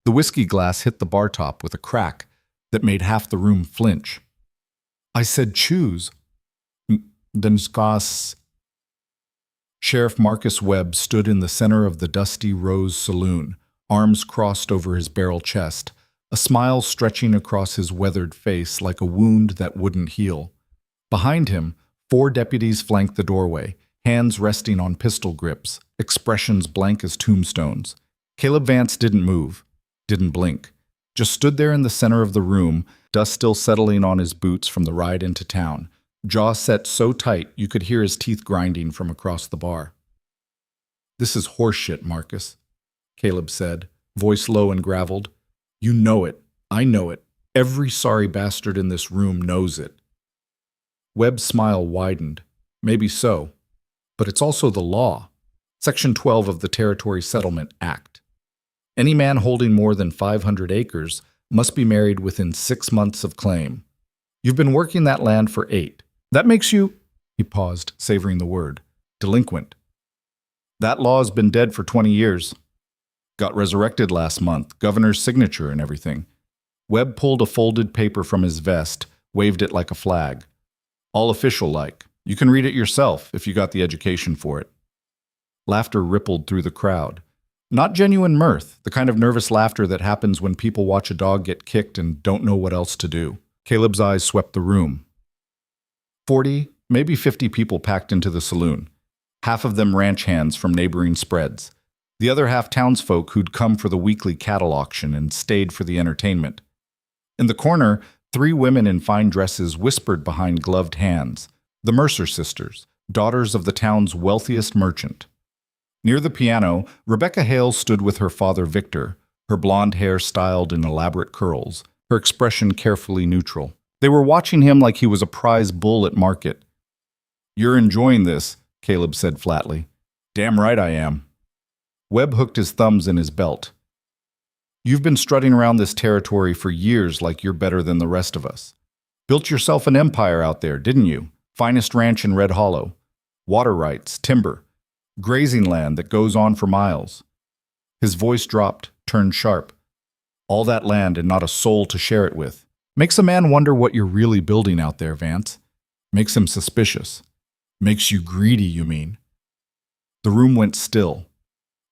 The whiskey glass hit the bar top with a crack that made half the room flinch. I said choose. Then Scoss. Sheriff Marcus Webb stood in the center of the dusty Rose Saloon, arms crossed over his barrel chest, a smile stretching across his weathered face like a wound that wouldn't heal. Behind him, 4 deputies flanked the doorway, hands resting on pistol grips, expressions blank as tombstones. Caleb Vance didn't move, didn't blink, just stood there in the center of the room, dust still settling on his boots from the ride into town, jaw set so tight you could hear his teeth grinding from across the bar. "This is horseshit, Marcus," Caleb said, voice low and graveled. "You know it. I know it. Every sorry bastard in this room knows it." Webb's smile widened. Maybe so. But it's also the law. Section 12 of the Territory Settlement Act. Any man holding more than 500 acres must be married within 6 months of claim. You've been working that land for 8. That makes you, he paused, savoring the word, delinquent. That law has been dead for 20 years. Got resurrected last month, governor's signature and everything. Webb pulled a folded paper from his vest, waved it like a flag. All official-like. You can read it yourself if you got the education for it. Laughter rippled through the crowd. Not genuine mirth, the kind of nervous laughter that happens when people watch a dog get kicked and don't know what else to do. Caleb's eyes swept the room. 40, maybe 50 people packed into the saloon. Half of them ranch hands from neighboring spreads. The other half townsfolk who'd come for the weekly cattle auction and stayed for the entertainment. In the corner, 3 women in fine dresses whispered behind gloved hands. The Mercer sisters, daughters of the town's wealthiest merchant. Near the piano, Rebecca Hale stood with her father Victor, her blonde hair styled in elaborate curls, her expression carefully neutral. They were watching him like he was a prize bull at market. "You're enjoying this," Caleb said flatly. "Damn right I am." Webb hooked his thumbs in his belt. "You've been strutting around this territory for years like you're better than the rest of us. Built yourself an empire out there, didn't you? Finest ranch in Red Hollow. Water rights, timber, grazing land that goes on for miles." His voice dropped, turned sharp. "All that land and not a soul to share it with. Makes a man wonder what you're really building out there, Vance. Makes him suspicious. Makes you greedy, you mean?" The room went still.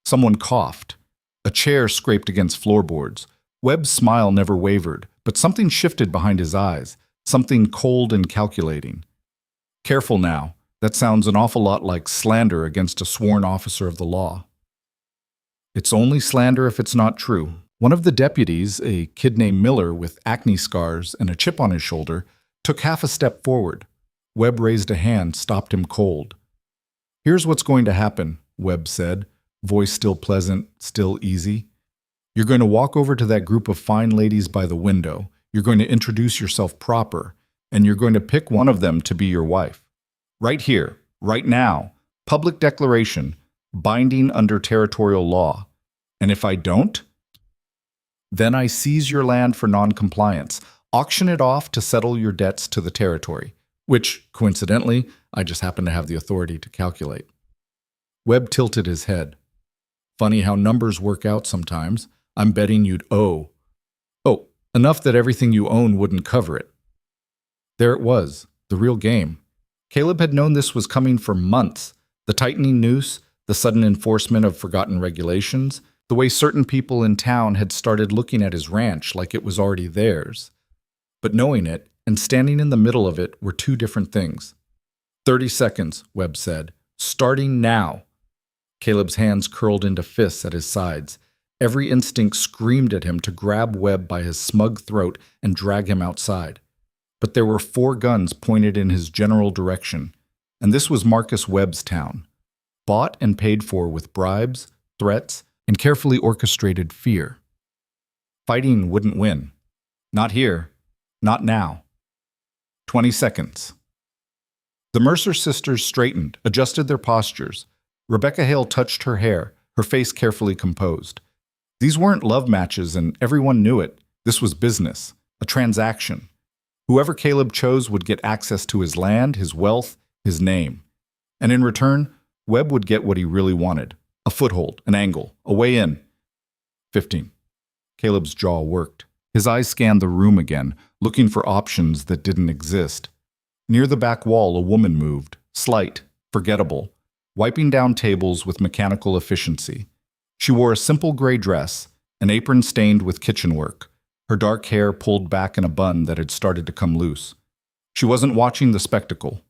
Someone coughed. A chair scraped against floorboards. Webb's smile never wavered, but something shifted behind his eyes, something cold and calculating. "Careful now. That sounds an awful lot like slander against a sworn officer of the law." "It's only slander if it's not true." One of the deputies, a kid named Miller with acne scars and a chip on his shoulder, took half a step forward. Webb raised a hand, stopped him cold. "Here's what's going to happen," Webb said, voice still pleasant, still easy. "You're going to walk over to that group of fine ladies by the window. You're going to introduce yourself proper, and you're going to pick one of them to be your wife. Right here, right now. Public declaration, binding under territorial law. And if I don't, then I seize your land for non-compliance, auction it off to settle your debts to the territory, which, coincidentally, I just happen to have the authority to calculate." Webb tilted his head. "Funny how numbers work out sometimes. I'm betting you'd owe. Oh, enough that everything you own wouldn't cover it." There it was, the real game. Caleb had known this was coming for months. The tightening noose, the sudden enforcement of forgotten regulations, the way certain people in town had started looking at his ranch like it was already theirs. But knowing it and standing in the middle of it were 2 different things. 30 seconds, Webb said. "Starting now." Caleb's hands curled into fists at his sides. Every instinct screamed at him to grab Webb by his smug throat and drag him outside. But there were 4 guns pointed in his general direction, and this was Marcus Webb's town. Bought and paid for with bribes, threats, and carefully orchestrated fear. Fighting wouldn't win. Not here. Not now. 20 seconds. The Mercer sisters straightened, adjusted their postures. Rebecca Hale touched her hair, her face carefully composed. These weren't love matches, and everyone knew it. This was business, a transaction. Whoever Caleb chose would get access to his land, his wealth, his name. And in return, Webb would get what he really wanted. A foothold, an angle, a way in. 15. Caleb's jaw worked. His eyes scanned the room again, looking for options that didn't exist. Near the back wall, a woman moved, slight, forgettable, wiping down tables with mechanical efficiency. She wore a simple gray dress, an apron stained with kitchen work, her dark hair pulled back in a bun that had started to come loose. She wasn't watching the spectacle.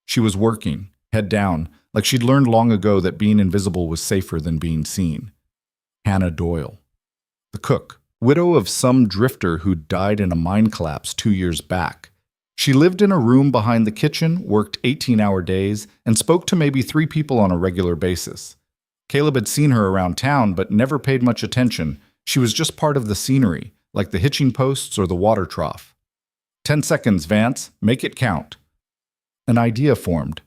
She was working, head down, like she'd learned long ago that being invisible was safer than being seen. Hannah Doyle. The cook, widow of some drifter who'd died in a mine collapse 2 years back. She lived in a room behind the kitchen, worked 18-hour days, and spoke to maybe 3 people on a regular basis. Caleb had seen her around town, but never paid much attention. She was just part of the scenery, like the hitching posts or the water trough. 10 seconds, Vance. Make it count. An idea formed.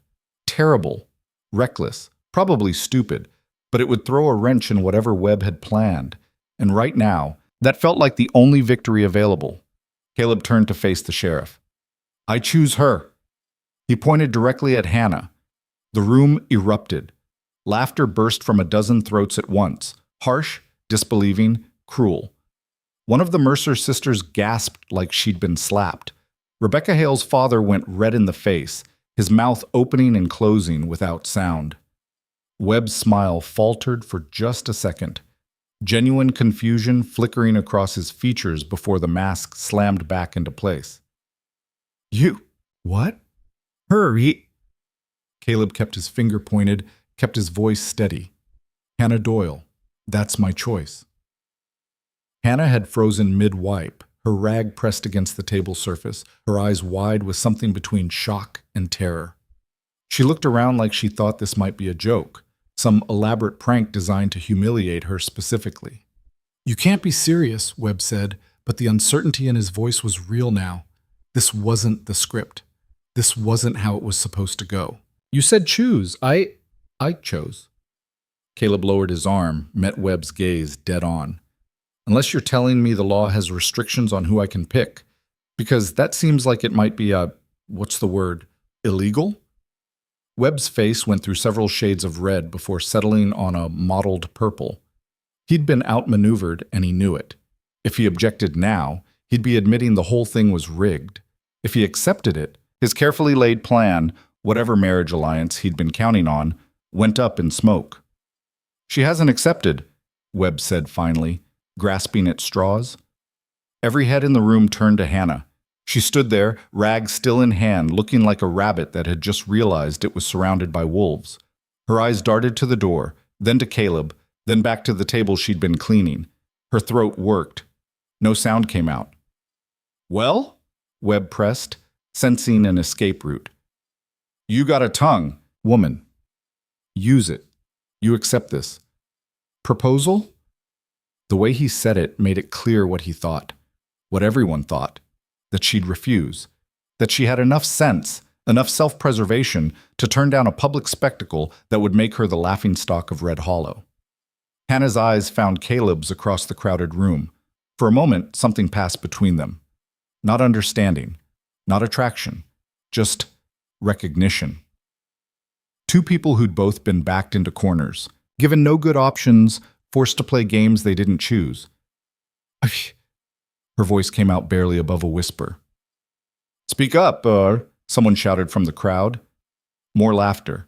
Terrible. Reckless. Probably stupid. But it would throw a wrench in whatever Webb had planned. And right now, that felt like the only victory available. Caleb turned to face the sheriff. I choose her. He pointed directly at Hannah. The room erupted. Laughter burst from a dozen throats at once. Harsh, disbelieving, cruel. One of the Mercer sisters gasped like she'd been slapped. Rebecca Hale's father went red in the face, his mouth opening and closing without sound. Webb's smile faltered for just a second, genuine confusion flickering across his features before the mask slammed back into place. You... what? Hurry! Caleb kept his finger pointed, kept his voice steady. Hannah Doyle. That's my choice. Hannah had frozen mid-wipe, her rag pressed against the table surface, her eyes wide with something between shock and terror. She looked around like she thought this might be a joke, some elaborate prank designed to humiliate her specifically. You can't be serious, Webb said, but the uncertainty in his voice was real now. This wasn't the script. This wasn't how it was supposed to go. You said choose. I chose. Caleb lowered his arm, met Webb's gaze dead on. Unless you're telling me the law has restrictions on who I can pick, because that seems like it might be what's the word, illegal? Webb's face went through several shades of red before settling on a mottled purple. He'd been outmaneuvered and he knew it. If he objected now, he'd be admitting the whole thing was rigged. If he accepted it, his carefully laid plan, whatever marriage alliance he'd been counting on, went up in smoke. She hasn't accepted, Webb said finally, grasping at straws. Every head in the room turned to Hannah. She stood there, rag still in hand, looking like a rabbit that had just realized it was surrounded by wolves. Her eyes darted to the door, then to Caleb, then back to the table she'd been cleaning. Her throat worked. No sound came out. Well? Webb pressed, sensing an escape route. You got a tongue, woman. Use it. You accept this. Proposal? The way he said it made it clear what he thought, what everyone thought, that she'd refuse, that she had enough sense, enough self-preservation to turn down a public spectacle that would make her the laughingstock of Red Hollow. Hannah's eyes found Caleb's across the crowded room. For a moment, something passed between them. Not understanding, not attraction, just recognition. Two people who'd both been backed into corners, given no good options, forced to play games they didn't choose. Her voice came out barely above a whisper. Speak up, someone shouted from the crowd. More laughter.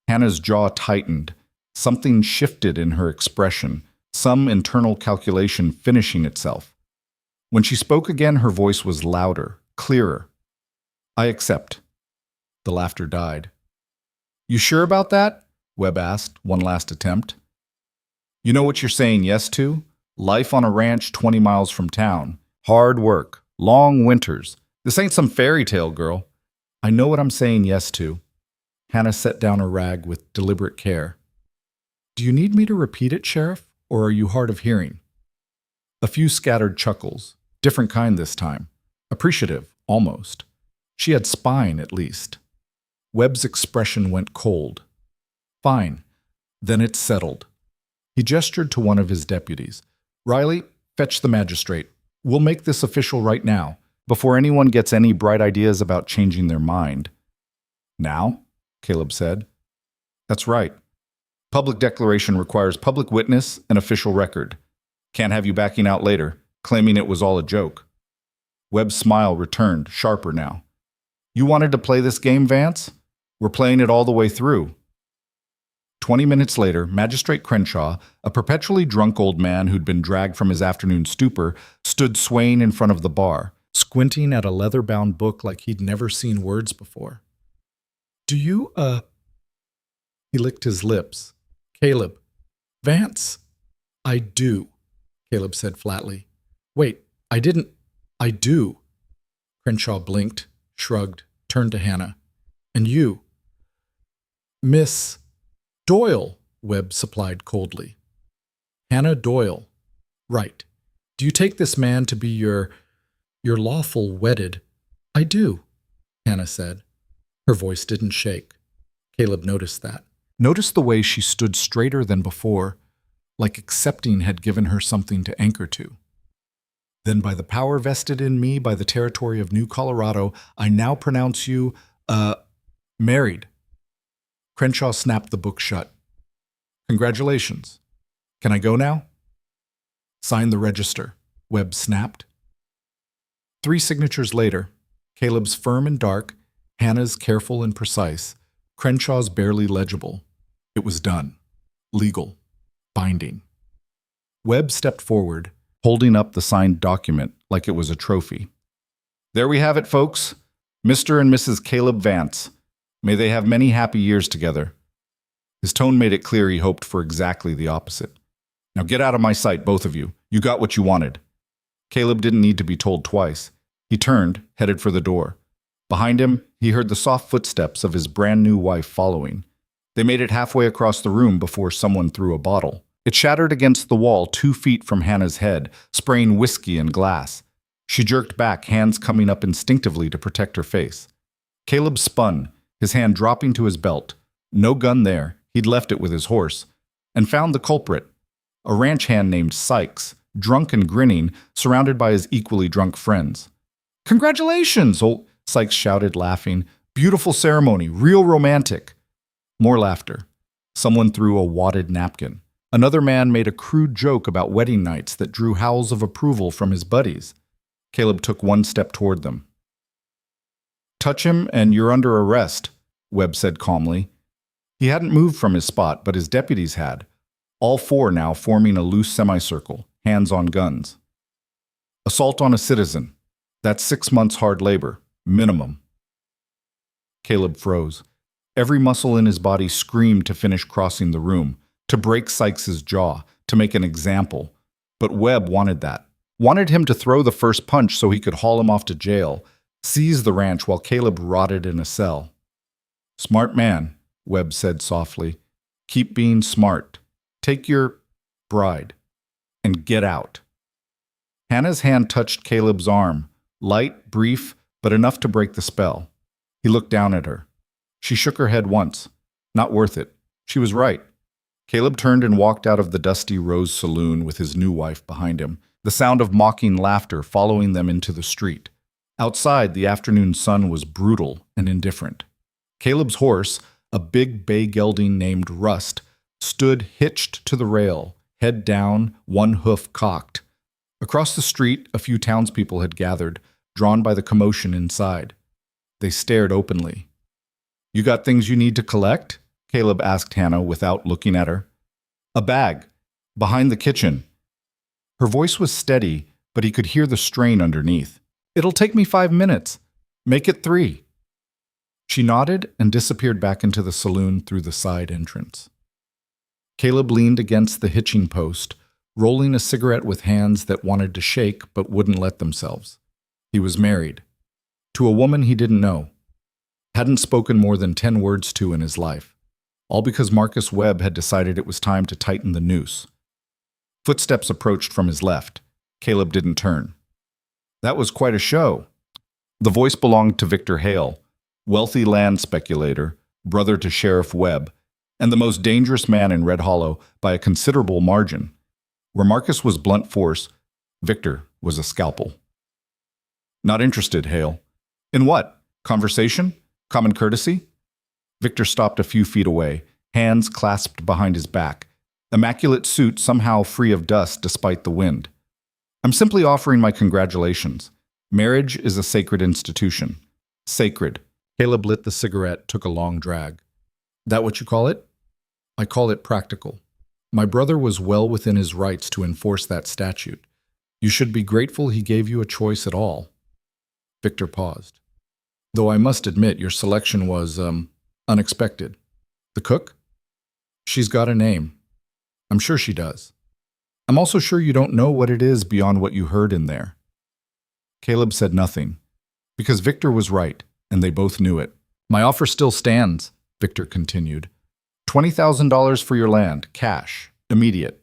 Hannah's jaw tightened. Something shifted in her expression, some internal calculation finishing itself. When she spoke again, her voice was louder, clearer. I accept. The laughter died. You sure about that? Webb asked, one last attempt. You know what you're saying yes to? Life on a ranch 20 miles from town. Hard work. Long winters. This ain't some fairy tale, girl. I know what I'm saying yes to. Hannah set down her rag with deliberate care. Do you need me to repeat it, Sheriff, or are you hard of hearing? A few scattered chuckles. Different kind this time. Appreciative, almost. She had spine, at least. Webb's expression went cold. Fine. Then it's settled. He gestured to one of his deputies. Riley, fetch the magistrate. We'll make this official right now, before anyone gets any bright ideas about changing their mind. Now? Caleb said. That's right. Public declaration requires public witness and official record. Can't have you backing out later, claiming it was all a joke. Webb's smile returned, sharper now. You wanted to play this game, Vance? We're playing it all the way through. 20 minutes later, Magistrate Crenshaw, a perpetually drunk old man who'd been dragged from his afternoon stupor, stood swaying in front of the bar, squinting at a leather-bound book like he'd never seen words before. Do you, He licked his lips. Caleb. Vance? I do, Caleb said flatly. Wait, I do. Crenshaw blinked, shrugged, turned to Hannah. And you? Miss Doyle, Webb supplied coldly. Hannah Doyle. Right. Do you take this man to be your lawful wedded? I do, Hannah said. Her voice didn't shake. Caleb noticed that. Noticed the way she stood straighter than before, like accepting had given her something to anchor to. Then by the power vested in me by the territory of New Colorado, I now pronounce you, married. Crenshaw snapped the book shut. Congratulations. Can I go now? Sign the register, Webb snapped. 3 signatures later, Caleb's firm and dark, Hannah's careful and precise, Crenshaw's barely legible. It was done. Legal. Binding. Webb stepped forward, holding up the signed document like it was a trophy. There we have it, folks. Mr. and Mrs. Caleb Vance. May they have many happy years together. His tone made it clear he hoped for exactly the opposite. Now get out of my sight, both of you. You got what you wanted. Caleb didn't need to be told twice. He turned, headed for the door. Behind him, he heard the soft footsteps of his brand-new wife following. They made it halfway across the room before someone threw a bottle. It shattered against the wall 2 feet from Hannah's head, spraying whiskey and glass. She jerked back, hands coming up instinctively to protect her face. Caleb spun, his hand dropping to his belt. No gun there, he'd left it with his horse, and found the culprit, a ranch hand named Sykes, drunk and grinning, surrounded by his equally drunk friends. Congratulations, old Sykes shouted, laughing. Beautiful ceremony, real romantic. More laughter. Someone threw a wadded napkin. Another man made a crude joke about wedding nights that drew howls of approval from his buddies. Caleb took 1 step toward them. Touch him and you're under arrest, Webb said calmly. He hadn't moved from his spot, but his deputies had, all 4 now forming a loose semicircle, hands on guns. Assault on a citizen. That's 6 months hard labor, minimum. Caleb froze. Every muscle in his body screamed to finish crossing the room, to break Sykes's jaw, to make an example. But Webb wanted that. Wanted him to throw the first punch so he could haul him off to jail, seize the ranch while Caleb rotted in a cell. Smart man, Webb said softly. Keep being smart. Take your bride and get out. Hannah's hand touched Caleb's arm, light, brief, but enough to break the spell. He looked down at her. She shook her head once. Not worth it. She was right. Caleb turned and walked out of the dusty Rose Saloon with his new wife behind him, the sound of mocking laughter following them into the street. Outside, the afternoon sun was brutal and indifferent. Caleb's horse, a big bay gelding named Rust, stood hitched to the rail, head down, 1 hoof cocked. Across the street, a few townspeople had gathered, drawn by the commotion inside. They stared openly. You got things you need to collect? Caleb asked Hannah without looking at her. A bag. Behind the kitchen. Her voice was steady, but he could hear the strain underneath. It'll take me 5 minutes. Make it 3. She nodded and disappeared back into the saloon through the side entrance. Caleb leaned against the hitching post, rolling a cigarette with hands that wanted to shake but wouldn't let themselves. He was married. To a woman he didn't know. Hadn't spoken more than 10 words to in his life. All because Marcus Webb had decided it was time to tighten the noose. Footsteps approached from his left. Caleb didn't turn. That was quite a show. The voice belonged to Victor Hale, wealthy land speculator, brother to Sheriff Webb, and the most dangerous man in Red Hollow by a considerable margin. Where Marcus was blunt force, Victor was a scalpel. Not interested, Hale. In what? Conversation? Common courtesy? Victor stopped a few feet away, hands clasped behind his back. Immaculate suit somehow free of dust despite the wind. I'm simply offering my congratulations. Marriage is a sacred institution. Sacred. Caleb lit the cigarette, took a long drag. That what you call it? I call it practical. My brother was well within his rights to enforce that statute. You should be grateful he gave you a choice at all. Victor paused. Though I must admit your selection was, unexpected. The cook? She's got a name. I'm sure she does. I'm also sure you don't know what it is beyond what you heard in there. Caleb said nothing, because Victor was right, and they both knew it. My offer still stands, Victor continued. $20,000 for your land, cash, immediate.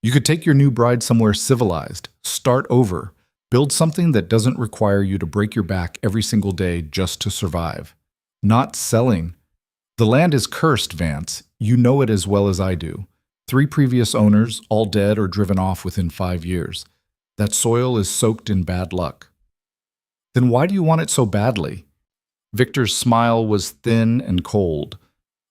You could take your new bride somewhere civilized, start over, build something that doesn't require you to break your back every single day just to survive. Not selling. The land is cursed, Vance. You know it as well as I do. 3 previous owners, all dead or driven off within 5 years. That soil is soaked in bad luck. Then why do you want it so badly? Victor's smile was thin and cold.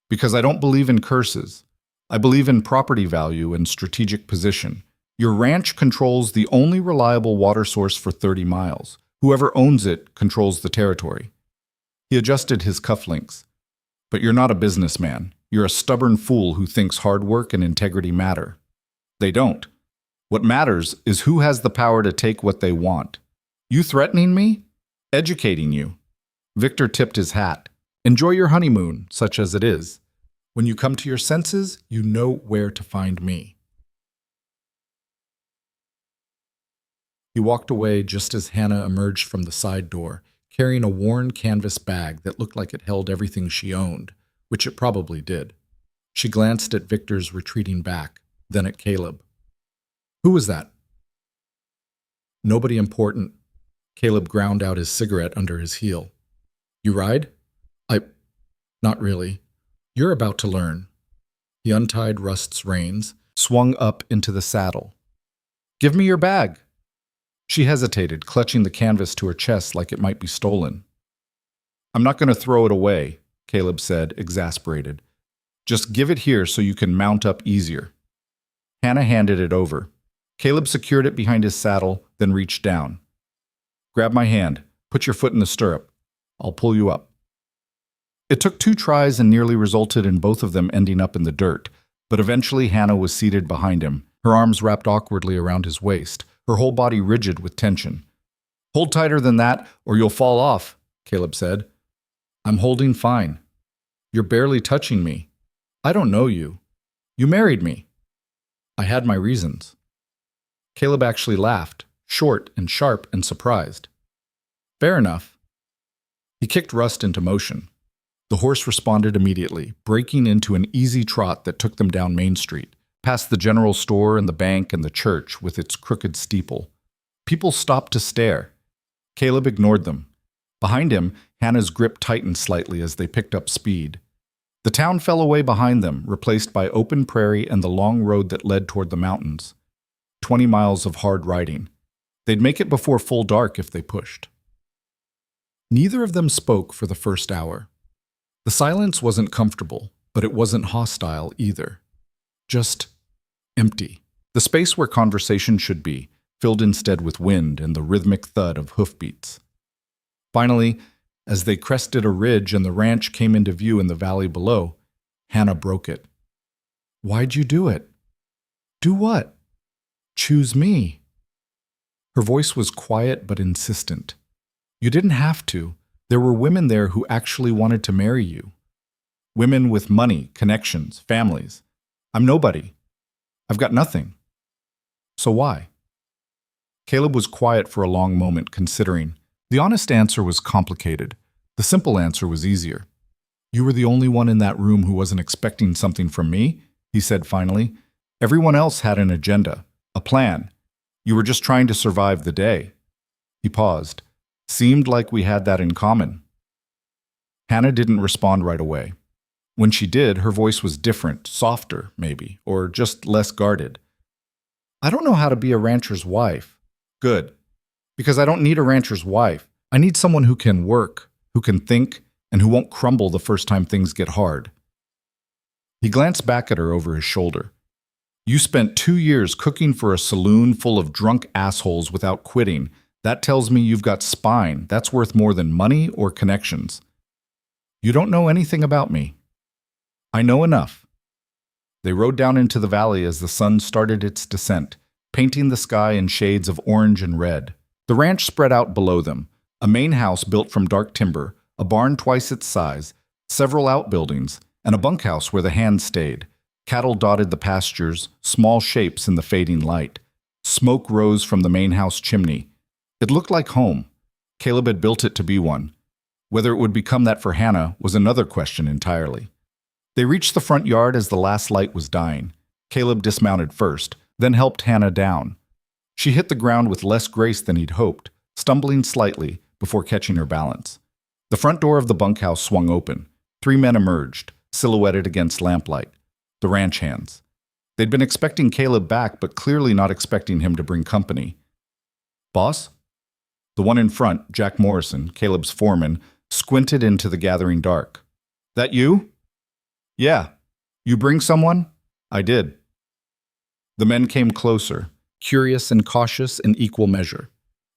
Because I don't believe in curses. I believe in property value and strategic position. Your ranch controls the only reliable water source for 30 miles. Whoever owns it controls the territory. He adjusted his cufflinks. But you're not a businessman. You're a stubborn fool who thinks hard work and integrity matter. They don't. What matters is who has the power to take what they want. You threatening me? Educating you. Victor tipped his hat. Enjoy your honeymoon, such as it is. When you come to your senses, you know where to find me. He walked away just as Hannah emerged from the side door, carrying a worn canvas bag that looked like it held everything she owned, which it probably did. She glanced at Victor's retreating back, then at Caleb. Who was that? Nobody important. Caleb ground out his cigarette under his heel. You ride? Not really. You're about to learn. He untied Rust's reins, swung up into the saddle. Give me your bag. She hesitated, clutching the canvas to her chest like it might be stolen. I'm not going to throw it away, Caleb said, exasperated. Just give it here so you can mount up easier. Hannah handed it over. Caleb secured it behind his saddle, then reached down. Grab my hand. Put your foot in the stirrup. I'll pull you up. It took 2 tries and nearly resulted in both of them ending up in the dirt, but eventually Hannah was seated behind him, her arms wrapped awkwardly around his waist, her whole body rigid with tension. Hold tighter than that, or you'll fall off, Caleb said. I'm holding fine. You're barely touching me. I don't know you. You married me. I had my reasons. Caleb actually laughed, short and sharp and surprised. Fair enough. He kicked Rust into motion. The horse responded immediately, breaking into an easy trot that took them down Main Street, past the general store and the bank and the church with its crooked steeple. People stopped to stare. Caleb ignored them. Behind him, Hannah's grip tightened slightly as they picked up speed. The town fell away behind them, replaced by open prairie and the long road that led toward the mountains. 20 miles of hard riding. They'd make it before full dark if they pushed. Neither of them spoke for the first hour. The silence wasn't comfortable, but it wasn't hostile either. Just empty. The space where conversation should be, filled instead with wind and the rhythmic thud of hoofbeats. Finally, as they crested a ridge and the ranch came into view in the valley below, Hannah broke it. Why'd you do it? Do what? Choose me. Her voice was quiet but insistent. You didn't have to. There were women there who actually wanted to marry you. Women with money, connections, families. I'm nobody. I've got nothing. So why? Caleb was quiet for a long moment, considering. The honest answer was complicated. The simple answer was easier. You were the only one in that room who wasn't expecting something from me, he said finally. Everyone else had an agenda, a plan. You were just trying to survive the day. He paused. Seemed like we had that in common. Hannah didn't respond right away. When she did, her voice was different, softer, maybe, or just less guarded. I don't know how to be a rancher's wife. Good. Because I don't need a rancher's wife. I need someone who can work, who can think, and who won't crumble the first time things get hard. He glanced back at her over his shoulder. You spent 2 years cooking for a saloon full of drunk assholes without quitting. That tells me you've got spine. That's worth more than money or connections. You don't know anything about me. I know enough. They rode down into the valley as the sun started its descent, painting the sky in shades of orange and red. The ranch spread out below them, a main house built from dark timber, a barn twice its size, several outbuildings, and a bunkhouse where the hands stayed. Cattle dotted the pastures, small shapes in the fading light. Smoke rose from the main house chimney. It looked like home. Caleb had built it to be one. Whether it would become that for Hannah was another question entirely. They reached the front yard as the last light was dying. Caleb dismounted first, then helped Hannah down. She hit the ground with less grace than he'd hoped, stumbling slightly before catching her balance. The front door of the bunkhouse swung open. 3 men emerged, silhouetted against lamplight. The ranch hands. They'd been expecting Caleb back, but clearly not expecting him to bring company. Boss? The one in front, Jack Morrison, Caleb's foreman, squinted into the gathering dark. That you? Yeah. You bring someone? I did. The men came closer, curious and cautious in equal measure.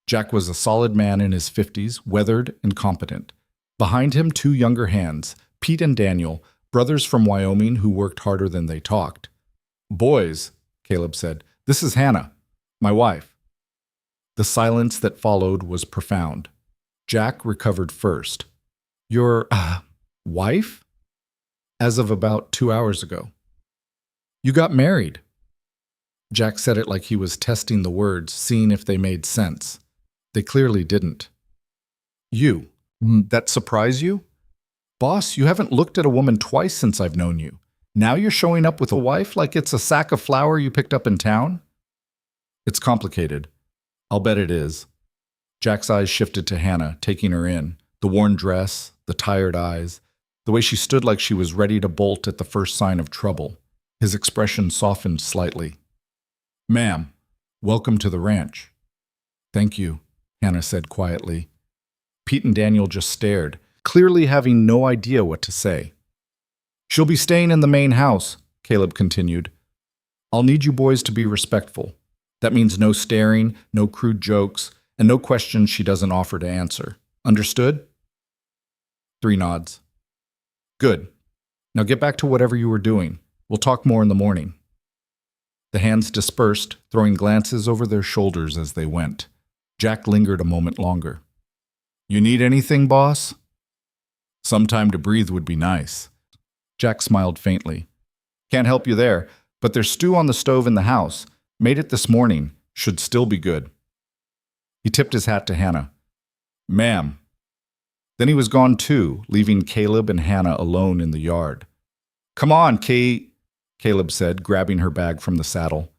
Jack was a solid man in his 50s, weathered and competent. Behind him, 2 younger hands, Pete and Daniel, brothers from Wyoming who worked harder than they talked. Boys, Caleb said, this is Hannah, my wife. The silence that followed was profound. Jack recovered first. Your, wife? As of about 2 hours ago. You got married. Jack said it like he was testing the words, seeing if they made sense. They clearly didn't. You? That surprise you? Boss, you haven't looked at a woman twice since I've known you. Now you're showing up with a wife like it's a sack of flour you picked up in town? It's complicated. I'll bet it is. Jack's eyes shifted to Hannah, taking her in. The worn dress, the tired eyes, the way she stood like she was ready to bolt at the first sign of trouble. His expression softened slightly. Ma'am, welcome to the ranch. Thank you, Hannah said quietly. Pete and Daniel just stared, clearly having no idea what to say. She'll be staying in the main house, Caleb continued. I'll need you boys to be respectful. That means no staring, no crude jokes, and no questions she doesn't offer to answer. Understood? 3 nods. Good. Now get back to whatever you were doing. We'll talk more in the morning. The hands dispersed, throwing glances over their shoulders as they went. Jack lingered a moment longer. You need anything, boss? Some time to breathe would be nice. Jack smiled faintly. Can't help you there, but there's stew on the stove in the house. Made it this morning. Should still be good. He tipped his hat to Hannah. Ma'am. Then he was gone too, leaving Caleb and Hannah alone in the yard. Come on, Kate, Caleb said, grabbing her bag from the saddle.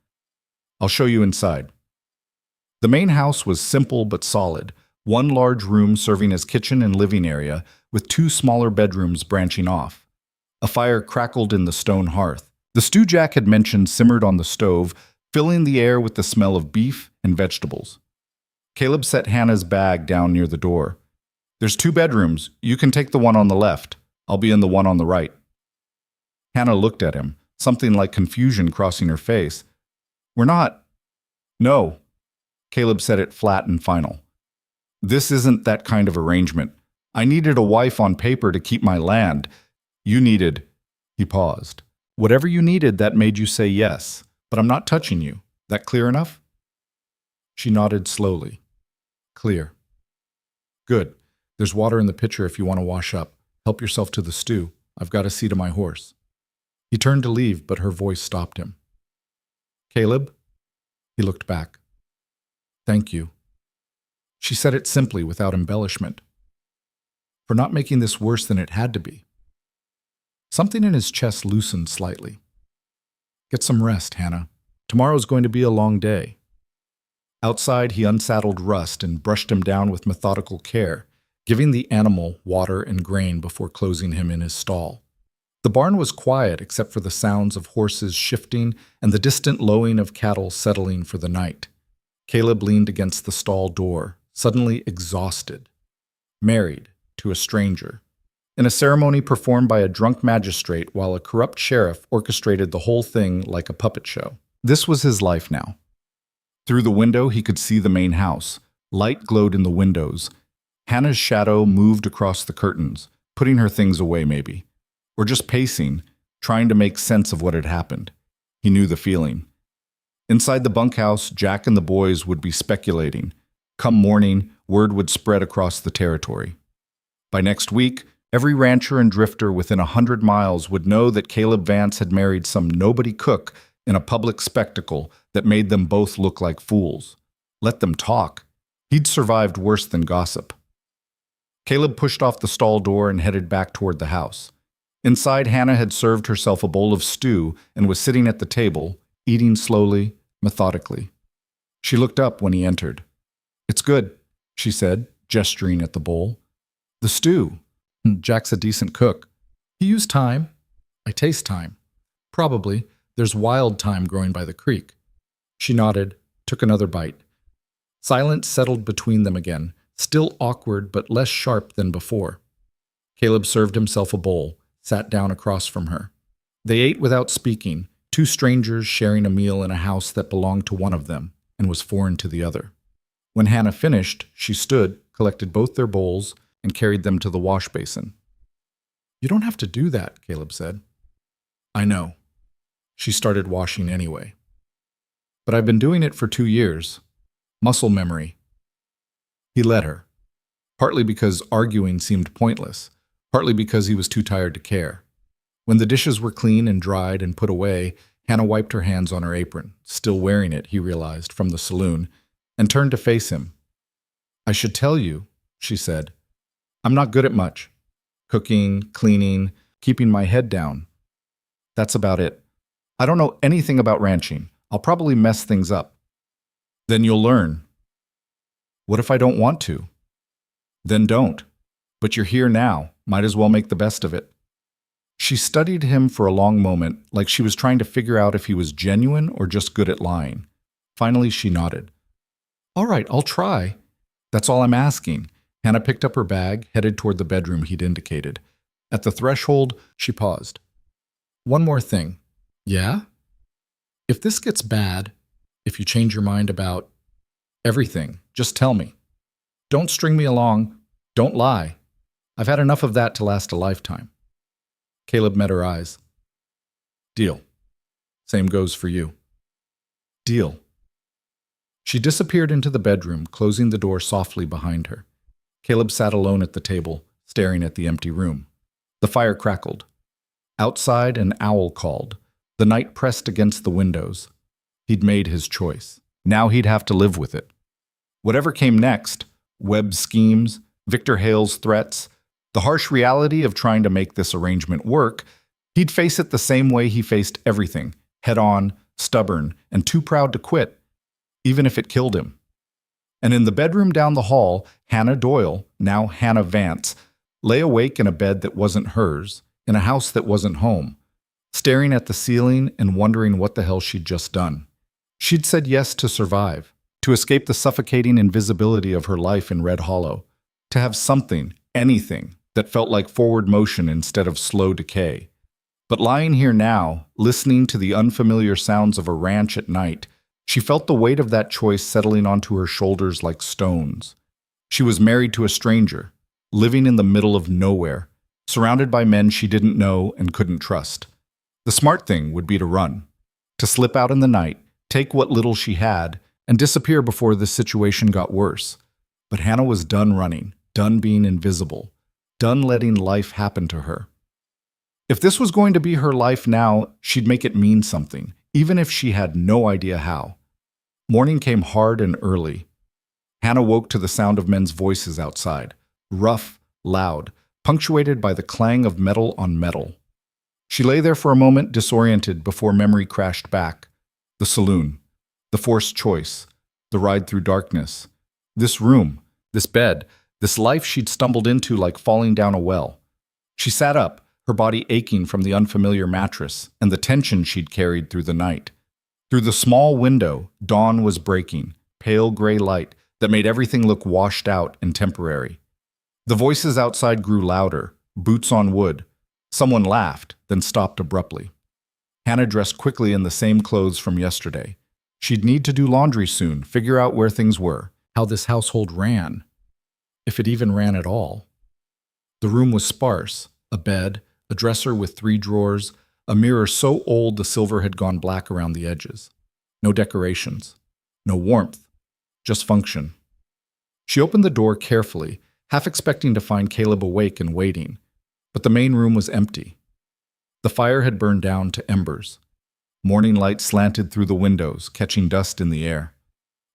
I'll show you inside. The main house was simple but solid, one large room serving as kitchen and living area, with 2 smaller bedrooms branching off. A fire crackled in the stone hearth. The stew Jack had mentioned simmered on the stove, filling the air with the smell of beef and vegetables. Caleb set Hannah's bag down near the door. There's 2 bedrooms. You can take the one on the left. I'll be in the one on the right. Hannah looked at him, something like confusion crossing her face. We're not. No. Caleb said it flat and final. This isn't that kind of arrangement. I needed a wife on paper to keep my land. You needed. He paused. Whatever you needed that made you say yes, but I'm not touching you. That clear enough? She nodded slowly. Clear. Good. There's water in the pitcher if you want to wash up. Help yourself to the stew. I've got a seat of my horse. He turned to leave, but her voice stopped him. Caleb? He looked back. Thank you. She said it simply, without embellishment. For not making this worse than it had to be. Something in his chest loosened slightly. Get some rest, Hannah. Tomorrow's going to be a long day. Outside, he unsaddled Rust and brushed him down with methodical care, giving the animal water and grain before closing him in his stall. The barn was quiet except for the sounds of horses shifting and the distant lowing of cattle settling for the night. Caleb leaned against the stall door, suddenly exhausted. Married to a stranger. in a ceremony performed by a drunk magistrate while a corrupt sheriff orchestrated the whole thing like a puppet show. This was his life now. Through the window, he could see the main house. Light glowed in the windows. Hannah's shadow moved across the curtains, putting her things away maybe. Or just pacing, trying to make sense of what had happened. He knew the feeling. Inside the bunkhouse, Jack and the boys would be speculating. Come morning, word would spread across the territory. By next week, every rancher and drifter within 100 miles would know that Caleb Vance had married some nobody cook in a public spectacle that made them both look like fools. Let them talk. He'd survived worse than gossip. Caleb pushed off the stall door and headed back toward the house. Inside, Hannah had served herself a bowl of stew and was sitting at the table, eating slowly, methodically. She looked up when he entered. "It's good," she said, gesturing at the bowl. "The stew. Jack's a decent cook. He used thyme. I taste thyme. Probably. There's wild thyme growing by the creek." She nodded, took another bite. Silence settled between them again, still awkward but less sharp than before. Caleb served himself a bowl, sat down across from her. They ate without speaking, two strangers sharing a meal in a house that belonged to one of them and was foreign to the other. When Hannah finished, she stood, collected both their bowls, and carried them to the wash basin. "You don't have to do that," Caleb said. "I know." She started washing anyway. "But I've been doing it for 2 years. Muscle memory." He let her, partly because arguing seemed pointless, partly because he was too tired to care. When the dishes were clean and dried and put away, Hannah wiped her hands on her apron, still wearing it, he realized, from the saloon, and turned to face him. "I should tell you," she said. "I'm not good at much. Cooking, cleaning, keeping my head down. That's about it. I don't know anything about ranching. I'll probably mess things up." "Then you'll learn." "What if I don't want to?" "Then don't. But you're here now. Might as well make the best of it." She studied him for a long moment, like she was trying to figure out if he was genuine or just good at lying. Finally, she nodded. "All right, I'll try. That's all I'm asking." Hannah picked up her bag, headed toward the bedroom he'd indicated. At the threshold, she paused. "One more thing." "Yeah?" "If this gets bad, if you change your mind about everything, just tell me. Don't string me along. Don't lie. I've had enough of that to last a lifetime." Caleb met her eyes. "Deal. Same goes for you." "Deal." She disappeared into the bedroom, closing the door softly behind her. Caleb sat alone at the table, staring at the empty room. The fire crackled. Outside, an owl called. The night pressed against the windows. He'd made his choice. Now he'd have to live with it. Whatever came next, Webb's schemes, Victor Hale's threats, the harsh reality of trying to make this arrangement work, he'd face it the same way he faced everything, head-on, stubborn, and too proud to quit, even if it killed him. And in the bedroom down the hall, Hannah Doyle, now Hannah Vance, lay awake in a bed that wasn't hers, in a house that wasn't home, staring at the ceiling and wondering what the hell she'd just done. She'd said yes to survive, to escape the suffocating invisibility of her life in Red Hollow, to have something, anything, that felt like forward motion instead of slow decay. But lying here now, listening to the unfamiliar sounds of a ranch at night, she felt the weight of that choice settling onto her shoulders like stones. She was married to a stranger, living in the middle of nowhere, surrounded by men she didn't know and couldn't trust. The smart thing would be to run, to slip out in the night, take what little she had, and disappear before the situation got worse. But Hannah was done running, done being invisible, done letting life happen to her. If this was going to be her life now, she'd make it mean something, even if she had no idea how. Morning came hard and early. Hannah woke to the sound of men's voices outside, rough, loud, punctuated by the clang of metal on metal. She lay there for a moment, disoriented, before memory crashed back. The saloon, the forced choice, the ride through darkness, this room, this bed, this life she'd stumbled into like falling down a well. She sat up, her body aching from the unfamiliar mattress and the tension she'd carried through the night. Through the small window, dawn was breaking, pale gray light that made everything look washed out and temporary. The voices outside grew louder, boots on wood. Someone laughed, then stopped abruptly. Hannah dressed quickly in the same clothes from yesterday. She'd need to do laundry soon, figure out where things were, how this household ran, if it even ran at all. The room was sparse: a bed, a dresser with 3 drawers, a mirror so old the silver had gone black around the edges. No decorations, no warmth, just function. She opened the door carefully, half expecting to find Caleb awake and waiting, but the main room was empty. The fire had burned down to embers. Morning light slanted through the windows, catching dust in the air.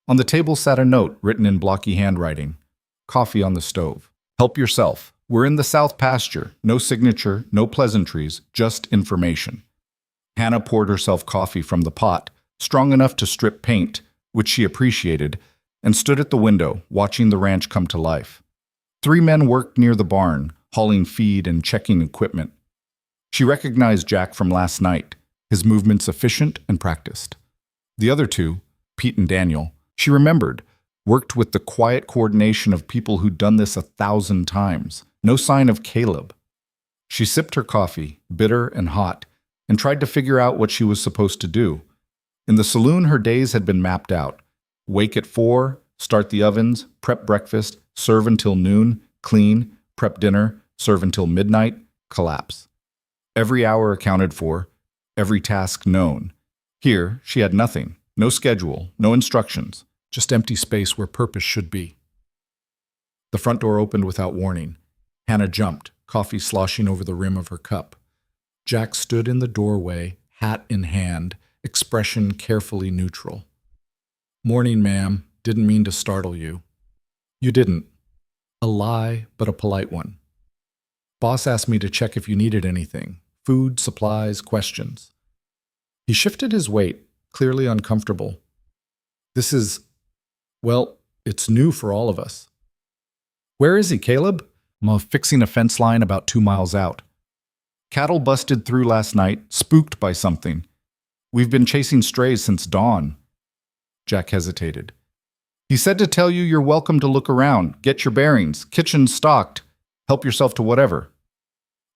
On the table sat a note written in blocky handwriting. Coffee on the stove. Help yourself. We're in the South Pasture. No signature, no pleasantries, just information. Hannah poured herself coffee from the pot, strong enough to strip paint, which she appreciated, and stood at the window, watching the ranch come to life. 3 men worked near the barn, hauling feed and checking equipment. She recognized Jack from last night, his movements efficient and practiced. The other 2, Pete and Daniel, she remembered, worked with the quiet coordination of people who'd done this 1,000 times. No sign of Caleb. She sipped her coffee, bitter and hot, and tried to figure out what she was supposed to do. In the saloon, her days had been mapped out. Wake at 4, start the ovens, prep breakfast, serve until noon, clean, prep dinner, serve until midnight, collapse. Every hour accounted for, every task known. Here, she had nothing, no schedule, no instructions, just empty space where purpose should be. The front door opened without warning. Hannah jumped, coffee sloshing over the rim of her cup. Jack stood in the doorway, hat in hand, expression carefully neutral. "Morning, ma'am. Didn't mean to startle you." "You didn't." A lie, but a polite one. "Boss asked me to check if you needed anything. Food, supplies, questions." He shifted his weight, clearly uncomfortable. "This is, well, it's new for all of us." "Where is he, Caleb?" "I'm fixing a fence line about 2 miles out. Cattle busted through last night, spooked by something. We've been chasing strays since dawn." Jack hesitated. "He said to tell you you're welcome to look around, get your bearings, kitchen stocked, help yourself to whatever."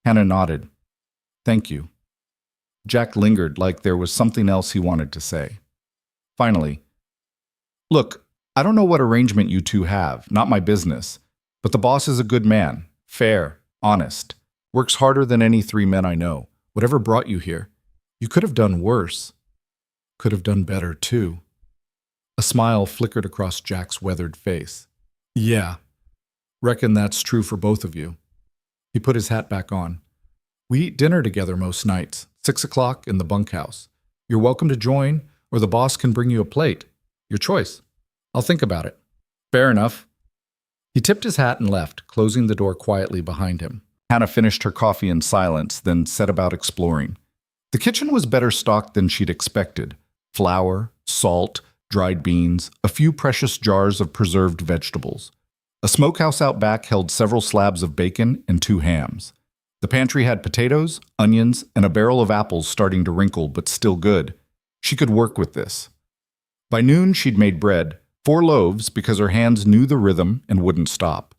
Hannah nodded. "Thank you." Jack lingered like there was something else he wanted to say. Finally, "Look, I don't know what arrangement you 2 have, not my business. But the boss is a good man, fair, honest, works harder than any 3 men I know. Whatever brought you here, you could have done worse. Could have done better, too." A smile flickered across Jack's weathered face. "Yeah, reckon that's true for both of you." He put his hat back on. "We eat dinner together most nights, 6 o'clock in the bunkhouse. You're welcome to join, or the boss can bring you a plate. Your choice. I'll think about it." "Fair enough." He tipped his hat and left, closing the door quietly behind him. Hannah finished her coffee in silence, then set about exploring. The kitchen was better stocked than she'd expected. Flour, salt, dried beans, a few precious jars of preserved vegetables. A smokehouse out back held several slabs of bacon and 2 hams. The pantry had potatoes, onions, and a barrel of apples starting to wrinkle but still good. She could work with this. By noon, she'd made bread, 4 loaves because her hands knew the rhythm and wouldn't stop.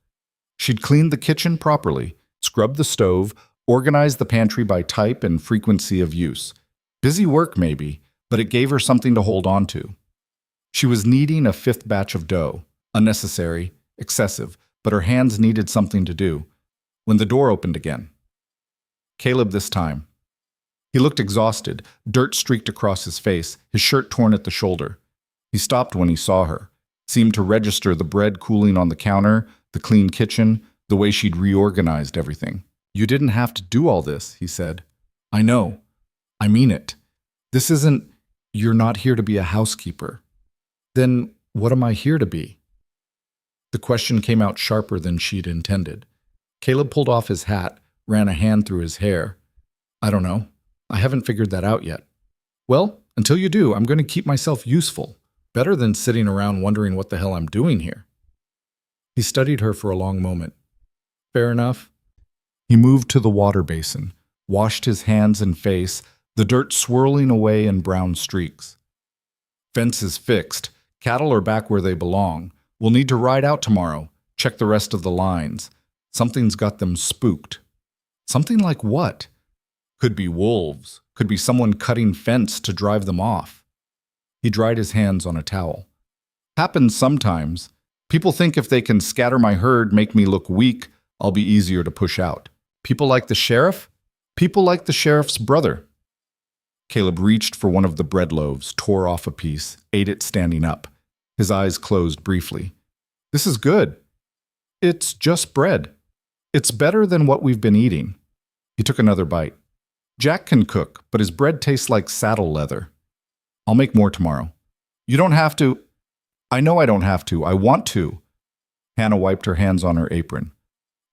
She'd cleaned the kitchen properly, scrubbed the stove, organized the pantry by type and frequency of use. Busy work, maybe, but it gave her something to hold on to. She was kneading a 5th batch of dough. Unnecessary, excessive, but her hands needed something to do. When the door opened again. Caleb this time. He looked exhausted, dirt streaked across his face, his shirt torn at the shoulder. He stopped when he saw her, seemed to register the bread cooling on the counter, the clean kitchen, the way she'd reorganized everything. "You didn't have to do all this," he said. "I know. I mean it. This isn't, you're not here to be a housekeeper. Then what am I here to be?" The question came out sharper than she'd intended. Caleb pulled off his hat, ran a hand through his hair. "I don't know. I haven't figured that out yet." "Well, until you do, I'm going to keep myself useful. Better than sitting around wondering what the hell I'm doing here." He studied her for a long moment. "Fair enough." He moved to the water basin, washed his hands and face, the dirt swirling away in brown streaks. "Fence is fixed. Cattle are back where they belong. We'll need to ride out tomorrow, check the rest of the lines. Something's got them spooked." Something like what? Could be wolves. Could be someone cutting fence to drive them off. He dried his hands on a towel. Happens sometimes. People think if they can scatter my herd, make me look weak, I'll be easier to push out. People like the sheriff? People like the sheriff's brother. Caleb reached for one of the bread loaves, tore off a piece, ate it standing up. His eyes closed briefly. This is good. It's just bread. It's better than what we've been eating. He took another bite. Jack can cook, but his bread tastes like saddle leather. I'll make more tomorrow. You don't have to. I know I don't have to. I want to. Hannah wiped her hands on her apron.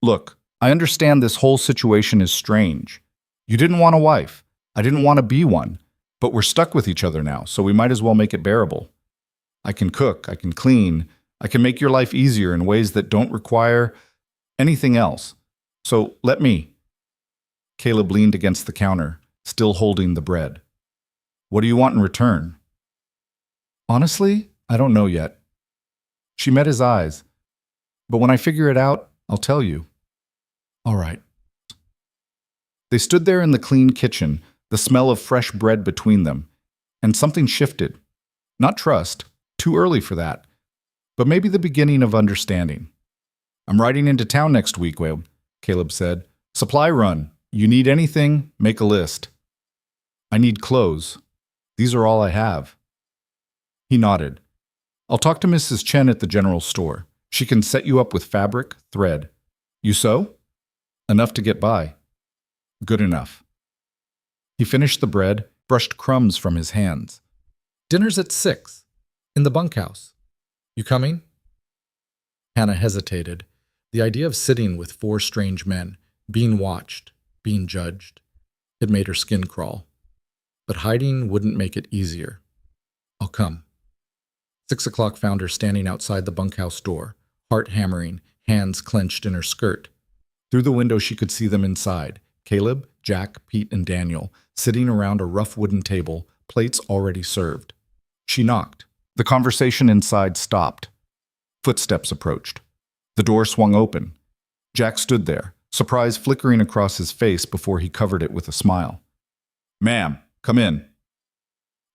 Look, I understand this whole situation is strange. You didn't want a wife. I didn't want to be one. But we're stuck with each other now, so we might as well make it bearable. I can cook. I can clean. I can make your life easier in ways that don't require anything else. So let me. Caleb leaned against the counter, still holding the bread. What do you want in return? Honestly, I don't know yet. She met his eyes. But when I figure it out, I'll tell you. All right. They stood there in the clean kitchen, the smell of fresh bread between them, and something shifted. Not trust, too early for that, but maybe the beginning of understanding. I'm riding into town next week, Caleb said. Supply run. You need anything, make a list. I need clothes. These are all I have. He nodded. I'll talk to Mrs. Chen at the general store. She can set you up with fabric, thread. You sew? Enough to get by. Good enough. He finished the bread, brushed crumbs from his hands. Dinner's at 6, in the bunkhouse. You coming? Hannah hesitated. The idea of sitting with 4 strange men, being watched, being judged, it made her skin crawl. But hiding wouldn't make it easier. I'll come. 6 o'clock found her standing outside the bunkhouse door, heart hammering, hands clenched in her skirt. Through the window she could see them inside, Caleb, Jack, Pete, and Daniel, sitting around a rough wooden table, plates already served. She knocked. The conversation inside stopped. Footsteps approached. The door swung open. Jack stood there, surprise flickering across his face before he covered it with a smile. Ma'am, come in.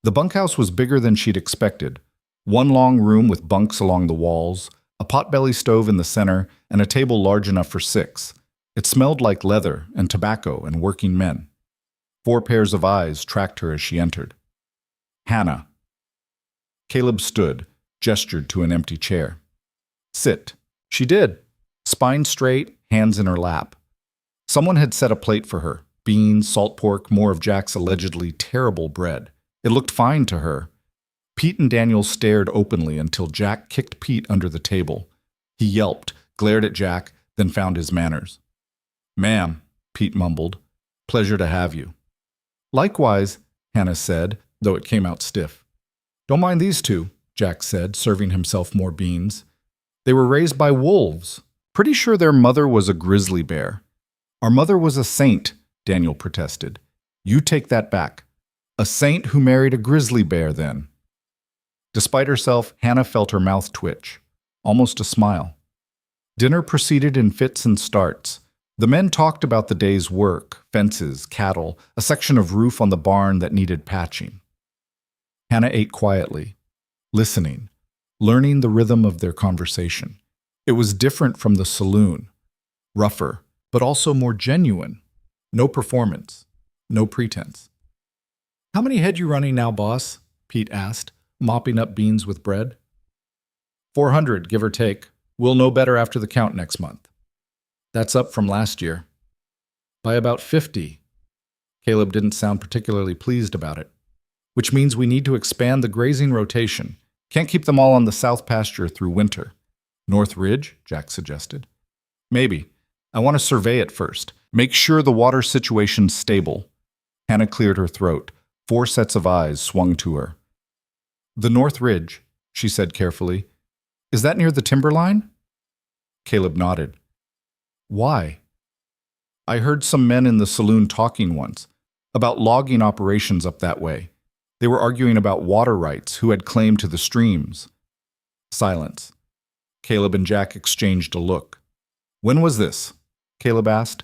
The bunkhouse was bigger than she'd expected. One long room with bunks along the walls, a potbelly stove in the center, and a table large enough for 6. It smelled like leather and tobacco and working men. 4 pairs of eyes tracked her as she entered. Hannah. Caleb stood, gestured to an empty chair. Sit. She did. Spine straight, hands in her lap. Someone had set a plate for her. Beans, salt pork, more of Jack's allegedly terrible bread. It looked fine to her. Pete and Daniel stared openly until Jack kicked Pete under the table. He yelped, glared at Jack, then found his manners. Ma'am, Pete mumbled. Pleasure to have you. Likewise, Hannah said, though it came out stiff. Don't mind these 2, Jack said, serving himself more beans. They were raised by wolves. Pretty sure their mother was a grizzly bear. Our mother was a saint, Daniel protested. You take that back. A saint who married a grizzly bear, then. Despite herself, Hannah felt her mouth twitch, almost a smile. Dinner proceeded in fits and starts. The men talked about the day's work, fences, cattle, a section of roof on the barn that needed patching. Hannah ate quietly, listening, learning the rhythm of their conversation. It was different from the saloon, rougher, but also more genuine. No performance, no pretense. How many head you running now, boss? Pete asked, mopping up beans with bread. 400, give or take. We'll know better after the count next month. That's up from last year. By about 50. Caleb didn't sound particularly pleased about it. Which means we need to expand the grazing rotation. Can't keep them all on the south pasture through winter. North Ridge, Jack suggested. Maybe. I want to survey it first. Make sure the water situation's stable. Hannah cleared her throat. 4 sets of eyes swung to her. The North Ridge, she said carefully. Is that near the timberline? Caleb nodded. Why? I heard some men in the saloon talking once about logging operations up that way. They were arguing about water rights, who had claim to the streams. Silence. Caleb and Jack exchanged a look. When was this? Caleb asked.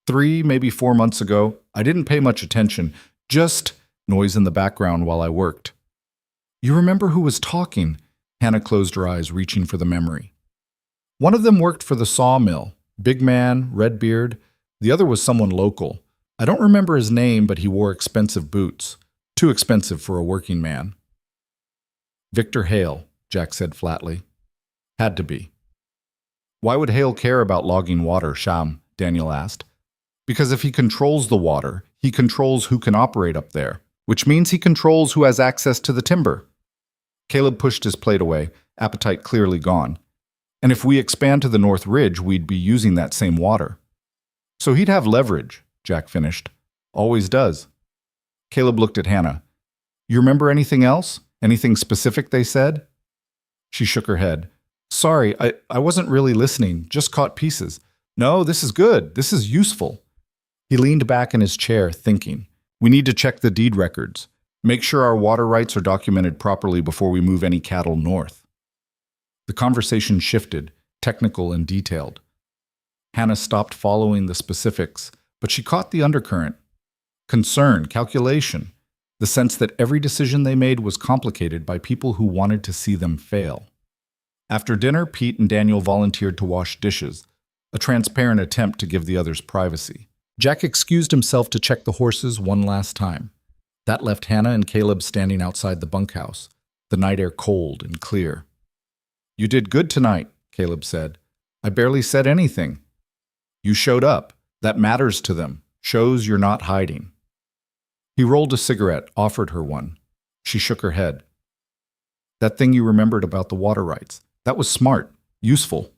3, maybe 4 months ago. I didn't pay much attention, just noise in the background while I worked. You remember who was talking? Hannah closed her eyes, reaching for the memory. One of them worked for the sawmill. Big man, red beard. The other was someone local. I don't remember his name, but he wore expensive boots. Too expensive for a working man. Victor Hale, Jack said flatly. Had to be. Why would Hale care about logging water, Sham? Daniel asked. Because if he controls the water, he controls who can operate up there, which means he controls who has access to the timber. Caleb pushed his plate away, appetite clearly gone. And if we expand to the North Ridge, we'd be using that same water. So he'd have leverage, Jack finished. Always does. Caleb looked at Hannah. You remember anything else? Anything specific they said? She shook her head. Sorry, I wasn't really listening, just caught pieces. No, this is good. This is useful. He leaned back in his chair, thinking. We need to check the deed records. Make sure our water rights are documented properly before we move any cattle north. The conversation shifted, technical and detailed. Hannah stopped following the specifics, but she caught the undercurrent. Concern, calculation, the sense that every decision they made was complicated by people who wanted to see them fail. After dinner, Pete and Daniel volunteered to wash dishes, a transparent attempt to give the others privacy. Jack excused himself to check the horses one last time. That left Hannah and Caleb standing outside the bunkhouse, the night air cold and clear. You did good tonight, Caleb said. I barely said anything. You showed up. That matters to them. Shows you're not hiding. He rolled a cigarette, offered her one. She shook her head. That thing you remembered about the water rights, that was smart, useful.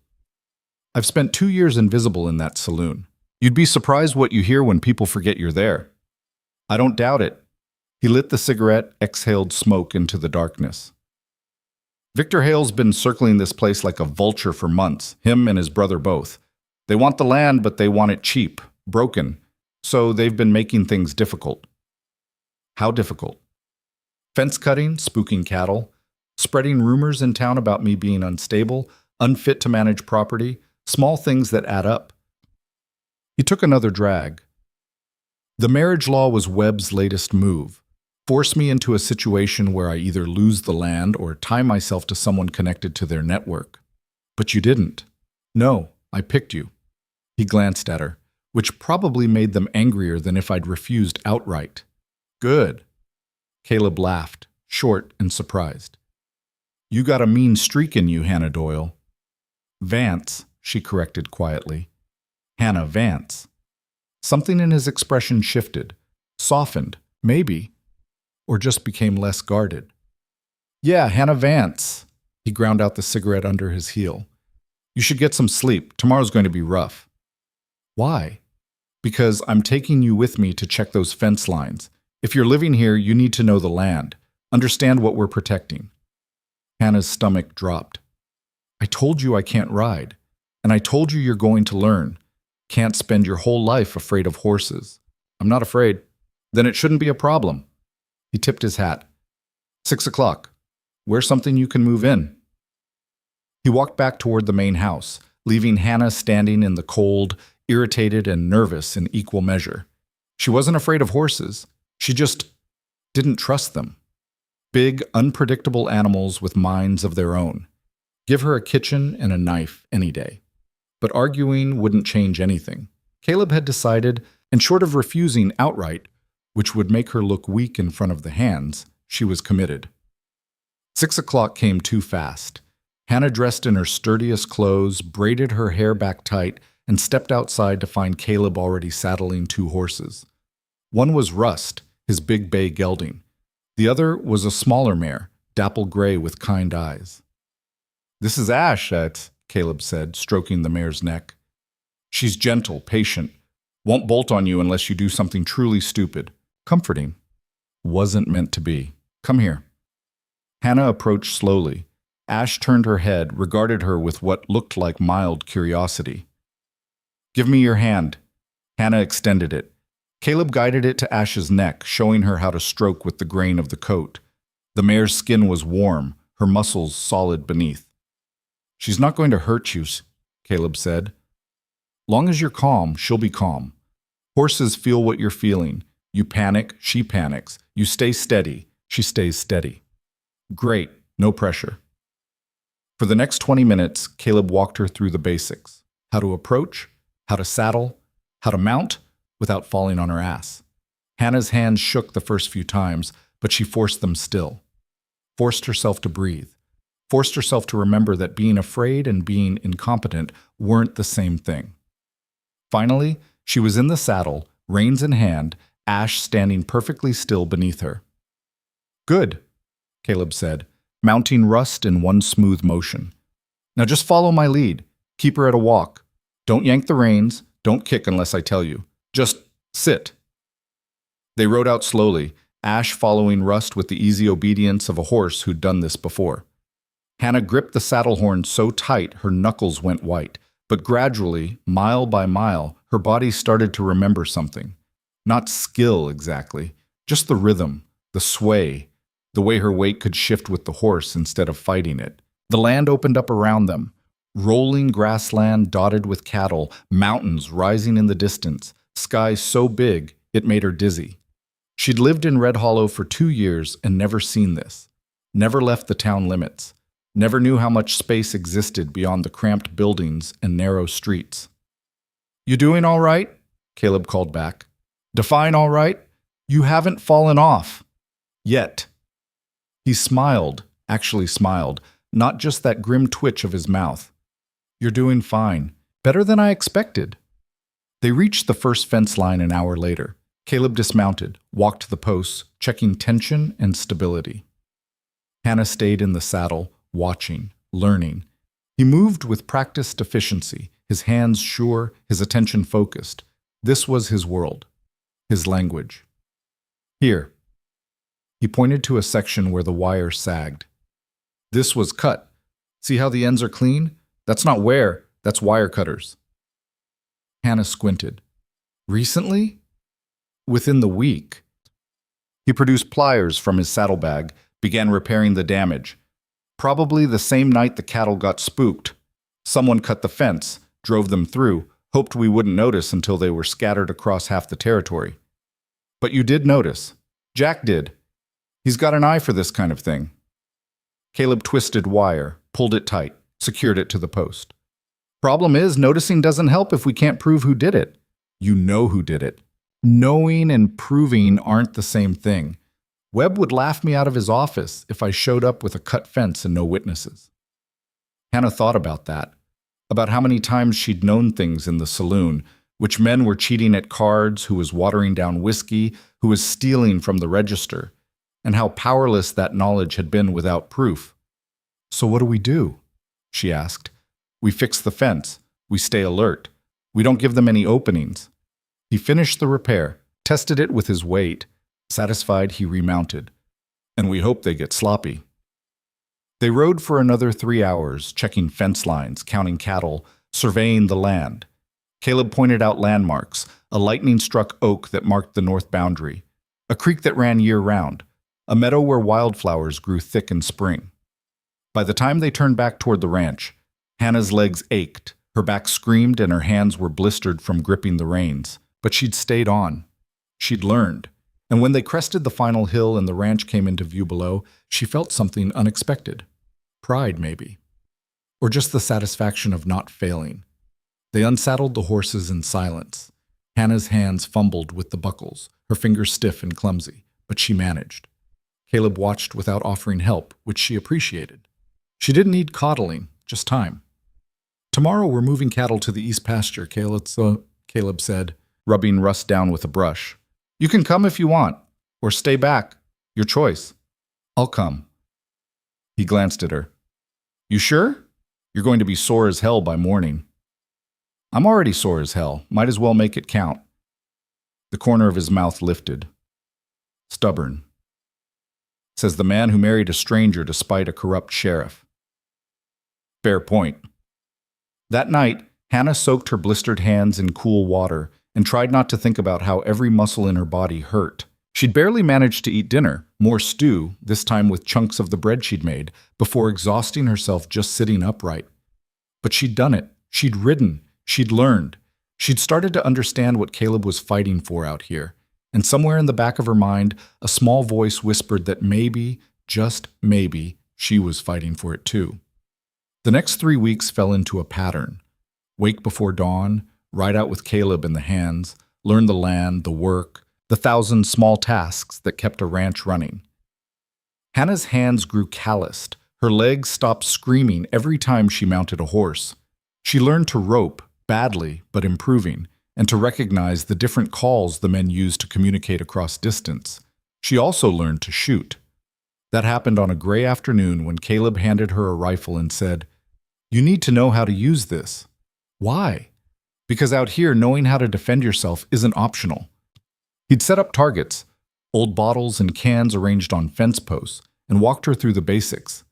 I've spent 2 years invisible in that saloon. You'd be surprised what you hear when people forget you're there. I don't doubt it. He lit the cigarette, exhaled smoke into the darkness. Victor Hale's been circling this place like a vulture for months, him and his brother both. They want the land, but they want it cheap, broken, so they've been making things difficult. How difficult? Fence cutting, spooking cattle, spreading rumors in town about me being unstable, unfit to manage property, small things that add up. He took another drag. The marriage law was Webb's latest move. Force me into a situation where I either lose the land or tie myself to someone connected to their network. But you didn't. No, I picked you. He glanced at her, which probably made them angrier than if I'd refused outright. Good. Caleb laughed, short and surprised. You got a mean streak in you, Hannah Doyle. Vance, she corrected quietly. Hannah Vance. Something in his expression shifted, softened, maybe, or just became less guarded. Yeah, Hannah Vance. He ground out the cigarette under his heel. You should get some sleep. Tomorrow's going to be rough. Why? Because I'm taking you with me to check those fence lines. If you're living here, you need to know the land. Understand what we're protecting. Hannah's stomach dropped. I told you I can't ride. And I told you you're going to learn. Can't spend your whole life afraid of horses. I'm not afraid. Then it shouldn't be a problem. He tipped his hat. 6 o'clock. Wear something you can move in. He walked back toward the main house, leaving Hannah standing in the cold, irritated and nervous in equal measure. She wasn't afraid of horses. She just didn't trust them. Big, unpredictable animals with minds of their own. Give her a kitchen and a knife any day. But arguing wouldn't change anything. Caleb had decided, and short of refusing outright, which would make her look weak in front of the hands, she was committed. 6 o'clock came too fast. Hannah dressed in her sturdiest clothes, braided her hair back tight, and stepped outside to find Caleb already saddling 2 horses. One was Rust, his big bay gelding. The other was a smaller mare, dapple gray with kind eyes. This is Ash, Caleb said, stroking the mare's neck. She's gentle, patient, won't bolt on you unless you do something truly stupid. Comforting. Wasn't meant to be. Come here. Hannah approached slowly. Ash turned her head, regarded her with what looked like mild curiosity. Give me your hand. Hannah extended it. Caleb guided it to Ash's neck, showing her how to stroke with the grain of the coat. The mare's skin was warm, her muscles solid beneath. She's not going to hurt you, Caleb said. Long as you're calm, she'll be calm. Horses feel what you're feeling. You panic, she panics. You stay steady, she stays steady. Great, no pressure. For the next 20 minutes, Caleb walked her through the basics. How to approach, how to saddle, how to mount without falling on her ass. Hannah's hands shook the first few times, but she forced them still. Forced herself to breathe. Forced herself to remember that being afraid and being incompetent weren't the same thing. Finally, she was in the saddle, reins in hand, Ash standing perfectly still beneath her. Good, Caleb said, mounting Rust in one smooth motion. Now just follow my lead. Keep her at a walk. Don't yank the reins. Don't kick unless I tell you. Just sit. They rode out slowly, Ash following Rust with the easy obedience of a horse who'd done this before. Hannah gripped the saddle horn so tight her knuckles went white, but gradually, mile by mile, her body started to remember something. Not skill exactly, just the rhythm, the sway, the way her weight could shift with the horse instead of fighting it. The land opened up around them, rolling grassland dotted with cattle, mountains rising in the distance, sky so big it made her dizzy. She'd lived in Red Hollow for 2 years and never seen this, never left the town limits, never knew how much space existed beyond the cramped buildings and narrow streets. You doing all right? Caleb called back. Define all right? You haven't fallen off. Yet. He smiled, actually smiled, not just that grim twitch of his mouth. You're doing fine. Better than I expected. They reached the first fence line an hour later. Caleb dismounted, walked to the posts, checking tension and stability. Hannah stayed in the saddle, watching, learning. He moved with practiced efficiency, his hands sure, his attention focused. This was his world, his language. Here. He pointed to a section where the wire sagged. This was cut. See how the ends are clean? That's not wear, that's wire cutters. Hannah squinted. Recently? Within the week. He produced pliers from his saddlebag, began repairing the damage. Probably the same night the cattle got spooked. Someone cut the fence, drove them through, hoped we wouldn't notice until they were scattered across half the territory. But you did notice. Jack did. He's got an eye for this kind of thing. Caleb twisted wire, pulled it tight, secured it to the post. Problem is, noticing doesn't help if we can't prove who did it. You know who did it. Knowing and proving aren't the same thing. Webb would laugh me out of his office if I showed up with a cut fence and no witnesses. Hannah thought about that, about how many times she'd known things in the saloon, which men were cheating at cards, who was watering down whiskey, who was stealing from the register, and how powerless that knowledge had been without proof. So what do? She asked. We fix the fence. We stay alert. We don't give them any openings. He finished the repair, tested it with his weight. Satisfied, he remounted. And we hope they get sloppy. They rode for another 3 hours, checking fence lines, counting cattle, surveying the land. Caleb pointed out landmarks, a lightning-struck oak that marked the north boundary, a creek that ran year-round, a meadow where wildflowers grew thick in spring. By the time they turned back toward the ranch, Hannah's legs ached, her back screamed, and her hands were blistered from gripping the reins. But she'd stayed on. She'd learned. And when they crested the final hill and the ranch came into view below, she felt something unexpected. Pride, maybe. Or just the satisfaction of not failing. They unsaddled the horses in silence. Hannah's hands fumbled with the buckles, her fingers stiff and clumsy, but she managed. Caleb watched without offering help, which she appreciated. She didn't need coddling, just time. Tomorrow we're moving cattle to the east pasture, Caleb said, rubbing Rust down with a brush. You can come if you want, or stay back. Your choice. I'll come. He glanced at her. You sure? You're going to be sore as hell by morning. I'm already sore as hell. Might as well make it count. The corner of his mouth lifted. Stubborn. Says the man who married a stranger despite a corrupt sheriff. Fair point. That night, Hannah soaked her blistered hands in cool water and tried not to think about how every muscle in her body hurt. She'd barely managed to eat dinner, more stew, this time with chunks of the bread she'd made, before exhausting herself just sitting upright. But she'd done it. She'd ridden. She'd learned. She'd started to understand what Caleb was fighting for out here, and somewhere in the back of her mind, a small voice whispered that maybe, just maybe, she was fighting for it too. The next 3 weeks fell into a pattern. Wake before dawn, ride out with Caleb in the hands, learn the land, the work, the 1,000 small tasks that kept a ranch running. Hannah's hands grew calloused. Her legs stopped screaming every time she mounted a horse. She learned to rope, badly but improving, and to recognize the different calls the men used to communicate across distance. She also learned to shoot. That happened on a gray afternoon when Caleb handed her a rifle and said, "You need to know how to use this." Why? Because out here, knowing how to defend yourself isn't optional. He'd set up targets, old bottles and cans arranged on fence posts, and walked her through the basics.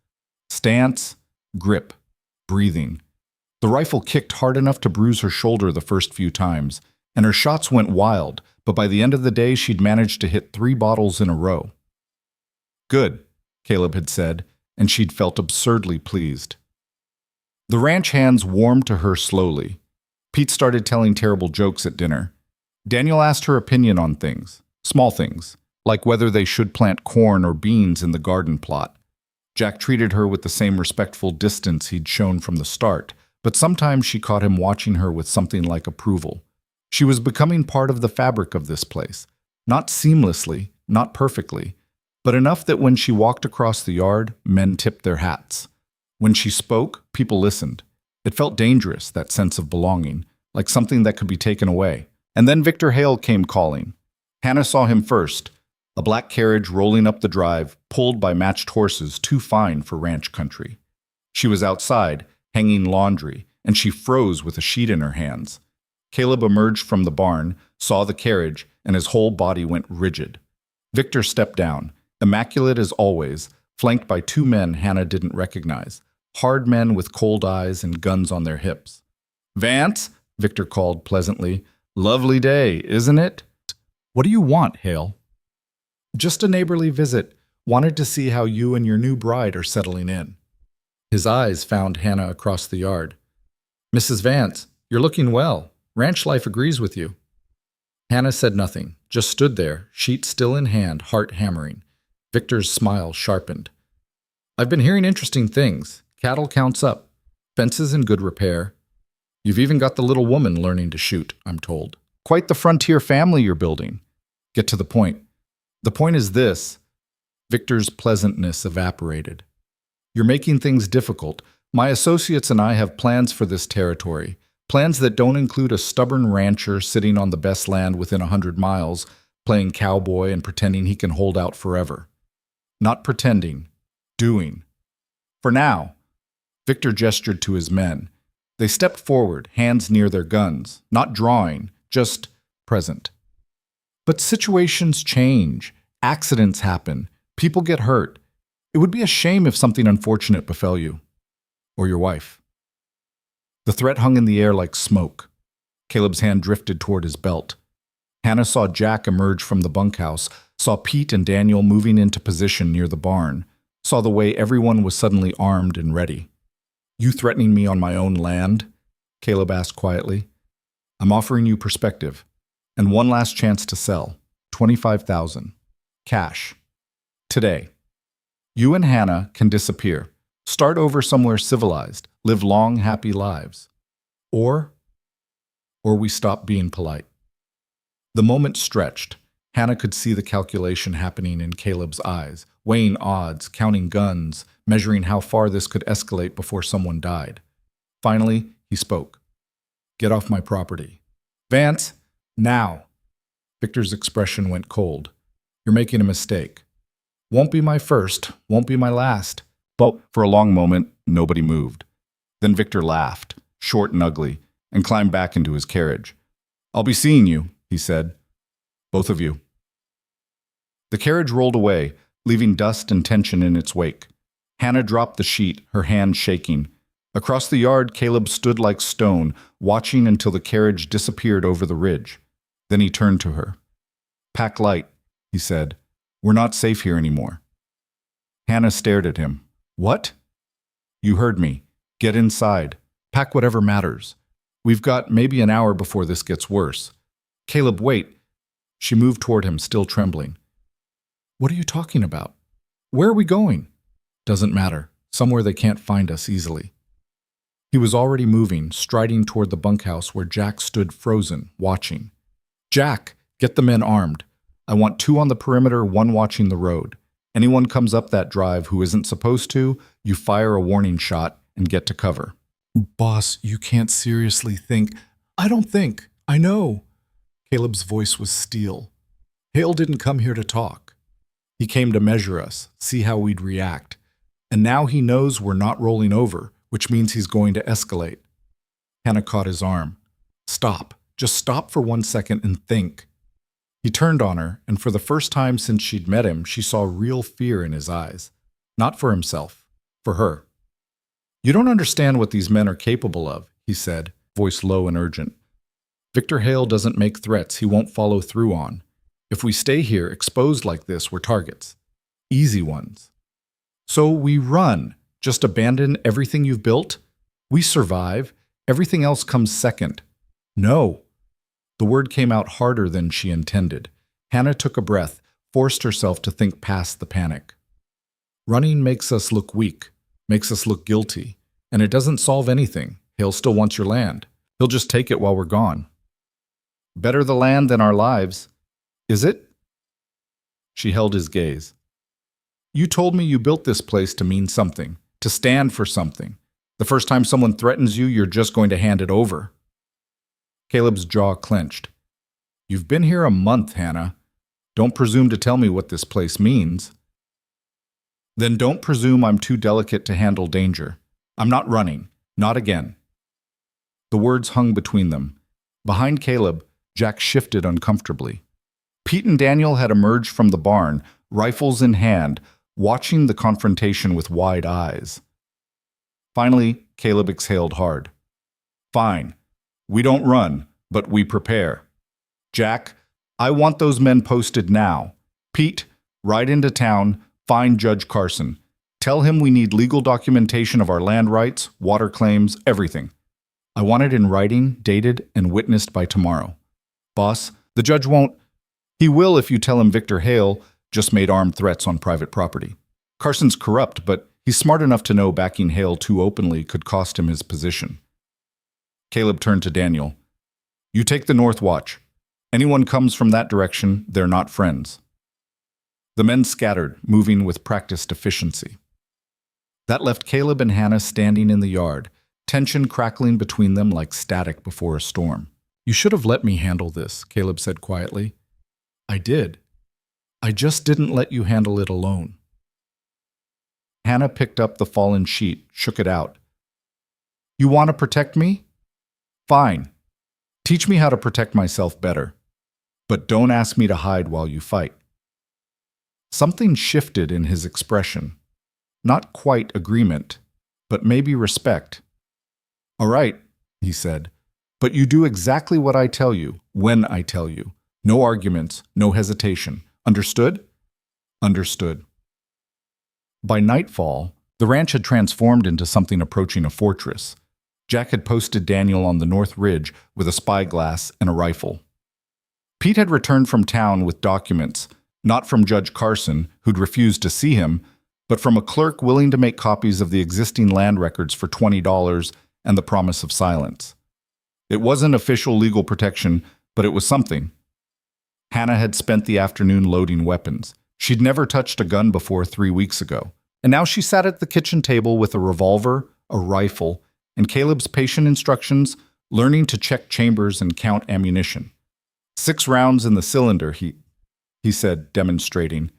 Stance, grip, breathing. The rifle kicked hard enough to bruise her shoulder the first few times, and her shots went wild, but by the end of the day she'd managed to hit 3 bottles in a row. Good, Caleb had said, and she'd felt absurdly pleased. The ranch hands warmed to her slowly. Pete started telling terrible jokes at dinner. Daniel asked her opinion on things, small things, like whether they should plant corn or beans in the garden plot. Jack treated her with the same respectful distance he'd shown from the start, but sometimes she caught him watching her with something like approval. She was becoming part of the fabric of this place, not seamlessly, not perfectly, but enough that when she walked across the yard, men tipped their hats. When she spoke, people listened. It felt dangerous, that sense of belonging, like something that could be taken away. And then Victor Hale came calling. Hannah saw him first, a black carriage rolling up the drive, pulled by matched horses too fine for ranch country. She was outside, hanging laundry, and she froze with a sheet in her hands. Caleb emerged from the barn, saw the carriage, and his whole body went rigid. Victor stepped down, immaculate as always, flanked by 2 men Hannah didn't recognize, hard men with cold eyes and guns on their hips. "Vance," Victor called pleasantly. "Lovely day, isn't it?" "What do you want, Hale?" "Just a neighborly visit. Wanted to see how you and your new bride are settling in." His eyes found Hannah across the yard. "Mrs. Vance, you're looking well. Ranch life agrees with you." Hannah said nothing, just stood there, sheet still in hand, heart hammering. Victor's smile sharpened. "I've been hearing interesting things. Cattle counts up. Fences in good repair. You've even got the little woman learning to shoot, I'm told. Quite the frontier family you're building." "Get to the point." "The point is this." Victor's pleasantness evaporated. "You're making things difficult. My associates and I have plans for this territory. Plans that don't include a stubborn rancher sitting on the best land within 100 miles, playing cowboy and pretending he can hold out forever. Not pretending. Doing. For now." Victor gestured to his men. They stepped forward, hands near their guns, not drawing, just present. "But situations change. Accidents happen. People get hurt. It would be a shame if something unfortunate befell you. Or your wife." The threat hung in the air like smoke. Caleb's hand drifted toward his belt. Hannah saw Jack emerge from the bunkhouse, saw Pete and Daniel moving into position near the barn, saw the way everyone was suddenly armed and ready. "You threatening me on my own land?" Caleb asked quietly. "I'm offering you perspective. And one last chance to sell. 25,000. Cash. Today. You and Hannah can disappear. Start over somewhere civilized. Live long, happy lives. Or we stop being polite." The moment stretched. Hannah could see the calculation happening in Caleb's eyes, weighing odds, counting guns, measuring how far this could escalate before someone died. Finally, he spoke. "Get off my property." "Vance, now." Victor's expression went cold. "You're making a mistake." "Won't be my first, won't be my last." But for a long moment, nobody moved. Then Victor laughed, short and ugly, and climbed back into his carriage. "I'll be seeing you," he said. "Both of you." The carriage rolled away, leaving dust and tension in its wake. Hannah dropped the sheet, her hand shaking. Across the yard, Caleb stood like stone, watching until the carriage disappeared over the ridge. Then he turned to her. "Pack light," he said. "We're not safe here anymore." Hannah stared at him. "What?" "You heard me. Get inside. Pack whatever matters. We've got maybe an hour before this gets worse. Caleb, wait. She moved toward him, still trembling. What are you talking about? Where are we going? Doesn't matter. Somewhere they can't find us easily. He was already moving, striding toward the bunkhouse where Jack stood frozen, watching. Jack, get the men armed. I want 2 on the perimeter, 1 watching the road. Anyone comes up that drive who isn't supposed to, you fire a warning shot and get to cover. Boss, you can't seriously think. I don't think. I know. Caleb's voice was steel. Hale didn't come here to talk. He came to measure us, see how we'd react. And now he knows we're not rolling over, which means he's going to escalate. Hannah caught his arm. Stop. Just stop for 1 second and think. He turned on her, and for the first time since she'd met him, she saw real fear in his eyes. Not for himself, for her. You don't understand what these men are capable of, he said, voice low and urgent. Victor Hale doesn't make threats he won't follow through on. If we stay here exposed like this, we're targets. Easy ones. So we run. Just abandon everything you've built? We survive. Everything else comes second. No. The word came out harder than she intended. Hannah took a breath, forced herself to think past the panic. Running makes us look weak, makes us look guilty, and it doesn't solve anything. Hale still wants your land. He'll just take it while we're gone. Better the land than our lives. Is it? She held his gaze. You told me you built this place to mean something, to stand for something. The first time someone threatens you, you're just going to hand it over. Caleb's jaw clenched. You've been here a month, Hannah. Don't presume to tell me what this place means. Then don't presume I'm too delicate to handle danger. I'm not running. Not again. The words hung between them. Behind Caleb, Jack shifted uncomfortably. Pete and Daniel had emerged from the barn, rifles in hand, watching the confrontation with wide eyes. Finally, Caleb exhaled hard. Fine. We don't run, but we prepare. Jack, I want those men posted now. Pete, ride into town, find Judge Carson. Tell him we need legal documentation of our land rights, water claims, everything. I want it in writing, dated, and witnessed by tomorrow. Boss, the judge won't. He will if you tell him Victor Hale just made armed threats on private property. Carson's corrupt, but he's smart enough to know backing Hale too openly could cost him his position. Caleb turned to Daniel. You take the North Watch. Anyone comes from that direction, they're not friends. The men scattered, moving with practiced efficiency. That left Caleb and Hannah standing in the yard, tension crackling between them like static before a storm. You should have let me handle this, Caleb said quietly. I did. I just didn't let you handle it alone. Hannah picked up the fallen sheet, shook it out. You want to protect me? Fine. Teach me how to protect myself better. But don't ask me to hide while you fight. Something shifted in his expression. Not quite agreement, but maybe respect. All right, he said, but you do exactly what I tell you, when I tell you. No arguments, no hesitation. Understood? Understood. By nightfall, the ranch had transformed into something approaching a fortress. Jack had posted Daniel on the north ridge with a spyglass and a rifle. Pete had returned from town with documents, not from Judge Carson, who'd refused to see him, but from a clerk willing to make copies of the existing land records for $20 and the promise of silence. It wasn't official legal protection, but it was something. Hannah had spent the afternoon loading weapons. She'd never touched a gun before 3 weeks ago, and now she sat at the kitchen table with a revolver, a rifle, and Caleb's patient instructions, learning to check chambers and count ammunition. 6 rounds in the cylinder, he said, demonstrating.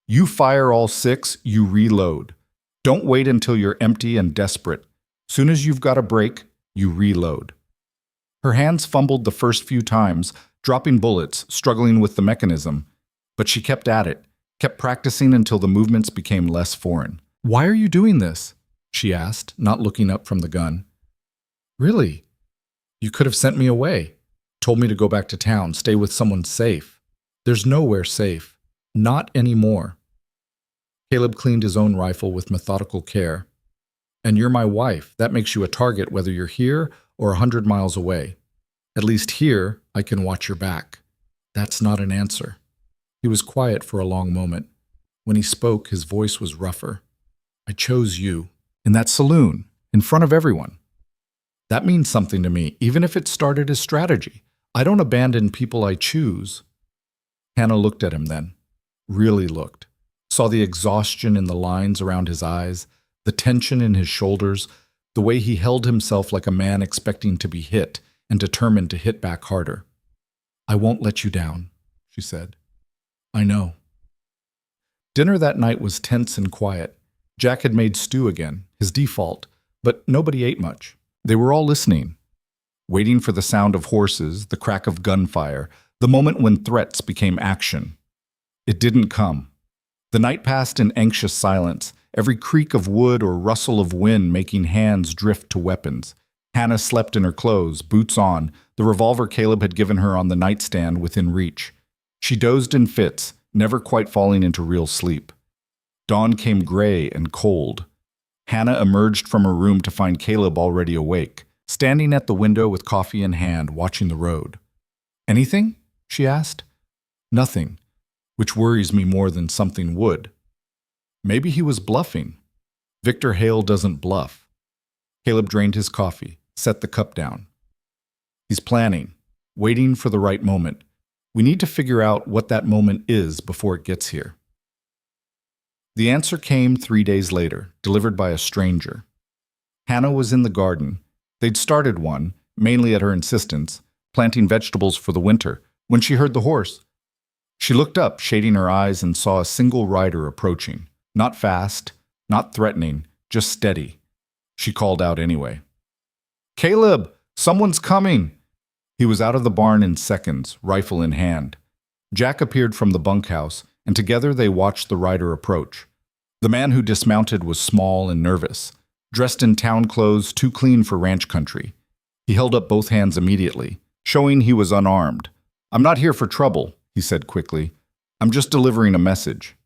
You fire all 6, you reload. Don't wait until you're empty and desperate. Soon as you've got a break, you reload. Her hands fumbled the first few times, dropping bullets, struggling with the mechanism, but she kept at it, kept practicing until the movements became less foreign. Why are you doing this? She asked, not looking up from the gun. Really? You could have sent me away, told me to go back to town, stay with someone safe. There's nowhere safe. Not anymore. Caleb cleaned his own rifle with methodical care. And you're my wife. That makes you a target whether you're here or 100 miles away. At least here, I can watch your back. That's not an answer. He was quiet for a long moment. When he spoke, his voice was rougher. I chose you. In that saloon, in front of everyone. That means something to me, even if it started as strategy. I don't abandon people I choose. Hannah looked at him then. Really looked. Saw the exhaustion in the lines around his eyes, the tension in his shoulders, the way he held himself like a man expecting to be hit and determined to hit back harder. I won't let you down, she said. I know. Dinner that night was tense and quiet. Jack had made stew again, his default, but nobody ate much. They were all listening, waiting for the sound of horses, the crack of gunfire, the moment when threats became action. It didn't come. The night passed in anxious silence, every creak of wood or rustle of wind making hands drift to weapons. Hannah slept in her clothes, boots on, the revolver Caleb had given her on the nightstand within reach. She dozed in fits, never quite falling into real sleep. Dawn came gray and cold. Hannah emerged from her room to find Caleb already awake, standing at the window with coffee in hand, watching the road. Anything? She asked. Nothing, which worries me more than something would. Maybe he was bluffing. Victor Hale doesn't bluff. Caleb drained his coffee, set the cup down. He's planning, waiting for the right moment. We need to figure out what that moment is before it gets here. The answer came 3 days later, delivered by a stranger. Hannah was in the garden. They'd started one, mainly at her insistence, planting vegetables for the winter, when she heard the horse. She looked up, shading her eyes, and saw a single rider approaching. Not fast, not threatening, just steady. She called out anyway. Caleb, someone's coming! He was out of the barn in seconds, rifle in hand. Jack appeared from the bunkhouse, and together they watched the rider approach. The man who dismounted was small and nervous, dressed in town clothes too clean for ranch country. He held up both hands immediately, showing he was unarmed. I'm not here for trouble, he said quickly. I'm just delivering a message.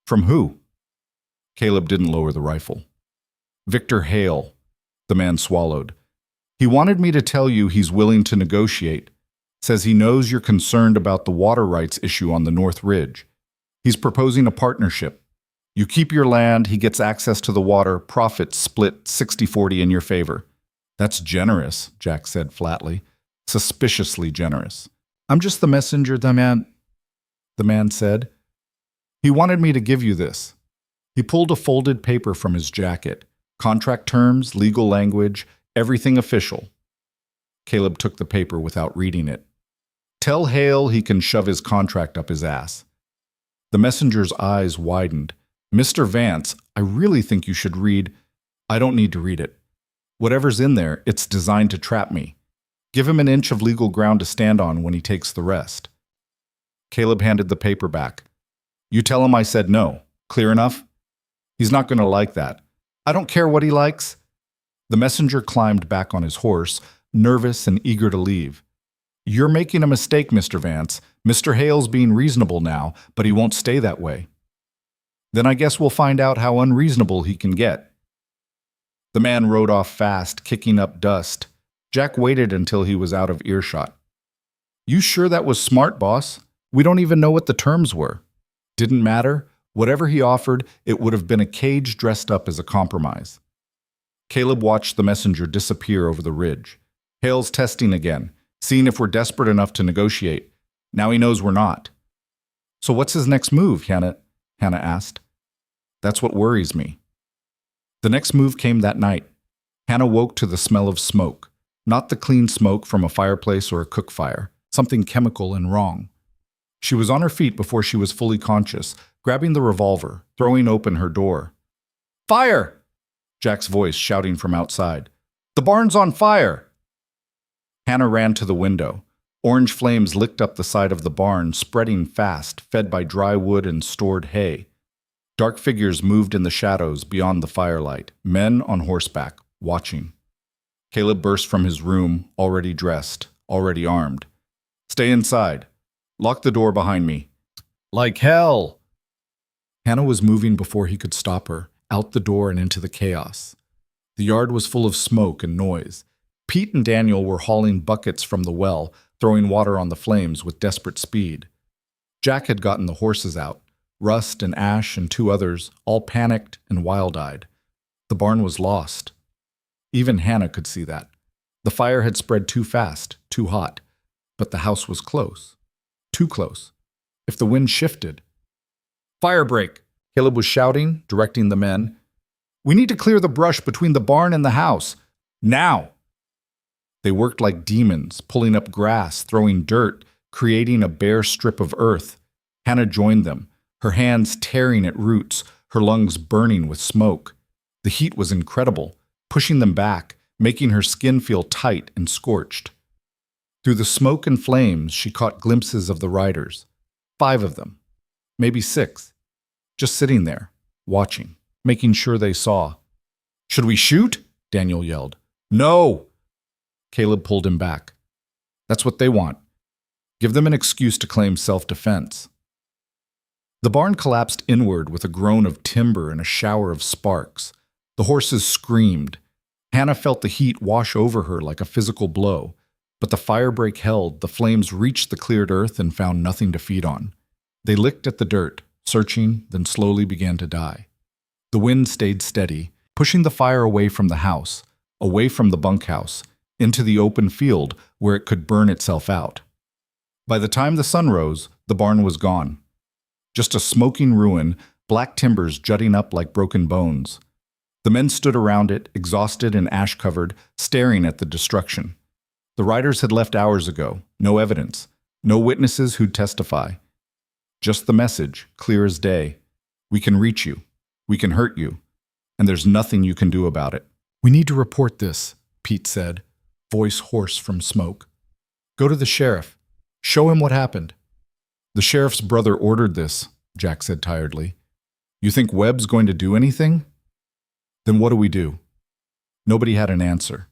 From who? Caleb didn't lower the rifle. Victor Hale, the man swallowed. He wanted me to tell you he's willing to negotiate. Says he knows you're concerned about the water rights issue on the North Ridge. He's proposing a partnership. You keep your land, he gets access to the water, profits split 60-40 in your favor. That's generous, Jack said flatly. Suspiciously generous. I'm just the messenger, the man said. He wanted me to give you this. He pulled a folded paper from his jacket. Contract terms, legal language, everything official. Caleb took the paper without reading it. Tell Hale he can shove his contract up his ass. The messenger's eyes widened. Mr. Vance, I really think you should read. I don't need to read it. Whatever's in there, it's designed to trap me. Give him an inch of legal ground to stand on when he takes the rest. Caleb handed the paper back. You tell him I said no. Clear enough? He's not going to like that. I don't care what he likes. The messenger climbed back on his horse, nervous and eager to leave. You're making a mistake, Mr. Vance. Mr. Hale's being reasonable now, but he won't stay that way. Then I guess we'll find out how unreasonable he can get. The man rode off fast, kicking up dust. Jack waited until he was out of earshot. You sure that was smart, boss? We don't even know what the terms were. Didn't matter. Whatever he offered, it would have been a cage dressed up as a compromise. Caleb watched the messenger disappear over the ridge. Hale's testing again, seeing if we're desperate enough to negotiate. Now he knows we're not. So what's his next move, Hannah asked. That's what worries me. The next move came that night. Hannah woke to the smell of smoke, not the clean smoke from a fireplace or a cook fire, something chemical and wrong. She was on her feet before she was fully conscious, grabbing the revolver, throwing open her door. Fire! Jack's voice shouting from outside. The barn's on fire! Hannah ran to the window. Orange flames licked up the side of the barn, spreading fast, fed by dry wood and stored hay. Dark figures moved in the shadows beyond the firelight, men on horseback, watching. Caleb burst from his room, already dressed, already armed. Stay inside. Lock the door behind me. Like hell! Hannah was moving before he could stop her, out the door and into the chaos. The yard was full of smoke and noise. Pete and Daniel were hauling buckets from the well, throwing water on the flames with desperate speed. Jack had gotten the horses out. Rust and Ash and two others, all panicked and wild-eyed. The barn was lost. Even Hannah could see that. The fire had spread too fast, too hot. But the house was close. Too close. If the wind shifted... Fire break! Caleb was shouting, directing the men. We need to clear the brush between the barn and the house. Now! They worked like demons, pulling up grass, throwing dirt, creating a bare strip of earth. Hannah joined them, her hands tearing at roots, her lungs burning with smoke. The heat was incredible, pushing them back, making her skin feel tight and scorched. Through the smoke and flames, she caught glimpses of the riders. 5 of them, maybe 6, just sitting there, watching, making sure they saw. Should we shoot? Daniel yelled. No! Caleb pulled him back. That's what they want. Give them an excuse to claim self-defense. The barn collapsed inward with a groan of timber and a shower of sparks. The horses screamed. Hannah felt the heat wash over her like a physical blow. But the firebreak held, the flames reached the cleared earth and found nothing to feed on. They licked at the dirt, searching, then slowly began to die. The wind stayed steady, pushing the fire away from the house, away from the bunkhouse, into the open field where it could burn itself out. By the time the sun rose, the barn was gone. Just a smoking ruin, black timbers jutting up like broken bones. The men stood around it, exhausted and ash-covered, staring at the destruction. The riders had left hours ago, no evidence, no witnesses who'd testify. Just the message, clear as day. We can reach you, we can hurt you, and there's nothing you can do about it. We need to report this, Pete said, voice hoarse from smoke. Go to the sheriff. Show him what happened. The sheriff's brother ordered this, Jack said tiredly. You think Webb's going to do anything? Then what do we do? Nobody had an answer.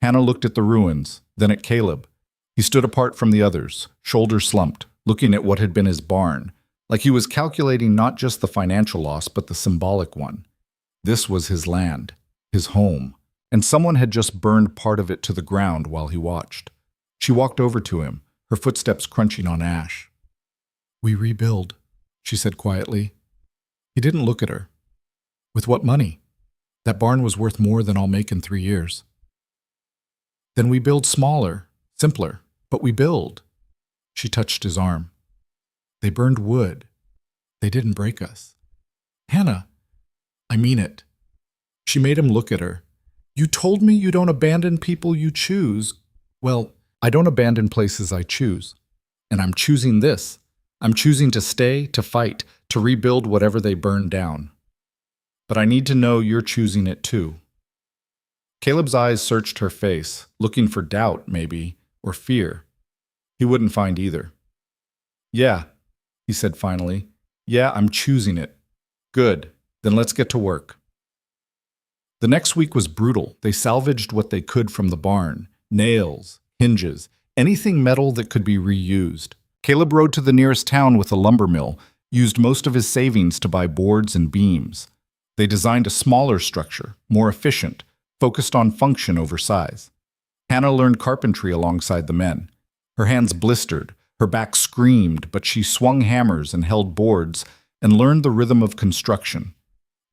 Hannah looked at the ruins, then at Caleb. He stood apart from the others, shoulders slumped, looking at what had been his barn, like he was calculating not just the financial loss, but the symbolic one. This was his land, his home, and someone had just burned part of it to the ground while he watched. She walked over to him, her footsteps crunching on ash. We rebuild, she said quietly. He didn't look at her. With what money? That barn was worth more than I'll make in 3 years. Then we build smaller, simpler, but we build. She touched his arm. They burned wood. They didn't break us. Hannah, I mean it. She made him look at her. You told me you don't abandon people you choose. Well, I don't abandon places I choose. And I'm choosing this. I'm choosing to stay, to fight, to rebuild whatever they burned down. But I need to know you're choosing it too. Caleb's eyes searched her face, looking for doubt, maybe, or fear. He wouldn't find either. Yeah, he said finally. Yeah, I'm choosing it. Good, then let's get to work. The next week was brutal. They salvaged what they could from the barn. Nails, hinges, anything metal that could be reused. Caleb rode to the nearest town with a lumber mill, used most of his savings to buy boards and beams. They designed a smaller structure, more efficient, focused on function over size. Hannah learned carpentry alongside the men. Her hands blistered, her back screamed, but she swung hammers and held boards and learned the rhythm of construction.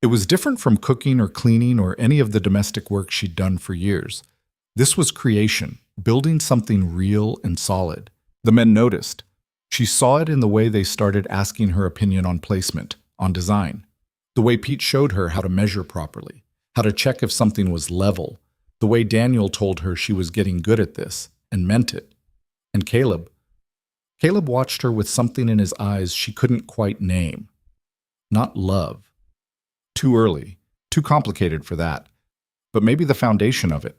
It was different from cooking or cleaning or any of the domestic work she'd done for years. This was creation, building something real and solid. The men noticed. She saw it in the way they started asking her opinion on placement, on design. The way Pete showed her how to measure properly, how to check if something was level, the way Daniel told her she was getting good at this and meant it. And Caleb watched her with something in his eyes she couldn't quite name. Not love. Too early, too complicated for that, but maybe the foundation of it.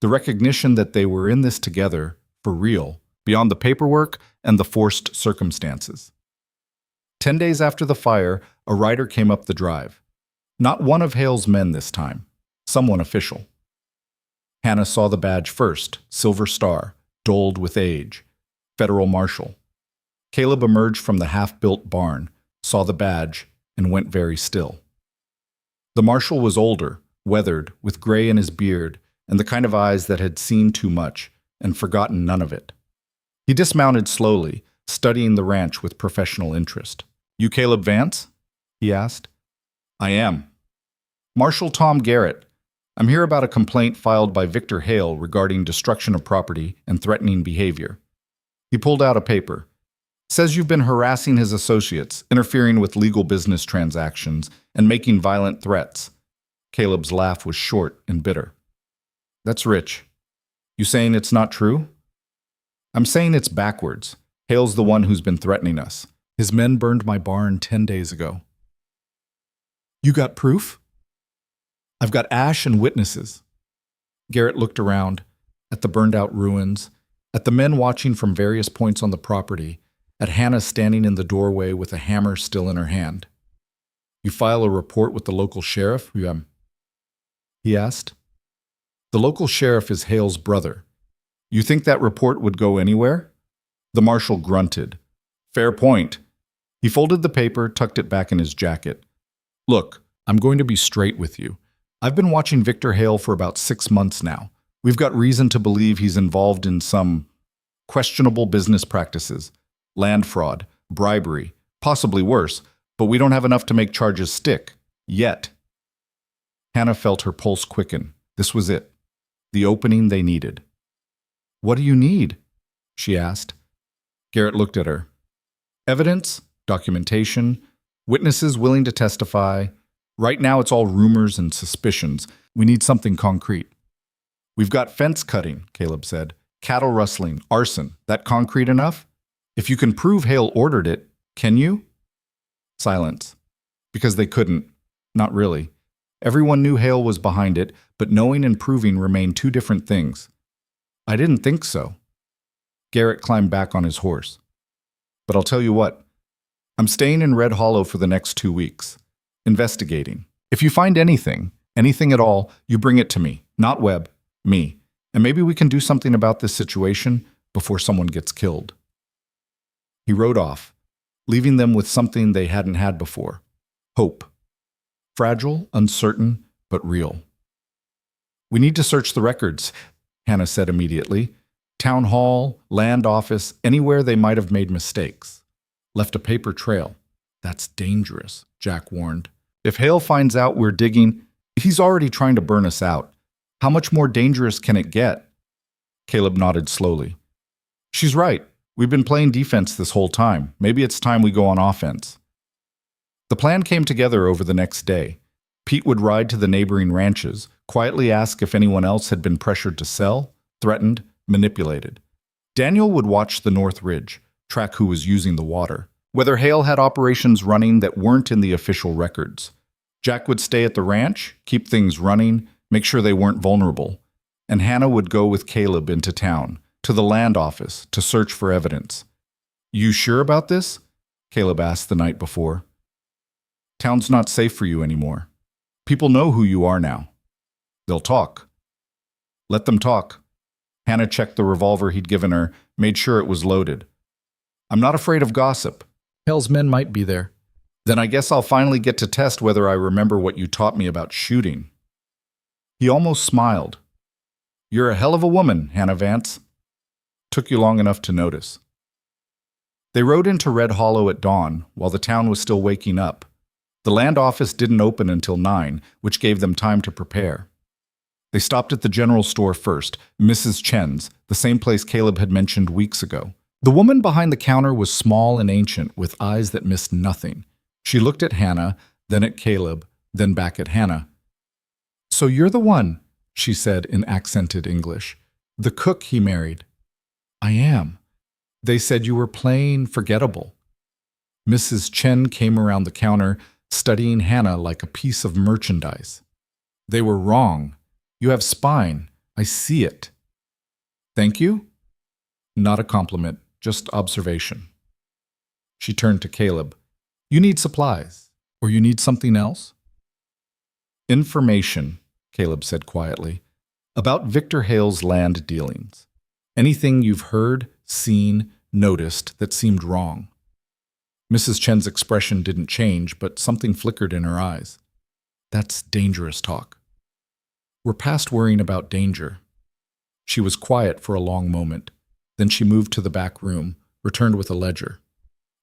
The recognition that they were in this together, for real, beyond the paperwork and the forced circumstances. 10 days after the fire, a rider came up the drive. Not one of Hale's men this time, someone official. Hannah saw the badge first, Silver Star, dulled with age, Federal Marshal. Caleb emerged from the half-built barn, saw the badge, and went very still. The marshal was older, weathered, with gray in his beard, and the kind of eyes that had seen too much and forgotten none of it. He dismounted slowly, studying the ranch with professional interest. "You Caleb Vance?" he asked. "I am." "Marshal Tom Garrett. I'm here about a complaint filed by Victor Hale regarding destruction of property and threatening behavior." He pulled out a paper. "Says you've been harassing his associates, interfering with legal business transactions, and making violent threats." Caleb's laugh was short and bitter. "That's rich. You saying it's not true?" "I'm saying it's backwards. Hale's the one who's been threatening us. His men burned my barn 10 days ago." "You got proof?" "I've got ash and witnesses." Garrett looked around, at the burned-out ruins, at the men watching from various points on the property, at Hannah standing in the doorway with a hammer still in her hand. "You file a report with the local sheriff?" he asked. "The local sheriff is Hale's brother. You think that report would go anywhere?" The marshal grunted. "Fair point." He folded the paper, tucked it back in his jacket. "Look, I'm going to be straight with you. I've been watching Victor Hale for about 6 months now. We've got reason to believe he's involved in some questionable business practices, land fraud, bribery, possibly worse, but we don't have enough to make charges stick. Yet." Hannah felt her pulse quicken. This was it. The opening they needed. "What do you need?" she asked. Garrett looked at her. "Evidence, documentation, witnesses willing to testify. Right now it's all rumors and suspicions. We need something concrete." "We've got fence cutting," Caleb said. "Cattle rustling, arson. That concrete enough? If you can prove Hale ordered it, can you?" Silence. Because they couldn't. Not really. Everyone knew Hale was behind it, but knowing and proving remained two different things. "I didn't think so." Garrett climbed back on his horse. "But I'll tell you what. I'm staying in Red Hollow for the next 2 weeks. Investigating. If you find anything at all, you bring it to me. Not Webb. Me. And maybe we can do something about this situation before someone gets killed." He rode off, leaving them with something they hadn't had before. Hope. Fragile, uncertain, but real. "We need to search the records," Hannah said immediately. "Town hall, land office, anywhere they might have made mistakes. Left a paper trail." "That's dangerous," Jack warned. "If Hale finds out we're digging, he's already trying to burn us out. How much more dangerous can it get?" Caleb nodded slowly. "She's right. We've been playing defense this whole time. Maybe it's time we go on offense." The plan came together over the next day. Pete would ride to the neighboring ranches, quietly ask if anyone else had been pressured to sell, threatened, manipulated. Daniel would watch the North Ridge, track who was using the water, whether Hale had operations running that weren't in the official records. Jack would stay at the ranch, keep things running, make sure they weren't vulnerable. And Hannah would go with Caleb into town, to the land office, to search for evidence. "You sure about this?" Caleb asked the night before. "Town's not safe for you anymore. People know who you are now. They'll talk." "Let them talk." Hannah checked the revolver he'd given her, made sure it was loaded. "I'm not afraid of gossip. Hale's men might be there. Then I guess I'll finally get to test whether I remember what you taught me about shooting." He almost smiled. "You're a hell of a woman, Hannah Vance." Took you long enough to notice. They rode into Red Hollow at dawn, while the town was still waking up. The land office didn't open until 9, which gave them time to prepare. They stopped at the general store first, Mrs. Chen's, the same place Caleb had mentioned weeks ago. The woman behind the counter was small and ancient, with eyes that missed nothing. She looked at Hannah, then at Caleb, then back at Hannah. "So you're the one," she said in accented English. "The cook he married." "I am. They said you were plain forgettable." Mrs. Chen came around the counter, studying Hannah like a piece of merchandise. "They were wrong. You have spine. I see it." "Thank you?" "Not a compliment, just observation." She turned to Caleb. "You need supplies, or you need something else?" "Information," Caleb said quietly, "about Victor Hale's land dealings. Anything you've heard, seen, noticed that seemed wrong." Mrs. Chen's expression didn't change, but something flickered in her eyes. "That's dangerous talk." We're past worrying about danger. She was quiet for a long moment. Then she moved to the back room, returned with a ledger.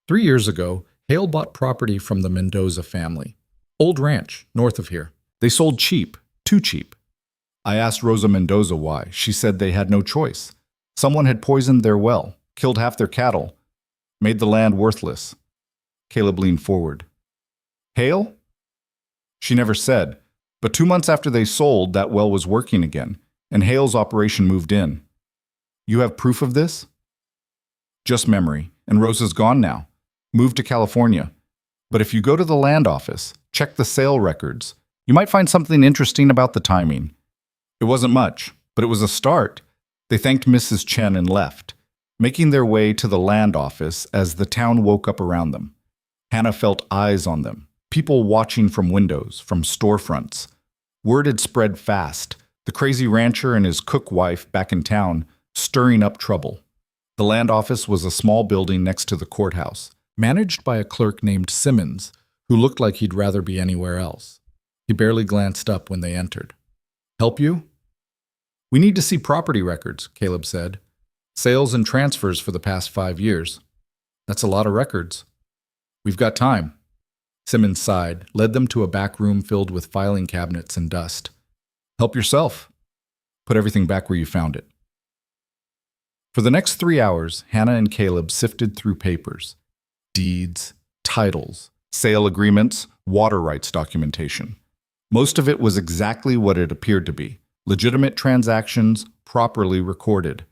3 years ago, Hale bought property from the Mendoza family. Old ranch, north of here. They sold cheap, too cheap. I asked Rosa Mendoza why. She said they had no choice. Someone had poisoned their well, killed half their cattle, made the land worthless. Caleb leaned forward. Hale? She never said, but 2 months after they sold, that well was working again, and Hale's operation moved in. You have proof of this? Just memory, and Rosa's gone now. Moved to California. But if you go to the land office, check the sale records, you might find something interesting about the timing. It wasn't much, but it was a start. They thanked Mrs. Chen and left, making their way to the land office as the town woke up around them. Hannah felt eyes on them, people watching from windows, from storefronts. Word had spread fast, the crazy rancher and his cook wife back in town, stirring up trouble. The land office was a small building next to the courthouse, managed by a clerk named Simmons, who looked like he'd rather be anywhere else. He barely glanced up when they entered. Help you? We need to see property records, Caleb said. Sales and transfers for the past 5 years. That's a lot of records. We've got time. Simmons sighed, led them to a back room filled with filing cabinets and dust. Help yourself. Put everything back where you found it. For the next 3 hours, Hannah and Caleb sifted through papers, deeds, titles, sale agreements, water rights documentation. Most of it was exactly what it appeared to be, legitimate transactions properly recorded.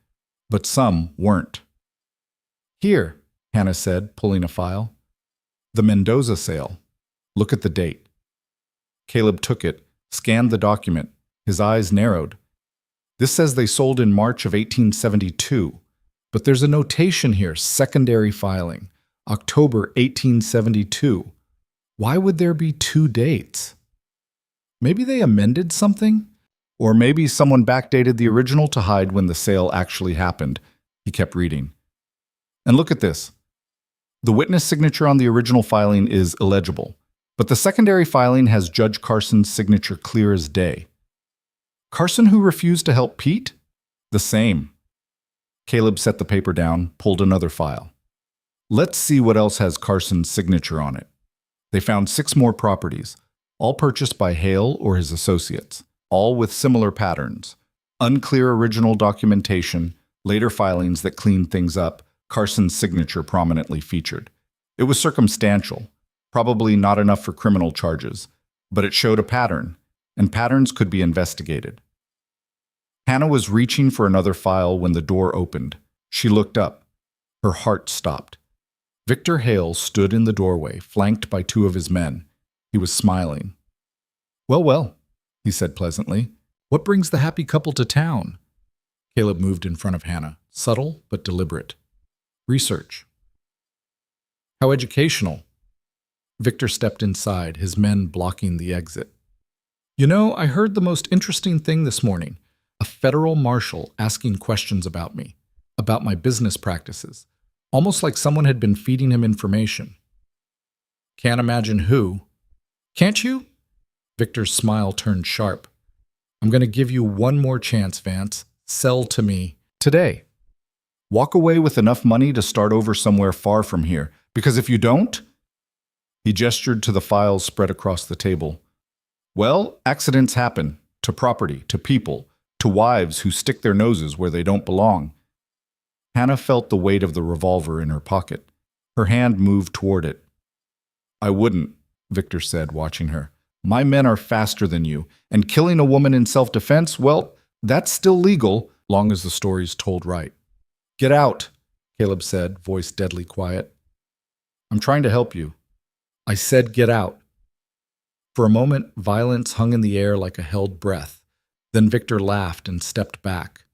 But some weren't. Here, Hannah said, pulling a file. The Mendoza sale. Look at the date. Caleb took it, scanned the document. His eyes narrowed. This says they sold in March of 1872, but there's a notation here, secondary filing, October 1872. Why would there be 2 dates? Maybe they amended something? Or maybe someone backdated the original to hide when the sale actually happened. He kept reading. And look at this. The witness signature on the original filing is illegible, but the secondary filing has Judge Carson's signature clear as day. Carson who refused to help Pete? The same. Caleb set the paper down, pulled another file. Let's see what else has Carson's signature on it. They found 6 more properties, all purchased by Hale or his associates, all with similar patterns. Unclear original documentation, later filings that cleaned things up, Carson's signature prominently featured. It was circumstantial, probably not enough for criminal charges, but it showed a pattern, and patterns could be investigated. Hannah was reaching for another file when the door opened. She looked up. Her heart stopped. Victor Hale stood in the doorway, flanked by 2 of his men. He was smiling. Well, well, he said pleasantly. What brings the happy couple to town? Caleb moved in front of Hannah, subtle but deliberate. Research. How educational. Victor stepped inside, his men blocking the exit. You know, I heard the most interesting thing this morning. A federal marshal asking questions about me, about my business practices, almost like someone had been feeding him information. Can't imagine who. Can't you? Victor's smile turned sharp. I'm going to give you one more chance, Vance. Sell to me today. Walk away with enough money to start over somewhere far from here, because if you don't... He gestured to the files spread across the table. Well, accidents happen, to property, to people, to wives who stick their noses where they don't belong. Hannah felt the weight of the revolver in her pocket. Her hand moved toward it. I wouldn't, Victor said, watching her. My men are faster than you, and killing a woman in self-defense, well, that's still legal, long as the story's told right. Get out, Caleb said, voice deadly quiet. I'm trying to help you. I said get out. For a moment, violence hung in the air like a held breath. Then Victor laughed and stepped back.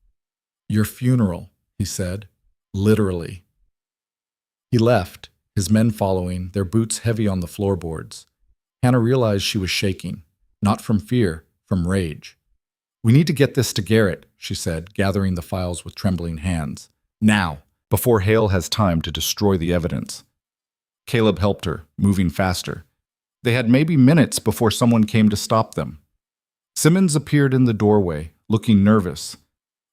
Your funeral, he said, literally. He left, his men following, their boots heavy on the floorboards. Hannah realized she was shaking, not from fear, from rage. We need to get this to Garrett, she said, gathering the files with trembling hands. Now, before Hale has time to destroy the evidence. Caleb helped her, moving faster. They had maybe minutes before someone came to stop them. Simmons appeared in the doorway, looking nervous.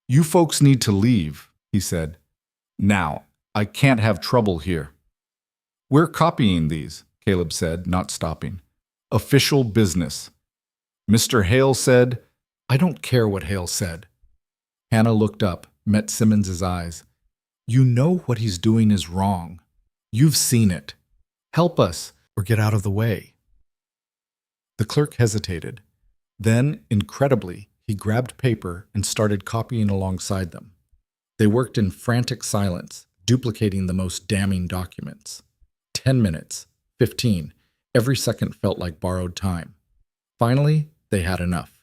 "You folks need to leave," he said. "Now, I can't have trouble here." "We're copying these," Caleb said, not stopping. "Official business." Mr. Hale said, "I don't care what Hale said." Hannah looked up, met Simmons's eyes. "You know what he's doing is wrong. You've seen it. Help us, or get out of the way." The clerk hesitated. Then, incredibly, he grabbed paper and started copying alongside them. They worked in frantic silence, duplicating the most damning documents. 10 minutes, 15, every second felt like borrowed time. Finally, they had enough.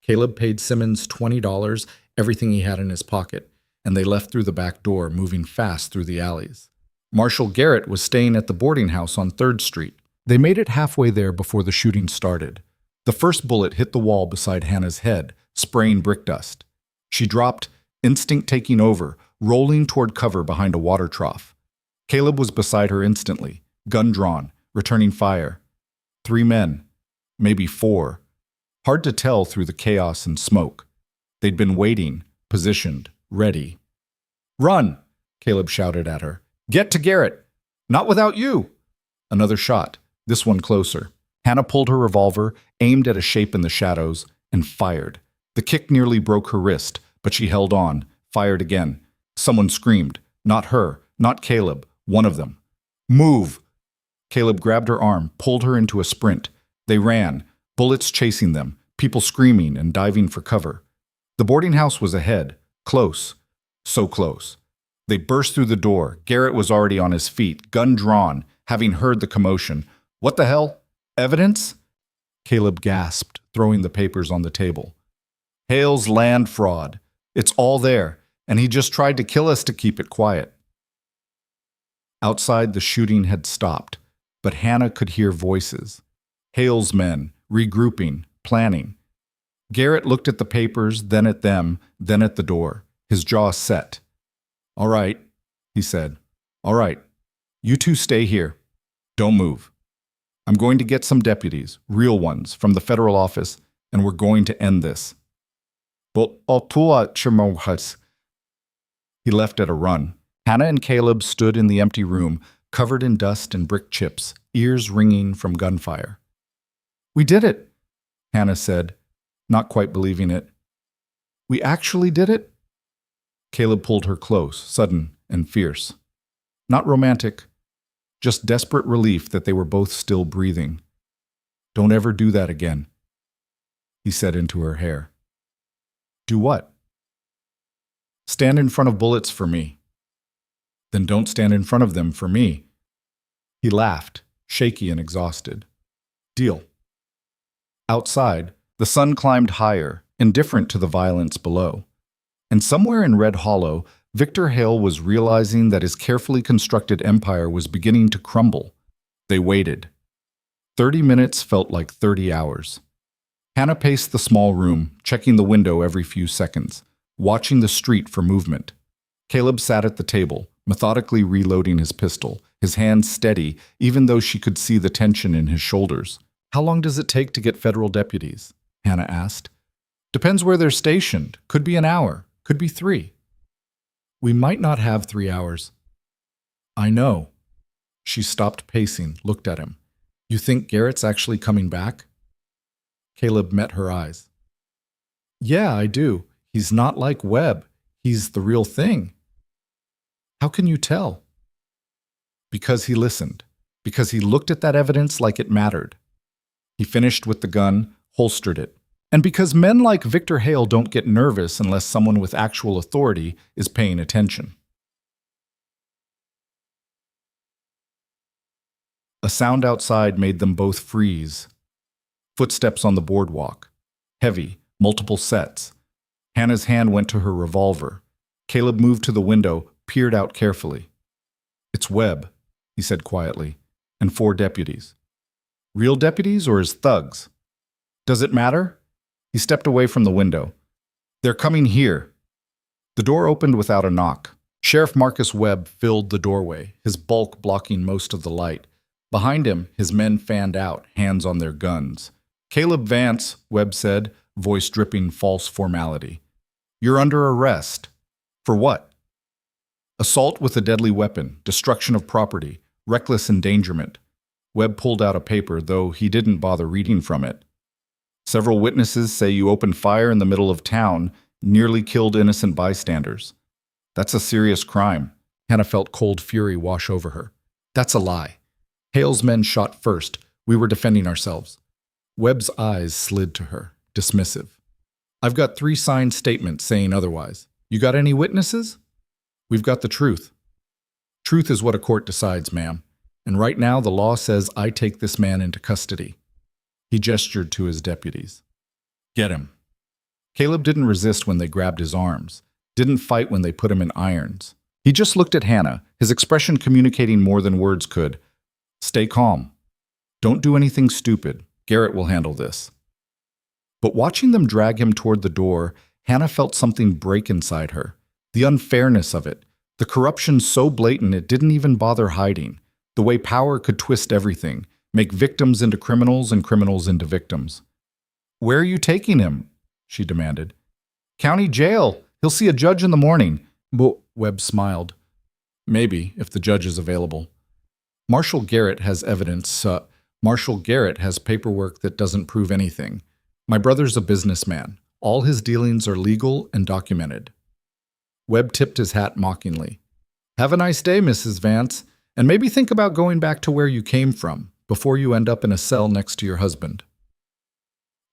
Caleb paid Simmons $20, everything he had in his pocket, and they left through the back door, moving fast through the alleys. Marshal Garrett was staying at the boarding house on 3rd Street. They made it halfway there before the shooting started. The first bullet hit the wall beside Hannah's head, spraying brick dust. She dropped, instinct taking over, rolling toward cover behind a water trough. Caleb was beside her instantly, gun drawn, returning fire. 3 men, maybe 4. Hard to tell through the chaos and smoke. They'd been waiting, positioned, ready. "Run!" Caleb shouted at her. "Get to Garrett! Not without you!" Another shot, this one closer. Hannah pulled her revolver, aimed at a shape in the shadows, and fired. The kick nearly broke her wrist, but she held on, fired again. Someone screamed. Not her, not Caleb, one of them. "Move!" Caleb grabbed her arm, pulled her into a sprint. They ran, bullets chasing them, people screaming and diving for cover. The boarding house was ahead, close, so close. They burst through the door. Garrett was already on his feet, gun drawn, having heard the commotion. "What the hell? Evidence?" Caleb gasped, throwing the papers on the table. "Hale's land fraud. It's all there, and he just tried to kill us to keep it quiet." Outside, the shooting had stopped, but Hannah could hear voices. Hale's men, regrouping, planning. Garrett looked at the papers, then at them, then at the door, his jaw set. "All right," he said. "All right. You two stay here. Don't move. I'm going to get some deputies, real ones, from the federal office, and we're going to end this." He left at a run. Hannah and Caleb stood in the empty room, covered in dust and brick chips, ears ringing from gunfire. "We did it," Hannah said, not quite believing it. "We actually did it?" Caleb pulled her close, sudden and fierce. Not romantic, just desperate relief that they were both still breathing. "Don't ever do that again," he said into her hair. "Do what?" "Stand in front of bullets for me." "Then don't stand in front of them for me." He laughed, shaky and exhausted. "Deal." Outside, the sun climbed higher, indifferent to the violence below. And somewhere in Red Hollow, Victor Hale was realizing that his carefully constructed empire was beginning to crumble. They waited. 30 minutes felt like 30 hours. Hannah paced the small room, checking the window every few seconds, watching the street for movement. Caleb sat at the table, methodically reloading his pistol, his hands steady, even though she could see the tension in his shoulders. "How long does it take to get federal deputies?" Hannah asked. "Depends where they're stationed. Could be an hour, could be 3. "We might not have 3 hours." "I know." She stopped pacing, looked at him. "You think Garrett's actually coming back?" Caleb met her eyes. "Yeah, I do. He's not like Webb. He's the real thing." "How can you tell?" "Because he listened. Because he looked at that evidence like it mattered. He finished with the gun, holstered it. And because men like Victor Hale don't get nervous unless someone with actual authority is paying attention." A sound outside made them both freeze. Footsteps on the boardwalk. Heavy, multiple sets. Hannah's hand went to her revolver. Caleb moved to the window, peered out carefully. "It's Webb," he said quietly, "and 4 deputies. Real deputies or his thugs? Does it matter?" He stepped away from the window. "They're coming here." The door opened without a knock. Sheriff Marcus Webb filled the doorway, his bulk blocking most of the light. Behind him, his men fanned out, hands on their guns. Caleb Vance, Webb said, voice dripping false formality. You're under arrest. For what? Assault with a deadly weapon, destruction of property, reckless endangerment. Webb pulled out a paper, though he didn't bother reading from it. Several witnesses say you opened fire in the middle of town, nearly killed innocent bystanders. That's a serious crime. Hannah felt cold fury wash over her. That's a lie. Hale's men shot first. We were defending ourselves. Webb's eyes slid to her, dismissive. I've got 3 signed statements saying otherwise. You got any witnesses? We've got the truth. Truth is what a court decides, ma'am. And right now the law says I take this man into custody. He gestured to his deputies. Get him. Caleb didn't resist when they grabbed his arms, didn't fight when they put him in irons. He just looked at Hannah, his expression communicating more than words could. Stay calm. Don't do anything stupid. Garrett will handle this. But watching them drag him toward the door, Hannah felt something break inside her. The unfairness of it. The corruption so blatant it didn't even bother hiding. The way power could twist everything, make victims into criminals and criminals into victims. Where are you taking him? She demanded. County jail. He'll see a judge in the morning. But Webb smiled. Maybe, if the judge is available. Marshal Garrett has evidence. Marshal Garrett has paperwork that doesn't prove anything. My brother's a businessman. All his dealings are legal and documented. Webb tipped his hat mockingly. Have a nice day, Mrs. Vance, and maybe think about going back to where you came from before you end up in a cell next to your husband.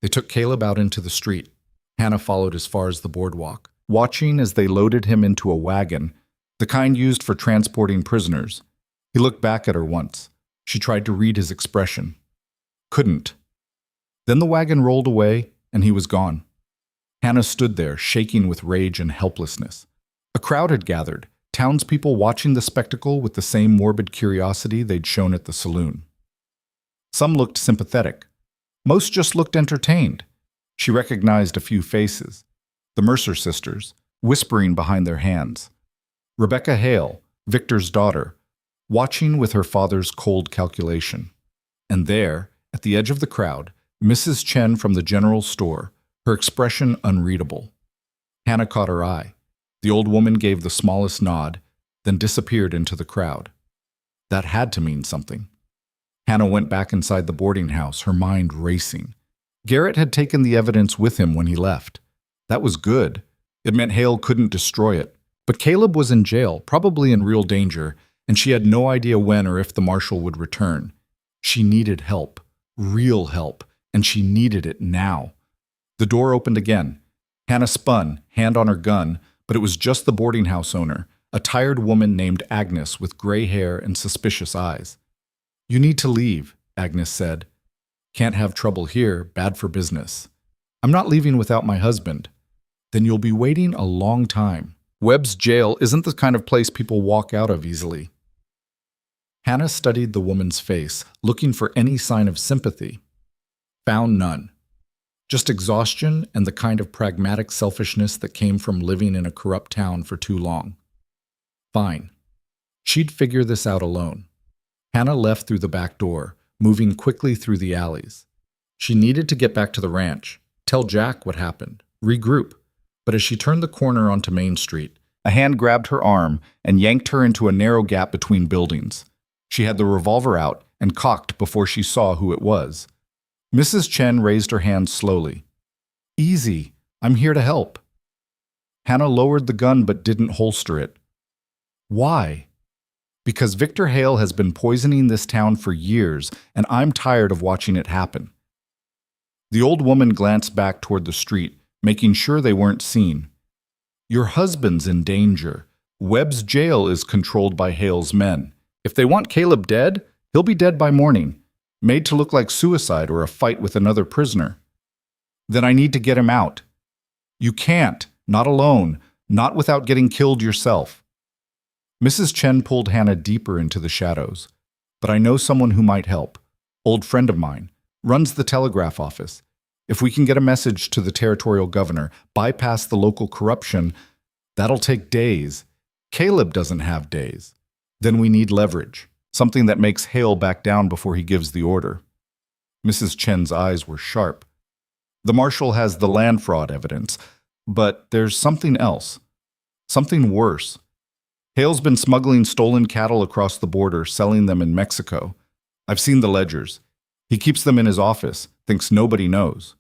They took Caleb out into the street. Hannah followed as far as the boardwalk, watching as they loaded him into a wagon, the kind used for transporting prisoners. He looked back at her once. She tried to read his expression. Couldn't. Then the wagon rolled away, and he was gone. Hannah stood there, shaking with rage and helplessness. A crowd had gathered, townspeople watching the spectacle with the same morbid curiosity they'd shown at the saloon. Some looked sympathetic. Most just looked entertained. She recognized a few faces. The Mercer sisters, whispering behind their hands. Rebecca Hale, Victor's daughter, watching with her father's cold calculation. And there, at the edge of the crowd, Mrs. Chen from the general store, her expression unreadable. Hannah caught her eye. The old woman gave the smallest nod, then disappeared into the crowd. That had to mean something. Hannah went back inside the boarding house, her mind racing. Garrett had taken the evidence with him when he left. That was good. It meant Hale couldn't destroy it. But Caleb was in jail, probably in real danger, and she had no idea when or if the marshal would return. She needed help, real help, and she needed it now. The door opened again. Hannah spun, hand on her gun, but it was just the boarding house owner, a tired woman named Agnes with gray hair and suspicious eyes. You need to leave, Agnes said. Can't have trouble here, bad for business. I'm not leaving without my husband. Then you'll be waiting a long time. Webb's jail isn't the kind of place people walk out of easily. Hannah studied the woman's face, looking for any sign of sympathy. Found none. Just exhaustion and the kind of pragmatic selfishness that came from living in a corrupt town for too long. Fine. She'd figure this out alone. Hannah left through the back door, moving quickly through the alleys. She needed to get back to the ranch, tell Jack what happened, regroup. But as she turned the corner onto Main Street, a hand grabbed her arm and yanked her into a narrow gap between buildings. She had the revolver out and cocked before she saw who it was. Mrs. Chen raised her hand slowly. Easy, I'm here to help. Hannah lowered the gun but didn't holster it. Why? Because Victor Hale has been poisoning this town for years, and I'm tired of watching it happen. The old woman glanced back toward the street, making sure they weren't seen. Your husband's in danger. Webb's jail is controlled by Hale's men. If they want Caleb dead, he'll be dead by morning, made to look like suicide or a fight with another prisoner. Then I need to get him out. You can't, not alone, not without getting killed yourself. Mrs. Chen pulled Hannah deeper into the shadows. But I know someone who might help. Old friend of mine. Runs the telegraph office. If we can get a message to the territorial governor, bypass the local corruption, that'll take days. Caleb doesn't have days. Then we need leverage. Something that makes Hale back down before he gives the order. Mrs. Chen's eyes were sharp. The marshal has the land fraud evidence, but there's something else. Something worse. Hale's been smuggling stolen cattle across the border, selling them in Mexico. I've seen the ledgers. He keeps them in his office, thinks nobody knows.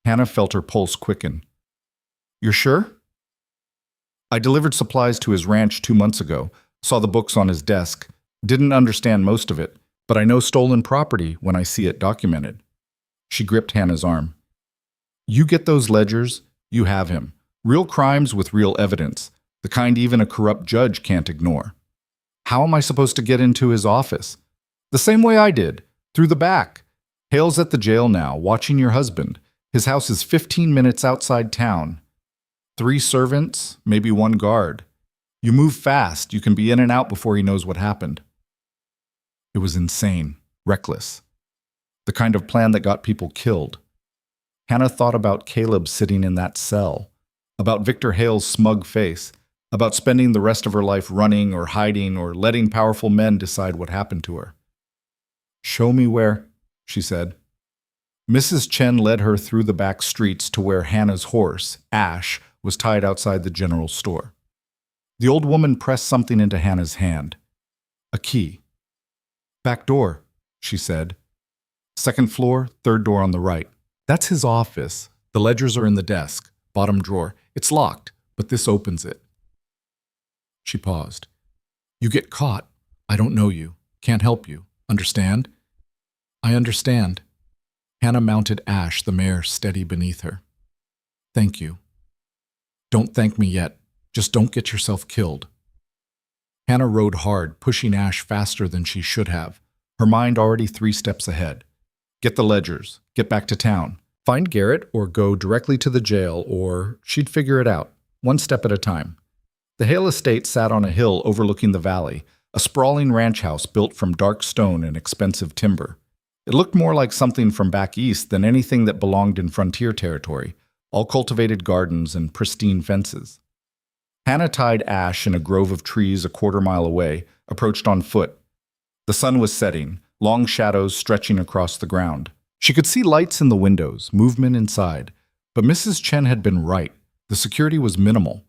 Hannah felt her pulse quicken. You're sure? I delivered supplies to his ranch 2 months ago, saw the books on his desk, didn't understand most of it, but I know stolen property when I see it documented. She gripped Hannah's arm. You get those ledgers, you have him. Real crimes with real evidence, the kind even a corrupt judge can't ignore. How am I supposed to get into his office? The same way I did, through the back. Hale's at the jail now, watching your husband. His house is 15 minutes outside town. 3 servants, maybe 1 guard. You move fast, you can be in and out before he knows what happened. It was insane, reckless. The kind of plan that got people killed. Hannah thought about Caleb sitting in that cell, about Victor Hale's smug face, about spending the rest of her life running or hiding or letting powerful men decide what happened to her. Show me where, she said. Mrs. Chen led her through the back streets to where Hannah's horse, Ash, was tied outside the general store. The old woman pressed something into Hannah's hand. A key. Back door, she said. 2nd floor, 3rd door on the right. That's his office. The ledgers are in the desk, bottom drawer. It's locked, but this opens it. She paused. You get caught. I don't know you. Can't help you. Understand? I understand. Hannah mounted Ash, the mare, steady beneath her. Thank you. Don't thank me yet. Just don't get yourself killed. Hannah rode hard, pushing Ash faster than she should have, her mind already 3 steps ahead. Get the ledgers. Get back to town. Find Garrett or go directly to the jail, or she'd figure it out, 1 step at a time. The Hale estate sat on a hill overlooking the valley, a sprawling ranch house built from dark stone and expensive timber. It looked more like something from back east than anything that belonged in frontier territory, all cultivated gardens and pristine fences. Hannah tied Ash in a grove of trees a 1/4 mile away, approached on foot. The sun was setting, long shadows stretching across the ground. She could see lights in the windows, movement inside, but Mrs. Chen had been right. The security was minimal.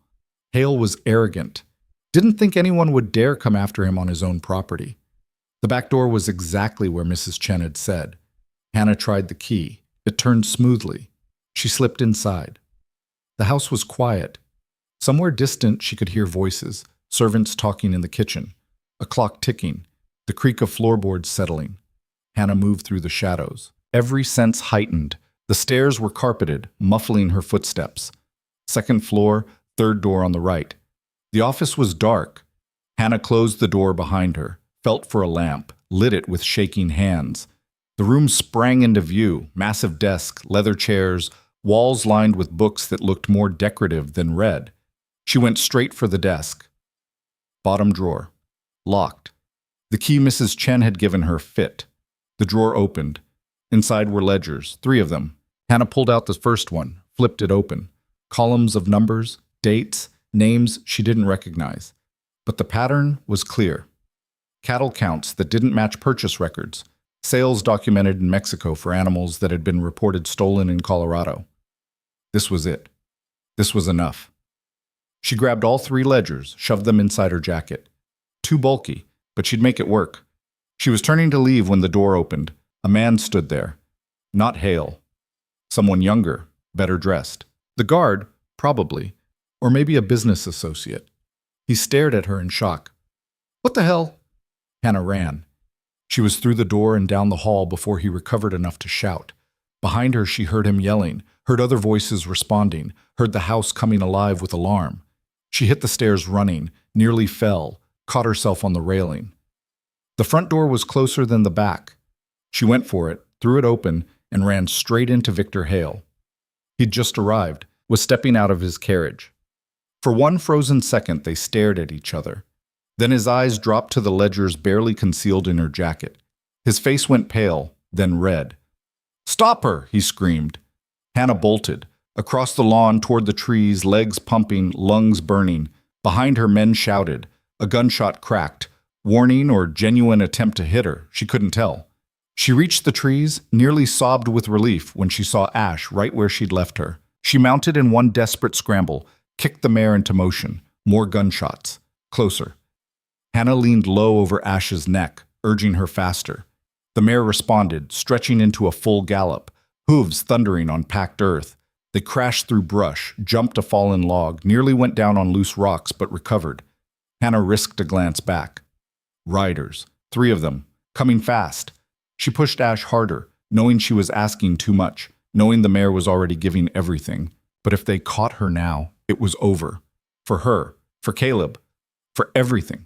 Hale was arrogant. Didn't think anyone would dare come after him on his own property. The back door was exactly where Mrs. Chen had said. Hannah tried the key. It turned smoothly. She slipped inside. The house was quiet. Somewhere distant she could hear voices, servants talking in the kitchen, a clock ticking, the creak of floorboards settling. Hannah moved through the shadows. Every sense heightened. The stairs were carpeted, muffling her footsteps. 2nd floor, 3rd door on the right. The office was dark. Hannah closed the door behind her, felt for a lamp, lit it with shaking hands. The room sprang into view, massive desk, leather chairs, walls lined with books that looked more decorative than read. She went straight for the desk. Bottom drawer. Locked. The key Mrs. Chen had given her fit. The drawer opened. Inside were ledgers, 3 of them. Hannah pulled out the first one, flipped it open. Columns of numbers, dates, names she didn't recognize. But the pattern was clear. Cattle counts that didn't match purchase records. Sales documented in Mexico for animals that had been reported stolen in Colorado. This was it. This was enough. She grabbed all 3 ledgers, shoved them inside her jacket. Too bulky, but she'd make it work. She was turning to leave when the door opened. A man stood there. Not Hale. Someone younger, better dressed. The guard, probably, or maybe a business associate. He stared at her in shock. What the hell? Hannah ran. She was through the door and down the hall before he recovered enough to shout. Behind her she heard him yelling, heard other voices responding, heard the house coming alive with alarm. She hit the stairs running, nearly fell, caught herself on the railing. The front door was closer than the back. She went for it, threw it open, and ran straight into Victor Hale. He'd just arrived, was stepping out of his carriage. For 1 frozen second they stared at each other. Then his eyes dropped to the ledgers barely concealed in her jacket. His face went pale, then red. "Stop her!" he screamed. Hannah bolted. Across the lawn toward the trees, legs pumping, lungs burning. Behind her men shouted. A gunshot cracked. Warning or genuine attempt to hit her, she couldn't tell. She reached the trees, nearly sobbed with relief when she saw Ash right where she'd left her. She mounted in one desperate scramble, kicked the mare into motion. More gunshots. Closer. Hannah leaned low over Ash's neck, urging her faster. The mare responded, stretching into a full gallop, hooves thundering on packed earth. They crashed through brush, jumped a fallen log, nearly went down on loose rocks but recovered. Hannah risked a glance back. Riders. 3 of them. Coming fast. She pushed Ash harder, knowing she was asking too much, knowing the mare was already giving everything. But if they caught her now, it was over. For her, for Caleb, for everything.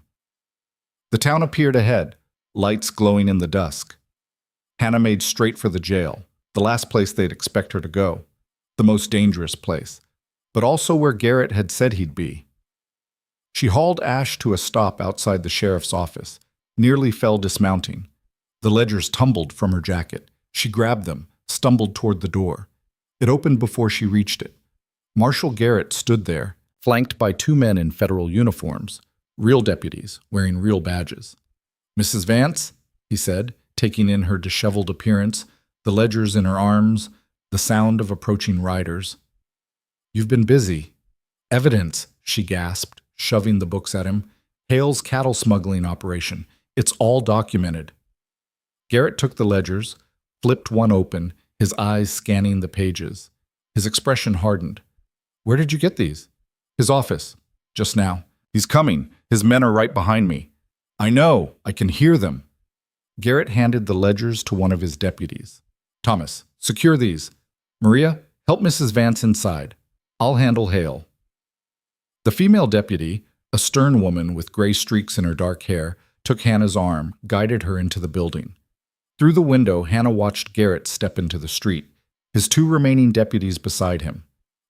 The town appeared ahead, lights glowing in the dusk. Hannah made straight for the jail, the last place they'd expect her to go, the most dangerous place, but also where Garrett had said he'd be. She hauled Ash to a stop outside the sheriff's office, nearly fell dismounting. The ledgers tumbled from her jacket. She grabbed them, stumbled toward the door. It opened before she reached it. Marshal Garrett stood there, flanked by 2 men in federal uniforms, real deputies, wearing real badges. "Mrs. Vance," he said, taking in her disheveled appearance, the ledgers in her arms, the sound of approaching riders. "You've been busy." "Evidence," she gasped, shoving the books at him. "Hale's cattle smuggling operation. It's all documented." Garrett took the ledgers, flipped one open, his eyes scanning the pages. His expression hardened. "Where did you get these?" "His office. Just now. He's coming. His men are right behind me." "I know. I can hear them." Garrett handed the ledgers to one of his deputies. "Thomas, secure these. Maria, help Mrs. Vance inside. I'll handle Hale." The female deputy, a stern woman with gray streaks in her dark hair, took Hannah's arm, guided her into the building. Through the window, Hannah watched Garrett step into the street, his 2 remaining deputies beside him.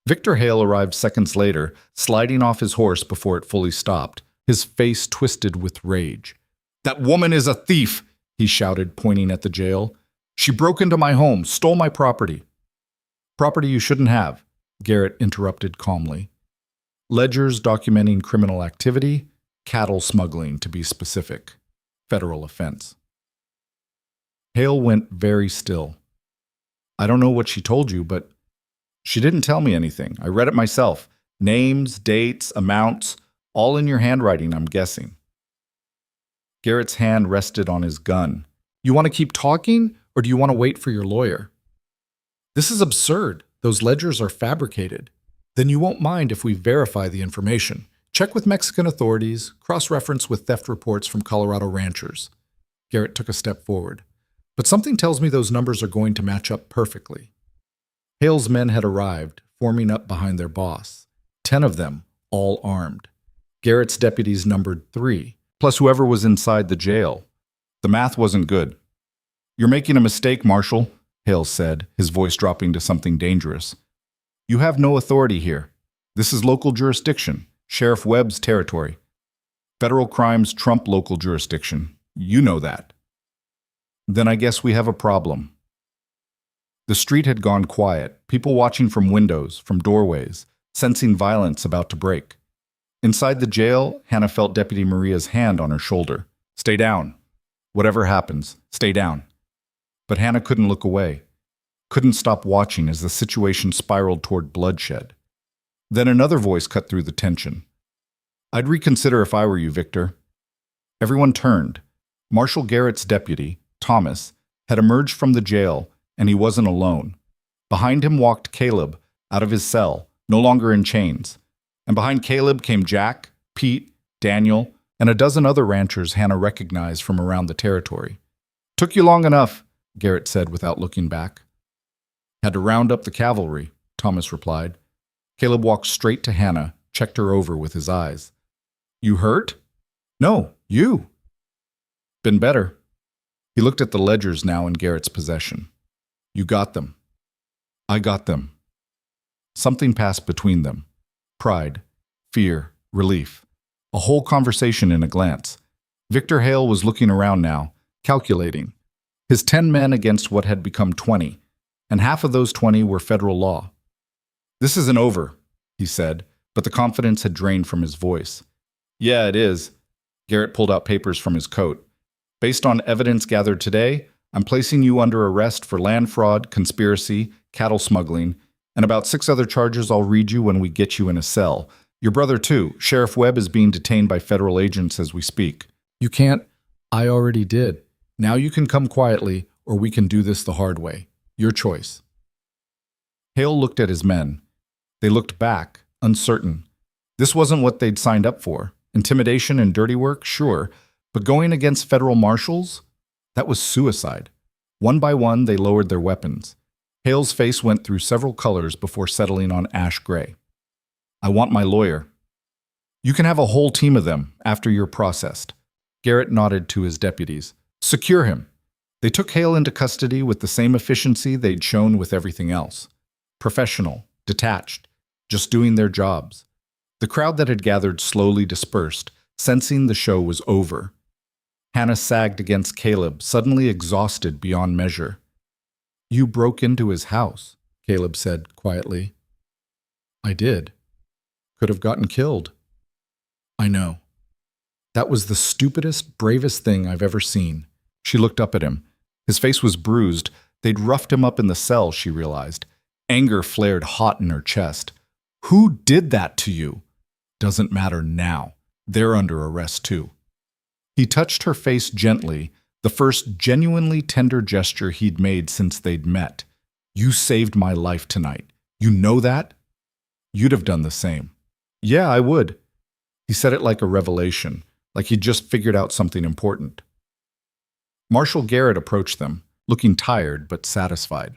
Victor Hale arrived seconds later, sliding off his horse before it fully stopped, his face twisted with rage. "That woman is a thief!" he shouted, pointing at the jail. "She broke into my home, stole my property." "Property you shouldn't have," Garrett interrupted calmly. "Ledgers documenting criminal activity, cattle smuggling to be specific. Federal offense." Hale went very still. "I don't know what she told you, but she didn't tell me anything. I read it myself. Names, dates, amounts, all in your handwriting, I'm guessing." Garrett's hand rested on his gun. "You want to keep talking, or do you want to wait for your lawyer?" "This is absurd. Those ledgers are fabricated." "Then you won't mind if we verify the information. Check with Mexican authorities, cross-reference with theft reports from Colorado ranchers." Garrett took a step forward. "But something tells me those numbers are going to match up perfectly." Hale's men had arrived, forming up behind their boss. 10 of them, all armed. Garrett's deputies numbered 3, plus whoever was inside the jail. The math wasn't good. "You're making a mistake, Marshal," Hale said, his voice dropping to something dangerous. "You have no authority here. This is local jurisdiction, Sheriff Webb's territory. Federal crimes trump local jurisdiction. You know that." "Then I guess we have a problem." The street had gone quiet, people watching from windows, from doorways, sensing violence about to break. Inside the jail, Hannah felt Deputy Maria's hand on her shoulder. "Stay down. Whatever happens, stay down." But Hannah couldn't look away, couldn't stop watching as the situation spiraled toward bloodshed. Then another voice cut through the tension. "I'd reconsider if I were you, Victor." Everyone turned. Marshal Garrett's deputy, Thomas, had emerged from the jail, and he wasn't alone. Behind him walked Caleb, out of his cell, no longer in chains. And behind Caleb came Jack, Pete, Daniel, and a dozen other ranchers Hannah recognized from around the territory. "Took you long enough," Garrett said without looking back. "Had to round up the cavalry," Thomas replied. Caleb walked straight to Hannah, checked her over with his eyes. "You hurt?" "No, you." "Been better." He looked at the ledgers now in Garrett's possession. "You got them." "I got them." Something passed between them. Pride, fear, relief. A whole conversation in a glance. Victor Hale was looking around now, calculating. His 10 men against what had become 20, and half of those 20 were federal law. "This isn't over," he said, but the confidence had drained from his voice. "Yeah, it is." Garrett pulled out papers from his coat. "Based on evidence gathered today, I'm placing you under arrest for land fraud, conspiracy, cattle smuggling, and about 6 other charges I'll read you when we get you in a cell. Your brother, too. Sheriff Webb is being detained by federal agents as we speak. You can't. I already did. Now you can come quietly, or we can do this the hard way. Your choice. Hale looked at his men. They looked back, uncertain. This wasn't what they'd signed up for. Intimidation and dirty work, sure, but going against federal marshals? That was suicide. One by one, they lowered their weapons. Hale's face went through several colors before settling on ash gray. I want my lawyer. You can have a whole team of them after you're processed. Garrett nodded to his deputies. Secure him. They took Hale into custody with the same efficiency they'd shown with everything else. Professional, detached, just doing their jobs. The crowd that had gathered slowly dispersed, sensing the show was over. Hannah sagged against Caleb, suddenly exhausted beyond measure. You broke into his house, Caleb said quietly. I did. Could have gotten killed. I know. That was the stupidest, bravest thing I've ever seen. She looked up at him. His face was bruised. They'd roughed him up in the cell, she realized. Anger flared hot in her chest. Who did that to you? Doesn't matter now. They're under arrest too. He touched her face gently, the first genuinely tender gesture he'd made since they'd met. You saved my life tonight. You know that? You'd have done the same. Yeah, I would. He said it like a revelation, like he'd just figured out something important. Marshal Garrett approached them, looking tired but satisfied.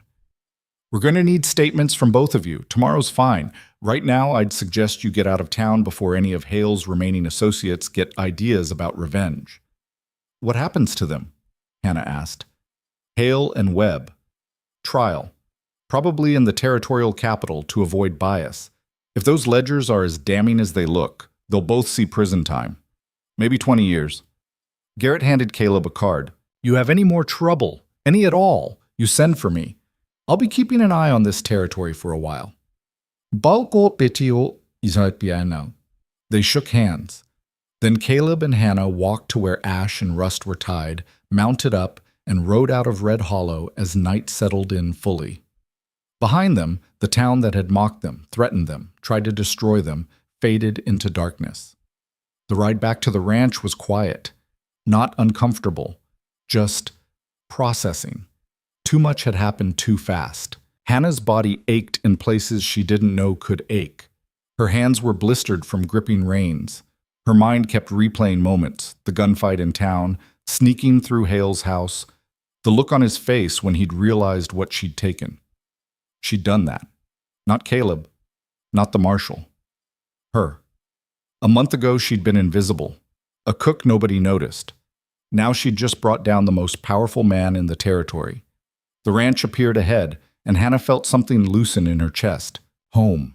We're going to need statements from both of you. Tomorrow's fine. Right now, I'd suggest you get out of town before any of Hale's remaining associates get ideas about revenge. What happens to them? Hannah asked. Hale and Webb. Trial. Probably in the territorial capital to avoid bias. If those ledgers are as damning as they look, they'll both see prison time. Maybe 20 years. Garrett handed Caleb a card. You have any more trouble, any at all, you send for me. I'll be keeping an eye on this territory for a while. They shook hands. Then Caleb and Hannah walked to where Ash and Rust were tied, mounted up, and rode out of Red Hollow as night settled in fully. Behind them, the town that had mocked them, threatened them, tried to destroy them, faded into darkness. The ride back to the ranch was quiet, not uncomfortable, just processing. Too much had happened too fast. Hannah's body ached in places she didn't know could ache. Her hands were blistered from gripping reins. Her mind kept replaying moments, the gunfight in town, sneaking through Hale's house, the look on his face when he'd realized what she'd taken. She'd done that. Not Caleb. Not the marshal. Her. A month ago, she'd been invisible. A cook nobody noticed. Now she'd just brought down the most powerful man in the territory. The ranch appeared ahead, and Hannah felt something loosen in her chest. Home.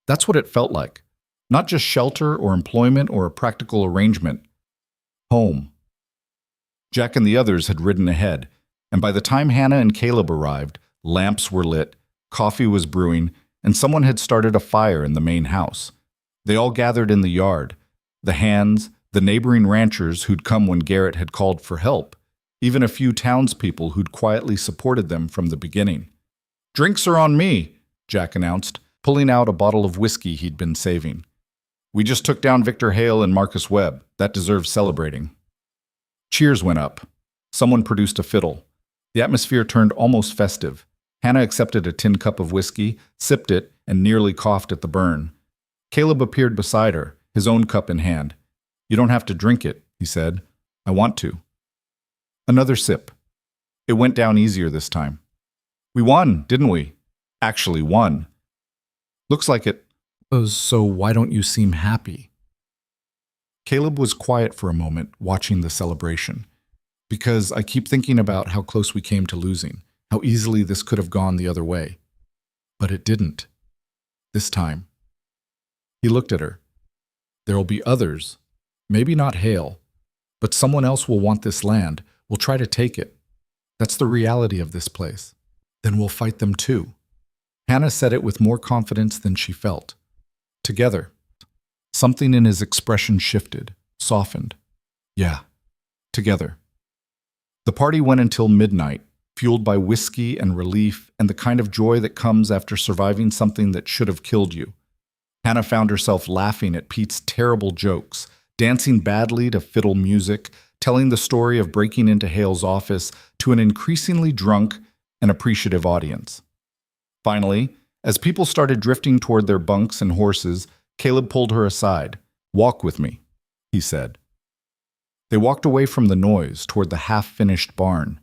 That's what it felt like. Not just shelter or employment or a practical arrangement. Home. Jack and the others had ridden ahead, and by the time Hannah and Caleb arrived, lamps were lit, coffee was brewing, and someone had started a fire in the main house. They all gathered in the yard. The hands, the neighboring ranchers who'd come when Garrett had called for help, even a few townspeople who'd quietly supported them from the beginning. Drinks are on me, Jack announced, pulling out a bottle of whiskey he'd been saving. We just took down Victor Hale and Marcus Webb. That deserves celebrating. Cheers went up. Someone produced a fiddle. The atmosphere turned almost festive. Hannah accepted a tin cup of whiskey, sipped it, and nearly coughed at the burn. Caleb appeared beside her, his own cup in hand. You don't have to drink it, he said. I want to. Another sip. It went down easier this time. We won, didn't we? Actually won. Looks like it. So why don't you seem happy? Caleb was quiet for a moment, watching the celebration. Because I keep thinking about how close we came to losing, how easily this could have gone the other way. But it didn't. This time. He looked at her. There'll be others. Maybe not Hale. But someone else will want this land, will try to take it. That's the reality of this place. Then we'll fight them too. Hannah said it with more confidence than she felt. Together. Something in his expression shifted, softened. Yeah, together. The party went until midnight, fueled by whiskey and relief and the kind of joy that comes after surviving something that should have killed you. Hannah found herself laughing at Pete's terrible jokes, dancing badly to fiddle music, telling the story of breaking into Hale's office to an increasingly drunk and appreciative audience. Finally, as people started drifting toward their bunks and horses, Caleb pulled her aside. "Walk with me," he said. They walked away from the noise toward the half-finished barn.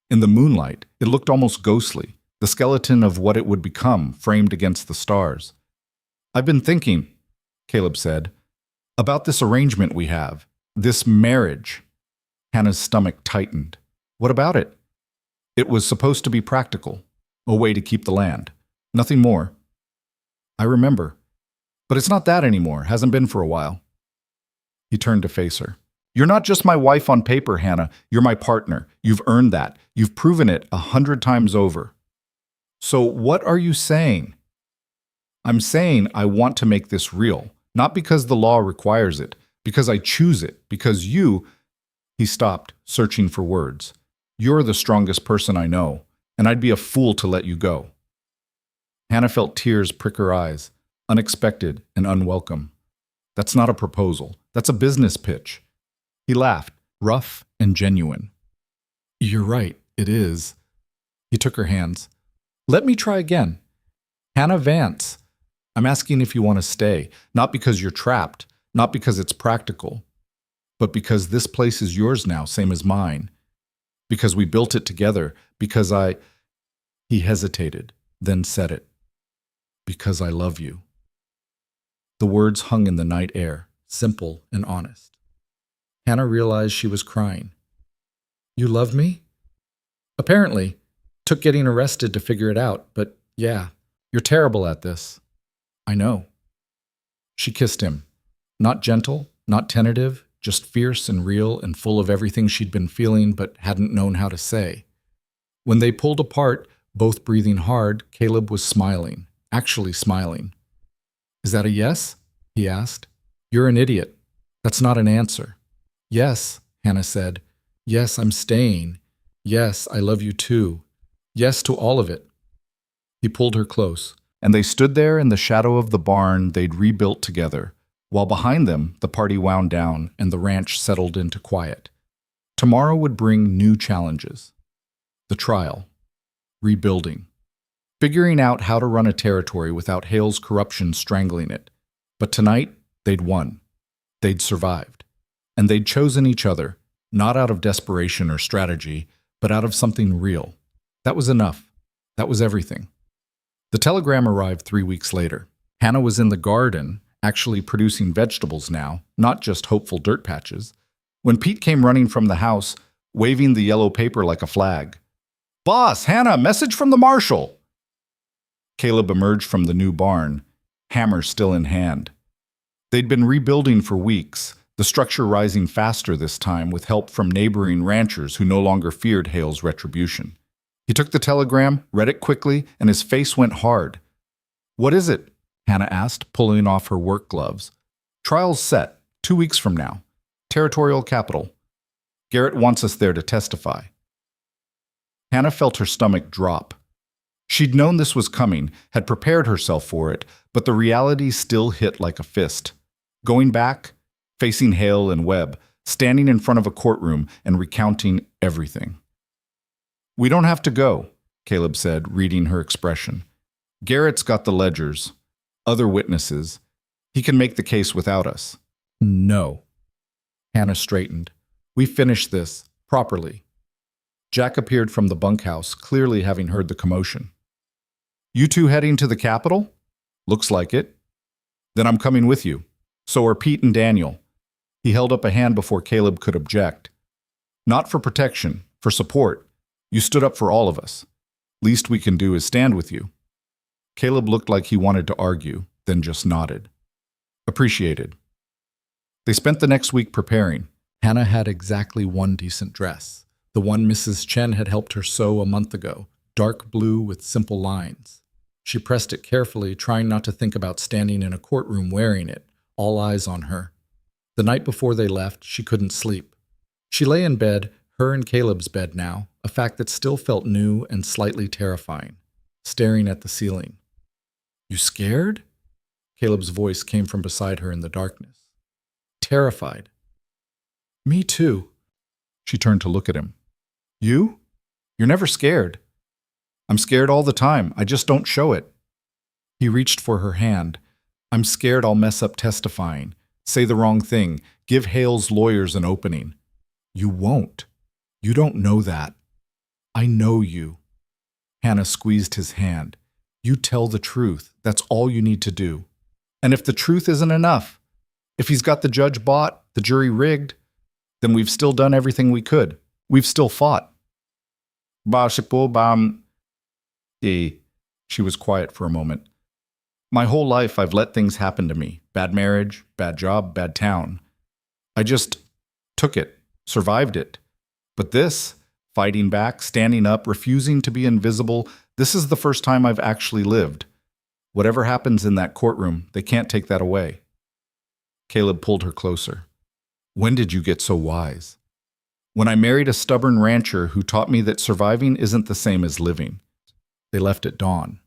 In the moonlight, it looked almost ghostly, the skeleton of what it would become framed against the stars. "I've been thinking," Caleb said, "about this arrangement we have, this marriage." Hannah's stomach tightened. "What about it?" "It was supposed to be practical, a way to keep the land. Nothing more." "I remember. But it's not that anymore, hasn't been for a while." He turned to face her. "You're not just my wife on paper, Hannah. You're my partner. You've earned that. You've proven it 100 times over." "So what are you saying?" "I'm saying I want to make this real, not because the law requires it, because I choose it, because you—" He stopped, searching for words. "You're the strongest person I know, and I'd be a fool to let you go." Hannah felt tears prick her eyes, unexpected and unwelcome. "That's not a proposal. That's a business pitch." He laughed, rough and genuine. "You're right, it is." He took her hands. "Let me try again. Hannah Vance, I'm asking if you want to stay, not because you're trapped, not because it's practical, but because this place is yours now, same as mine. Because we built it together, because I—" He hesitated, then said it. "Because I love you." The words hung in the night air, simple and honest. Hannah realized she was crying. "You love me?" "Apparently. Took getting arrested to figure it out, but yeah, you're terrible at this." "I know." She kissed him. Not gentle, not tentative, just fierce and real and full of everything she'd been feeling but hadn't known how to say. When they pulled apart, both breathing hard, Caleb was smiling, actually smiling. "Is that a yes?" he asked. "You're an idiot. That's not an answer." "Yes," Hannah said. "Yes, I'm staying. Yes, I love you too. Yes to all of it." He pulled her close, and they stood there in the shadow of the barn they'd rebuilt together, while behind them the party wound down and the ranch settled into quiet. Tomorrow would bring new challenges. The trial. Rebuilding. Figuring out how to run a territory without Hale's corruption strangling it. But tonight, they'd won. They'd survived. And they'd chosen each other, not out of desperation or strategy, but out of something real. That was enough. That was everything. The telegram arrived 3 weeks later. Hannah was in the garden, actually producing vegetables now, not just hopeful dirt patches, when Pete came running from the house, waving the yellow paper like a flag. "Boss, Hannah, message from the marshal!" Caleb emerged from the new barn, hammer still in hand. They'd been rebuilding for weeks, the structure rising faster this time with help from neighboring ranchers who no longer feared Hale's retribution. He took the telegram, read it quickly, and his face went hard. "What is it?" Hannah asked, pulling off her work gloves. "Trial's set, 2 weeks from now. Territorial capital. Garrett wants us there to testify." Hannah felt her stomach drop. She'd known this was coming, had prepared herself for it, but the reality still hit like a fist. Going back, facing Hale and Webb, standing in front of a courtroom and recounting everything. "We don't have to go," Caleb said, reading her expression. "Garrett's got the ledgers, other witnesses. He can make the case without us." "No." Hannah straightened. "We finished this, properly." Jack appeared from the bunkhouse, clearly having heard the commotion. "You two heading to the Capitol?" "Looks like it." "Then I'm coming with you. So are Pete and Daniel." He held up a hand before Caleb could object. "Not for protection, for support. You stood up for all of us. Least we can do is stand with you." Caleb looked like he wanted to argue, then just nodded. "Appreciated." They spent the next week preparing. Hannah had exactly one decent dress, the one Mrs. Chen had helped her sew a month ago, dark blue with simple lines. She pressed it carefully, trying not to think about standing in a courtroom wearing it, all eyes on her. The night before they left, she couldn't sleep. She lay in bed, Her in Caleb's bed now, a fact that still felt new and slightly terrifying, staring at the ceiling. You scared? Caleb's voice came from beside her in the darkness. Terrified. Me too. She turned to look at him. You? You're never scared. I'm scared all the time. I just don't show it. He reached for her hand. I'm scared I'll mess up testifying, say the wrong thing, give Hale's lawyers an opening. You won't. You don't know that. I know you. Hannah squeezed his hand. You tell the truth. That's all you need to do. And if the truth isn't enough, if he's got the judge bought, the jury rigged, then we've still done everything we could. We've still fought. She was quiet for a moment. My whole life I've let things happen to me. Bad marriage, bad job, bad town. I just took it, survived it. But this, fighting back, standing up, refusing to be invisible, this is the first time I've actually lived. Whatever happens in that courtroom, they can't take that away. Caleb pulled her closer. When did you get so wise? When I married a stubborn rancher who taught me that surviving isn't the same as living. They left at dawn.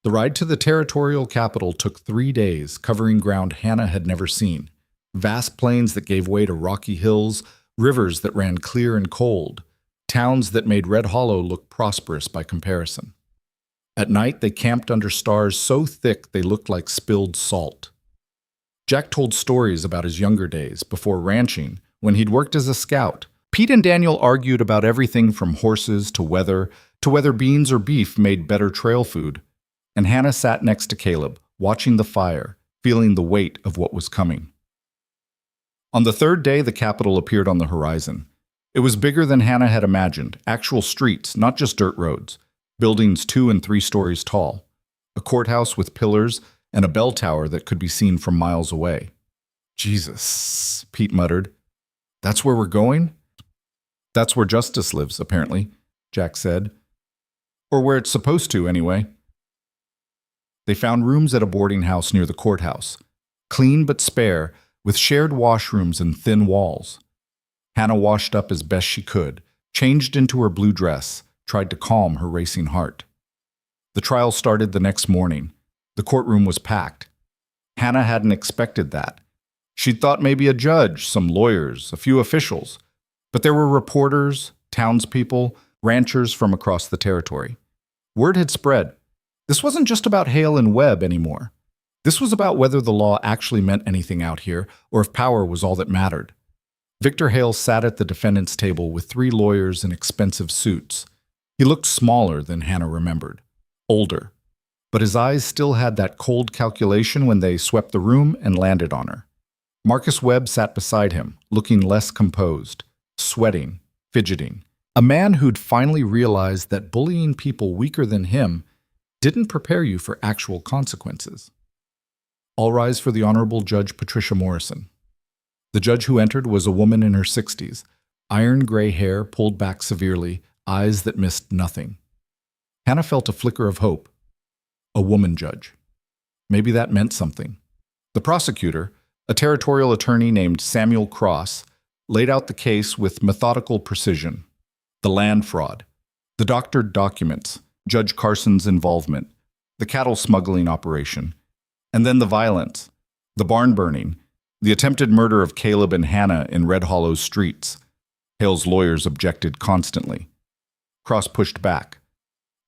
The ride to the territorial capital took 3 days, covering ground Hannah had never seen. Vast plains that gave way to rocky hills, rivers that ran clear and cold, towns that made Red Hollow look prosperous by comparison. At night, they camped under stars so thick they looked like spilled salt. Jack told stories about his younger days, before ranching, when he'd worked as a scout. Pete and Daniel argued about everything from horses to whether beans or beef made better trail food. And Hannah sat next to Caleb, watching the fire, feeling the weight of what was coming. On the third day, the capital appeared on the horizon. It was bigger than Hannah had imagined, actual streets, not just dirt roads, buildings 2 and 3 stories tall, a courthouse with pillars, and a bell tower that could be seen from miles away. Jesus, Pete muttered. That's where we're going? That's where justice lives, apparently, Jack said. Or where it's supposed to, anyway. They found rooms at a boarding house near the courthouse, clean but spare, with shared washrooms and thin walls. Hannah washed up as best she could, changed into her blue dress, tried to calm her racing heart. The trial started the next morning. The courtroom was packed. Hannah hadn't expected that. She'd thought maybe a judge, some lawyers, a few officials. But there were reporters, townspeople, ranchers from across the territory. Word had spread. This wasn't just about Hale and Webb anymore. This was about whether the law actually meant anything out here, or if power was all that mattered. Victor Hale sat at the defendant's table with 3 lawyers in expensive suits. He looked smaller than Hannah remembered, older. But his eyes still had that cold calculation when they swept the room and landed on her. Marcus Webb sat beside him, looking less composed, sweating, fidgeting. A man who'd finally realized that bullying people weaker than him didn't prepare you for actual consequences. All rise for the Honorable Judge Patricia Morrison. The judge who entered was a woman in her 60s, iron gray hair pulled back severely, eyes that missed nothing. Hannah felt a flicker of hope. A woman judge. Maybe that meant something. The prosecutor, a territorial attorney named Samuel Cross, laid out the case with methodical precision. The land fraud, the doctored documents, Judge Carson's involvement, the cattle smuggling operation, and then the violence, the barn burning, the attempted murder of Caleb and Hannah in Red Hollow's streets. Hale's lawyers objected constantly. Cross pushed back.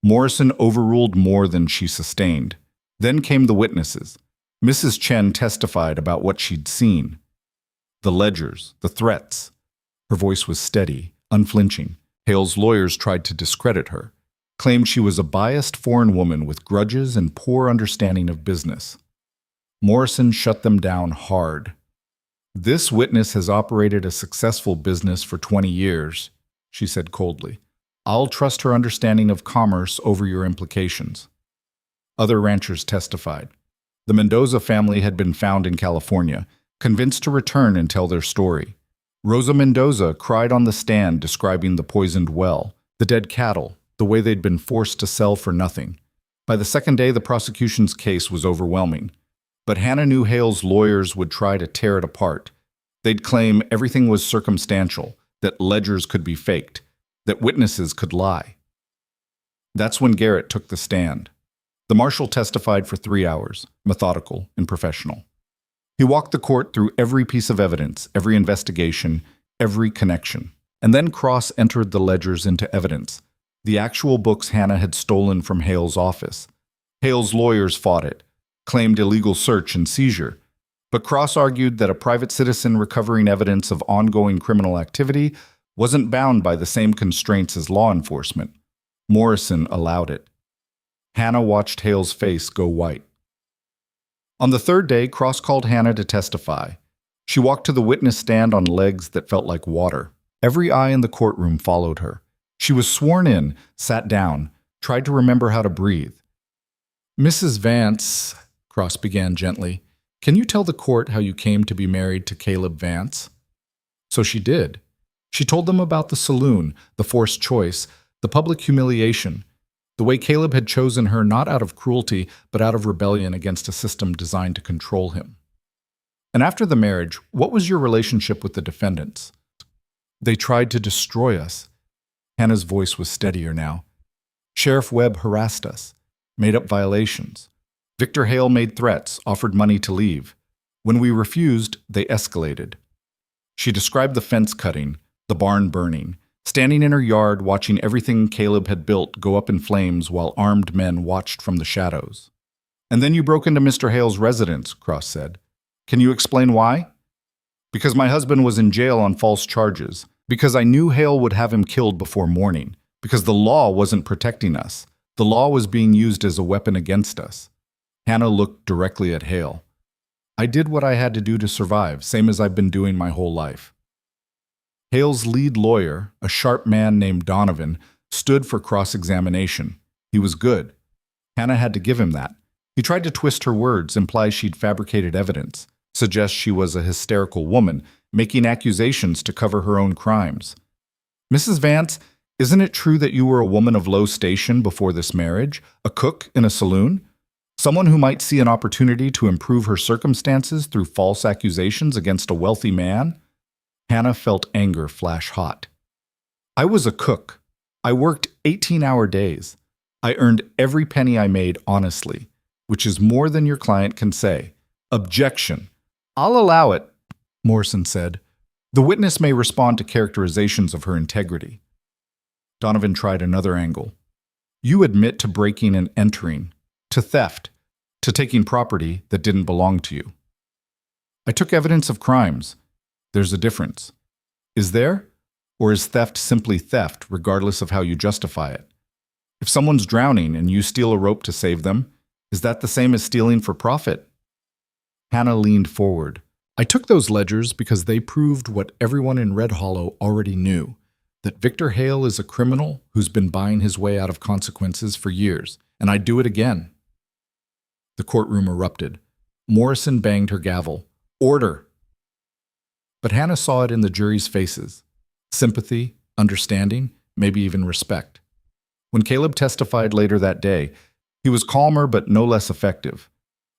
Morrison overruled more than she sustained. Then came the witnesses. Mrs. Chen testified about what she'd seen. The ledgers, the threats. Her voice was steady, unflinching. Hale's lawyers tried to discredit her, claimed she was a biased foreign woman with grudges and poor understanding of business. Morrison shut them down hard. This witness has operated a successful business for 20 years, she said coldly. I'll trust her understanding of commerce over your implications. Other ranchers testified. The Mendoza family had been found in California, convinced to return and tell their story. Rosa Mendoza cried on the stand describing the poisoned well, the dead cattle, the way they'd been forced to sell for nothing. By the second day, the prosecution's case was overwhelming. But Hannah knew Hale's lawyers would try to tear it apart. They'd claim everything was circumstantial, that ledgers could be faked, that witnesses could lie. That's when Garrett took the stand. The marshal testified for 3 hours, methodical and professional. He walked the court through every piece of evidence, every investigation, every connection. And then Cross entered the ledgers into evidence, the actual books Hannah had stolen from Hale's office. Hale's lawyers fought it, claimed illegal search and seizure, but Cross argued that a private citizen recovering evidence of ongoing criminal activity wasn't bound by the same constraints as law enforcement. Morrison allowed it. Hannah watched Hale's face go white. On the third day, Cross called Hannah to testify. She walked to the witness stand on legs that felt like water. Every eye in the courtroom followed her. She was sworn in, sat down, tried to remember how to breathe. "Mrs. Vance," Cross began gently, "can you tell the court how you came to be married to Caleb Vance?" So she did. She told them about the saloon, the forced choice, the public humiliation, the way Caleb had chosen her not out of cruelty, but out of rebellion against a system designed to control him. "And after the marriage, what was your relationship with the defendants?" "They tried to destroy us." Hannah's voice was steadier now. "Sheriff Webb harassed us, made up violations. Victor Hale made threats, offered money to leave. When we refused, they escalated." She described the fence cutting, the barn burning, standing in her yard watching everything Caleb had built go up in flames while armed men watched from the shadows. "And then you broke into Mr. Hale's residence," Cross said. "Can you explain why?" "Because my husband was in jail on false charges. Because I knew Hale would have him killed before morning. Because the law wasn't protecting us. The law was being used as a weapon against us." Hannah looked directly at Hale. "I did what I had to do to survive, same as I've been doing my whole life." Hale's lead lawyer, a sharp man named Donovan, stood for cross-examination. He was good. Hannah had to give him that. He tried to twist her words, imply she'd fabricated evidence, suggest she was a hysterical woman, making accusations to cover her own crimes. "Mrs. Vance, isn't it true that you were a woman of low station before this marriage, a cook in a saloon? Someone who might see an opportunity to improve her circumstances through false accusations against a wealthy man?" Hannah felt anger flash hot. "I was a cook. I worked 18-hour days. I earned every penny I made honestly, which is more than your client can say." "Objection." "I'll allow it," Morrison said. "The witness may respond to characterizations of her integrity." Donovan tried another angle. "You admit to breaking and entering, to theft, to taking property that didn't belong to you." "I took evidence of crimes. There's a difference." "Is there? Or is theft simply theft, regardless of how you justify it? If someone's drowning and you steal a rope to save them, is that the same as stealing for profit?" Hannah leaned forward. "I took those ledgers because they proved what everyone in Red Hollow already knew, that Victor Hale is a criminal who's been buying his way out of consequences for years, and I'd do it again." The courtroom erupted. Morrison banged her gavel. "Order!" But Hannah saw it in the jury's faces. Sympathy, understanding, maybe even respect. When Caleb testified later that day, he was calmer but no less effective.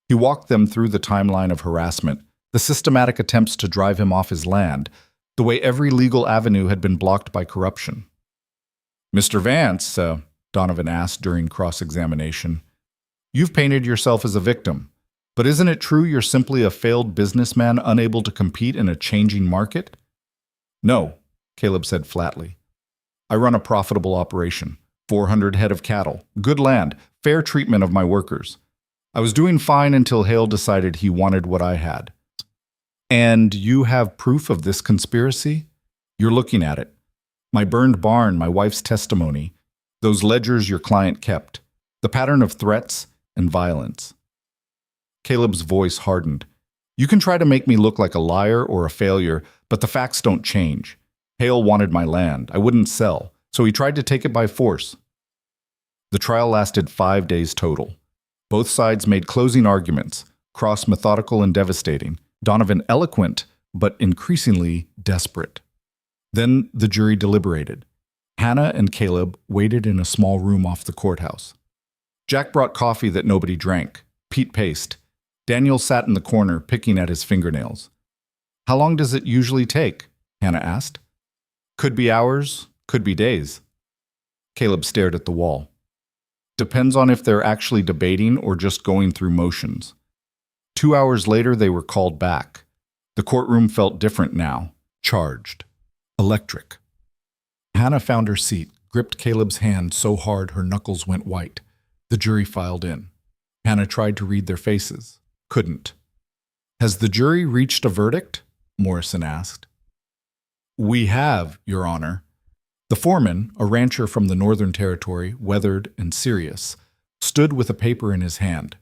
He walked them through the timeline of harassment, the systematic attempts to drive him off his land, the way every legal avenue had been blocked by corruption. "Mr. Vance," Donovan asked during cross-examination, "you've painted yourself as a victim, but isn't it true you're simply a failed businessman unable to compete in a changing market?" "No," Caleb said flatly. "I run a profitable operation, 400 head of cattle, good land, fair treatment of my workers. I was doing fine until Hale decided he wanted what I had." "And you have proof of this conspiracy?" "You're looking at it. My burned barn, my wife's testimony, those ledgers your client kept, the pattern of threats and violence." Caleb's voice hardened. "You can try to make me look like a liar or a failure, but the facts don't change. Hale wanted my land. I wouldn't sell, so he tried to take it by force." The trial lasted 5 days total. Both sides made closing arguments, Cross methodical and devastating, Donovan eloquent, but increasingly desperate. Then the jury deliberated. Hannah and Caleb waited in a small room off the courthouse. Jack brought coffee that nobody drank. Pete paced. Daniel sat in the corner, picking at his fingernails. "How long does it usually take?" Hannah asked. Could be hours, could be days. Caleb stared at the wall. Depends on if they're actually debating or just going through motions. 2 hours later, they were called back. The courtroom felt different now. Charged. Electric. Hannah found her seat, gripped Caleb's hand so hard her knuckles went white. The jury filed in. Hannah tried to read their faces. Couldn't. Has the jury reached a verdict? Morrison asked. We have, Your Honor. The foreman, a rancher from the Northern Territory, weathered and serious, stood with a paper in his hand.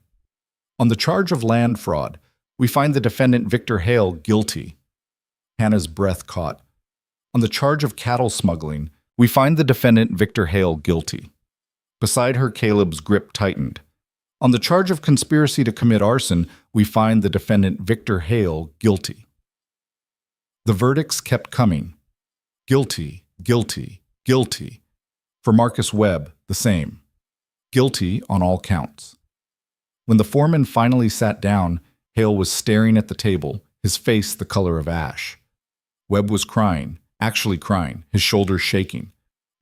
On the charge of land fraud, we find the defendant Victor Hale guilty. Hannah's breath caught. On the charge of cattle smuggling, we find the defendant Victor Hale guilty. Beside her, Caleb's grip tightened. On the charge of conspiracy to commit arson, we find the defendant Victor Hale guilty. The verdicts kept coming. Guilty, guilty, guilty. For Marcus Webb, the same. Guilty on all counts. When the foreman finally sat down, Hale was staring at the table, his face the color of ash. Webb was crying, actually crying, his shoulders shaking.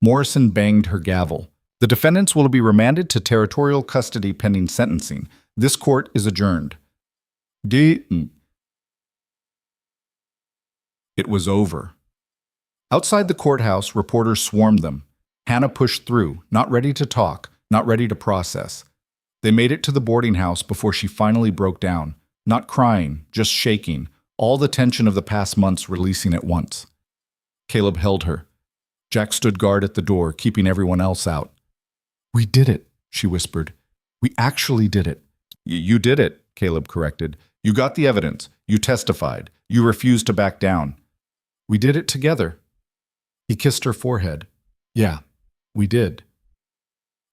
Morrison banged her gavel. The defendants will be remanded to territorial custody pending sentencing. This court is adjourned. It was over. Outside the courthouse, reporters swarmed them. Hannah pushed through, not ready to talk, not ready to process. They made it to the boarding house before she finally broke down, not crying, just shaking, all the tension of the past months releasing at once. Caleb held her. Jack stood guard at the door, keeping everyone else out. We did it, she whispered. We actually did it. You did it, Caleb corrected. You got the evidence. You testified. You refused to back down. We did it together. He kissed her forehead. Yeah, we did.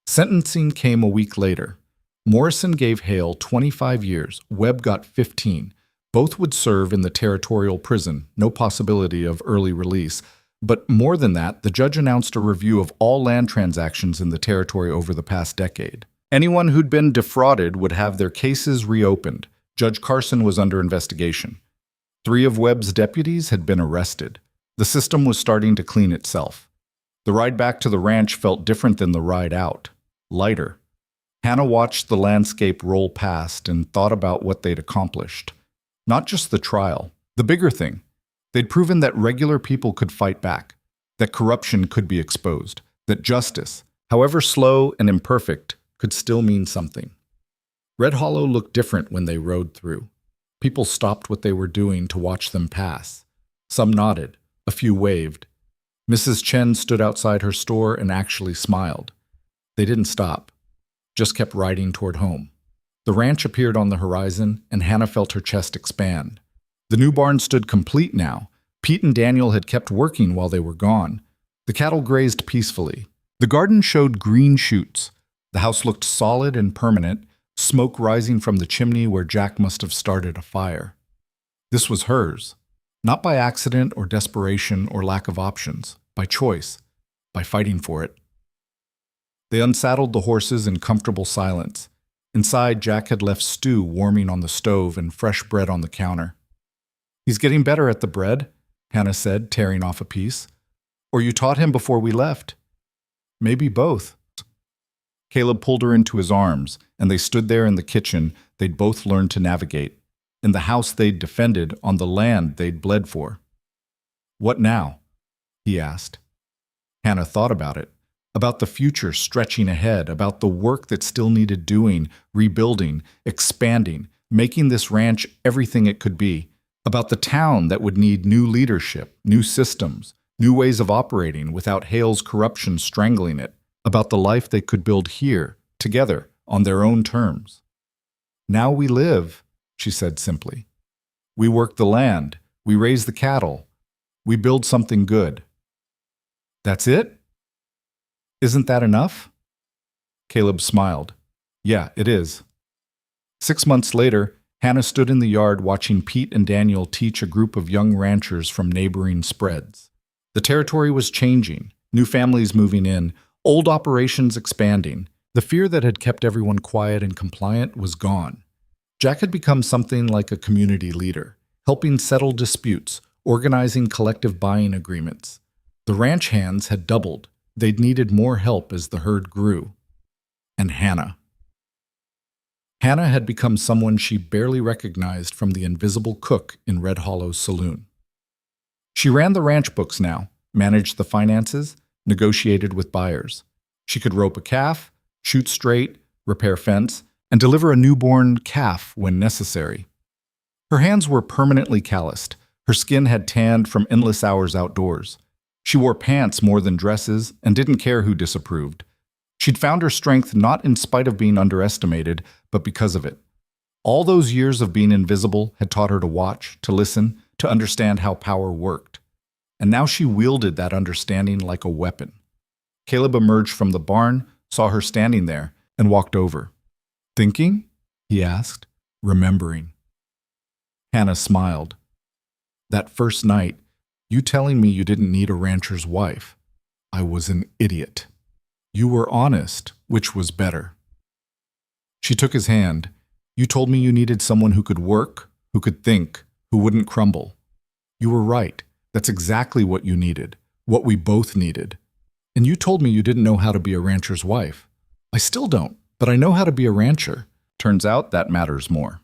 Sentencing came a week later. Morrison gave Hale 25 years. Webb got 15. Both would serve in the territorial prison, no possibility of early release. But more than that, the judge announced a review of all land transactions in the territory over the past decade. Anyone who'd been defrauded would have their cases reopened. Judge Carson was under investigation. 3 of Webb's deputies had been arrested. The system was starting to clean itself. The ride back to the ranch felt different than the ride out. Lighter. Hannah watched the landscape roll past and thought about what they'd accomplished. Not just the trial, the bigger thing. They'd proven that regular people could fight back, that corruption could be exposed, that justice, however slow and imperfect, could still mean something. Red Hollow looked different when they rode through. People stopped what they were doing to watch them pass. Some nodded, a few waved. Mrs. Chen stood outside her store and actually smiled. They didn't stop, just kept riding toward home. The ranch appeared on the horizon, and Hannah felt her chest expand. The new barn stood complete now. Pete and Daniel had kept working while they were gone. The cattle grazed peacefully. The garden showed green shoots. The house looked solid and permanent, smoke rising from the chimney where Jack must have started a fire. This was hers, not by accident or desperation or lack of options, by choice, by fighting for it. They unsaddled the horses in comfortable silence. Inside, Jack had left stew warming on the stove and fresh bread on the counter. He's getting better at the bread, Hannah said, tearing off a piece. Or you taught him before we left. Maybe both. Caleb pulled her into his arms, and they stood there in the kitchen they'd both learned to navigate, in the house they'd defended, on the land they'd bled for. What now? He asked. Hannah thought about it, about the future stretching ahead, about the work that still needed doing, rebuilding, expanding, making this ranch everything it could be, about the town that would need new leadership, new systems, new ways of operating without Hale's corruption strangling it, about the life they could build here, together, on their own terms. Now we live, she said simply. We work the land, we raise the cattle, we build something good. That's it? Isn't that enough? Caleb smiled. Yeah, it is. 6 months later, Hannah stood in the yard watching Pete and Daniel teach a group of young ranchers from neighboring spreads. The territory was changing, new families moving in, old operations expanding. The fear that had kept everyone quiet and compliant was gone. Jack had become something like a community leader, helping settle disputes, organizing collective buying agreements. The ranch hands had doubled. They'd needed more help as the herd grew. And Hannah. Hannah had become someone she barely recognized from the invisible cook in Red Hollow's saloon. She ran the ranch books now, managed the finances, negotiated with buyers. She could rope a calf, shoot straight, repair fence, and deliver a newborn calf when necessary. Her hands were permanently calloused. Her skin had tanned from endless hours outdoors. She wore pants more than dresses and didn't care who disapproved. She'd found her strength not in spite of being underestimated, but because of it. All those years of being invisible had taught her to watch, to listen, to understand how power worked. And now she wielded that understanding like a weapon. Caleb emerged from the barn, saw her standing there, and walked over. "Thinking?" he asked, remembering. Hannah smiled. "That first night, you telling me you didn't need a rancher's wife. I was an idiot. You were honest, which was better." She took his hand. "You told me you needed someone who could work, who could think, who wouldn't crumble. You were right. That's exactly what you needed, what we both needed. And you told me you didn't know how to be a rancher's wife. I still don't, but I know how to be a rancher. Turns out that matters more."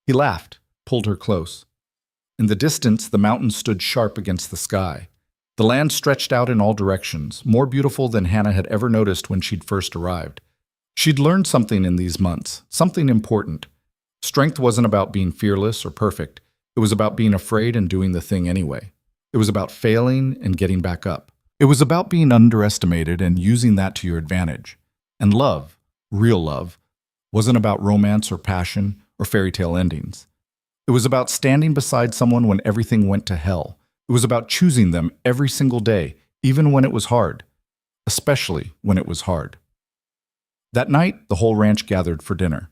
He laughed, pulled her close. In the distance, the mountains stood sharp against the sky. The land stretched out in all directions, more beautiful than Hannah had ever noticed when she'd first arrived. She'd learned something in these months, something important. Strength wasn't about being fearless or perfect. It was about being afraid and doing the thing anyway. It was about failing and getting back up. It was about being underestimated and using that to your advantage. And love, real love, wasn't about romance or passion or fairy tale endings. It was about standing beside someone when everything went to hell. It was about choosing them every single day, even when it was hard. Especially when it was hard. That night, the whole ranch gathered for dinner.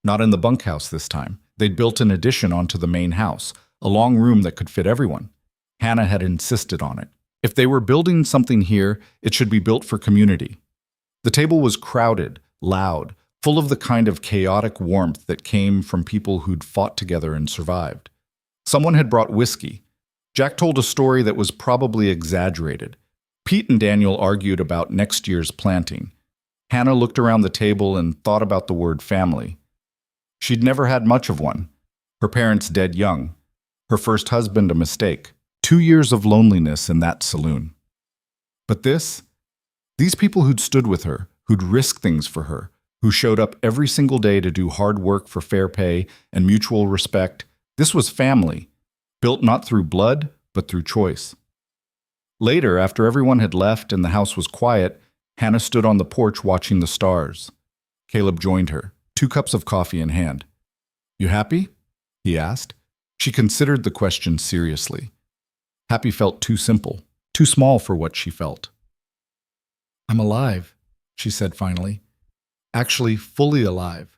Not in the bunkhouse this time. They'd built an addition onto the main house, a long room that could fit everyone. Hannah had insisted on it. If they were building something here, it should be built for community. The table was crowded, loud, full of the kind of chaotic warmth that came from people who'd fought together and survived. Someone had brought whiskey. Jack told a story that was probably exaggerated. Pete and Daniel argued about next year's planting. Hannah looked around the table and thought about the word family. She'd never had much of one. Her parents dead young. Her first husband a mistake. 2 years of loneliness in that saloon. But these people who'd stood with her, who'd risked things for her, who showed up every single day to do hard work for fair pay and mutual respect, this was family, built not through blood, but through choice. Later, after everyone had left and the house was quiet, Hannah stood on the porch watching the stars. Caleb joined her, 2 cups of coffee in hand. "You happy?" he asked. She considered the question seriously. Happy felt too simple, too small for what she felt. "I'm alive," she said finally. "Actually, fully alive.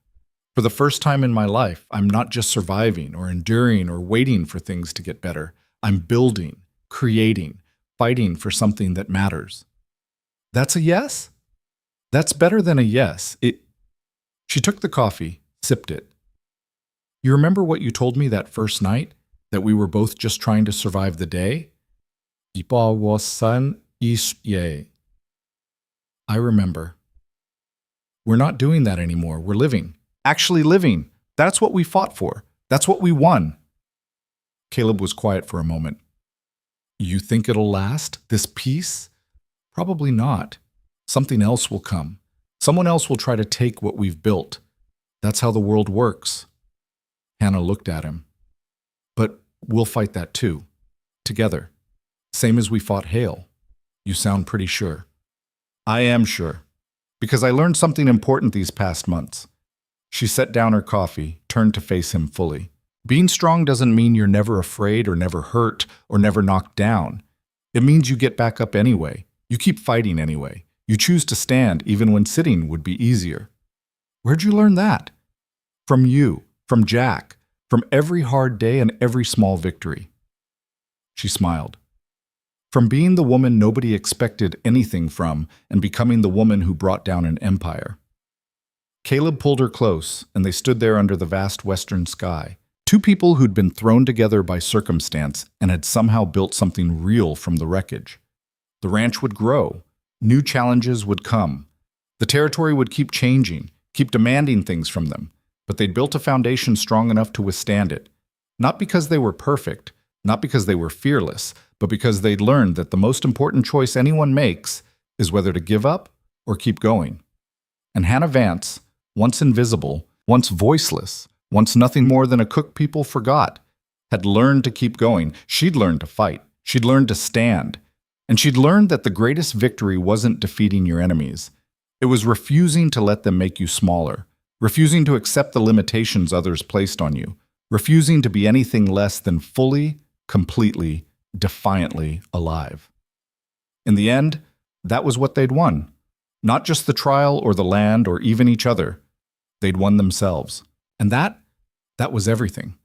For the first time in my life, I'm not just surviving or enduring or waiting for things to get better. I'm building, creating, fighting for something that matters." "That's a yes?" "That's better than a yes. She took the coffee, sipped it. "You remember what you told me that first night? That we were both just trying to survive the day?" "I remember." "We're not doing that anymore. We're living. Actually living. That's what we fought for. That's what we won." Caleb was quiet for a moment. "You think it'll last? This peace?" "Probably not. Something else will come. Someone else will try to take what we've built. That's how the world works." Hannah looked at him. "But we'll fight that too. Together. Same as we fought Hale. You sound pretty sure." "I am sure. Because I learned something important these past months." She set down her coffee, turned to face him fully. "Being strong doesn't mean you're never afraid or never hurt or never knocked down. It means you get back up anyway. You keep fighting anyway. You choose to stand even when sitting would be easier." "Where'd you learn that?" "From you, from Jack, from every hard day and every small victory." She smiled. "From being the woman nobody expected anything from and becoming the woman who brought down an empire." Caleb pulled her close, and they stood there under the vast western sky. 2 people who'd been thrown together by circumstance and had somehow built something real from the wreckage. The ranch would grow. New challenges would come. The territory would keep changing, keep demanding things from them, but they'd built a foundation strong enough to withstand it. Not because they were perfect, not because they were fearless, but because they'd learned that the most important choice anyone makes is whether to give up or keep going. And Hannah Vance, once invisible, once voiceless, once nothing more than a cook people forgot, had learned to keep going. She'd learned to fight. She'd learned to stand. And she'd learned that the greatest victory wasn't defeating your enemies. It was refusing to let them make you smaller, refusing to accept the limitations others placed on you, refusing to be anything less than fully, completely, defiantly alive. In the end, that was what they'd won. Not just the trial or the land or even each other. They'd won themselves. And that was everything.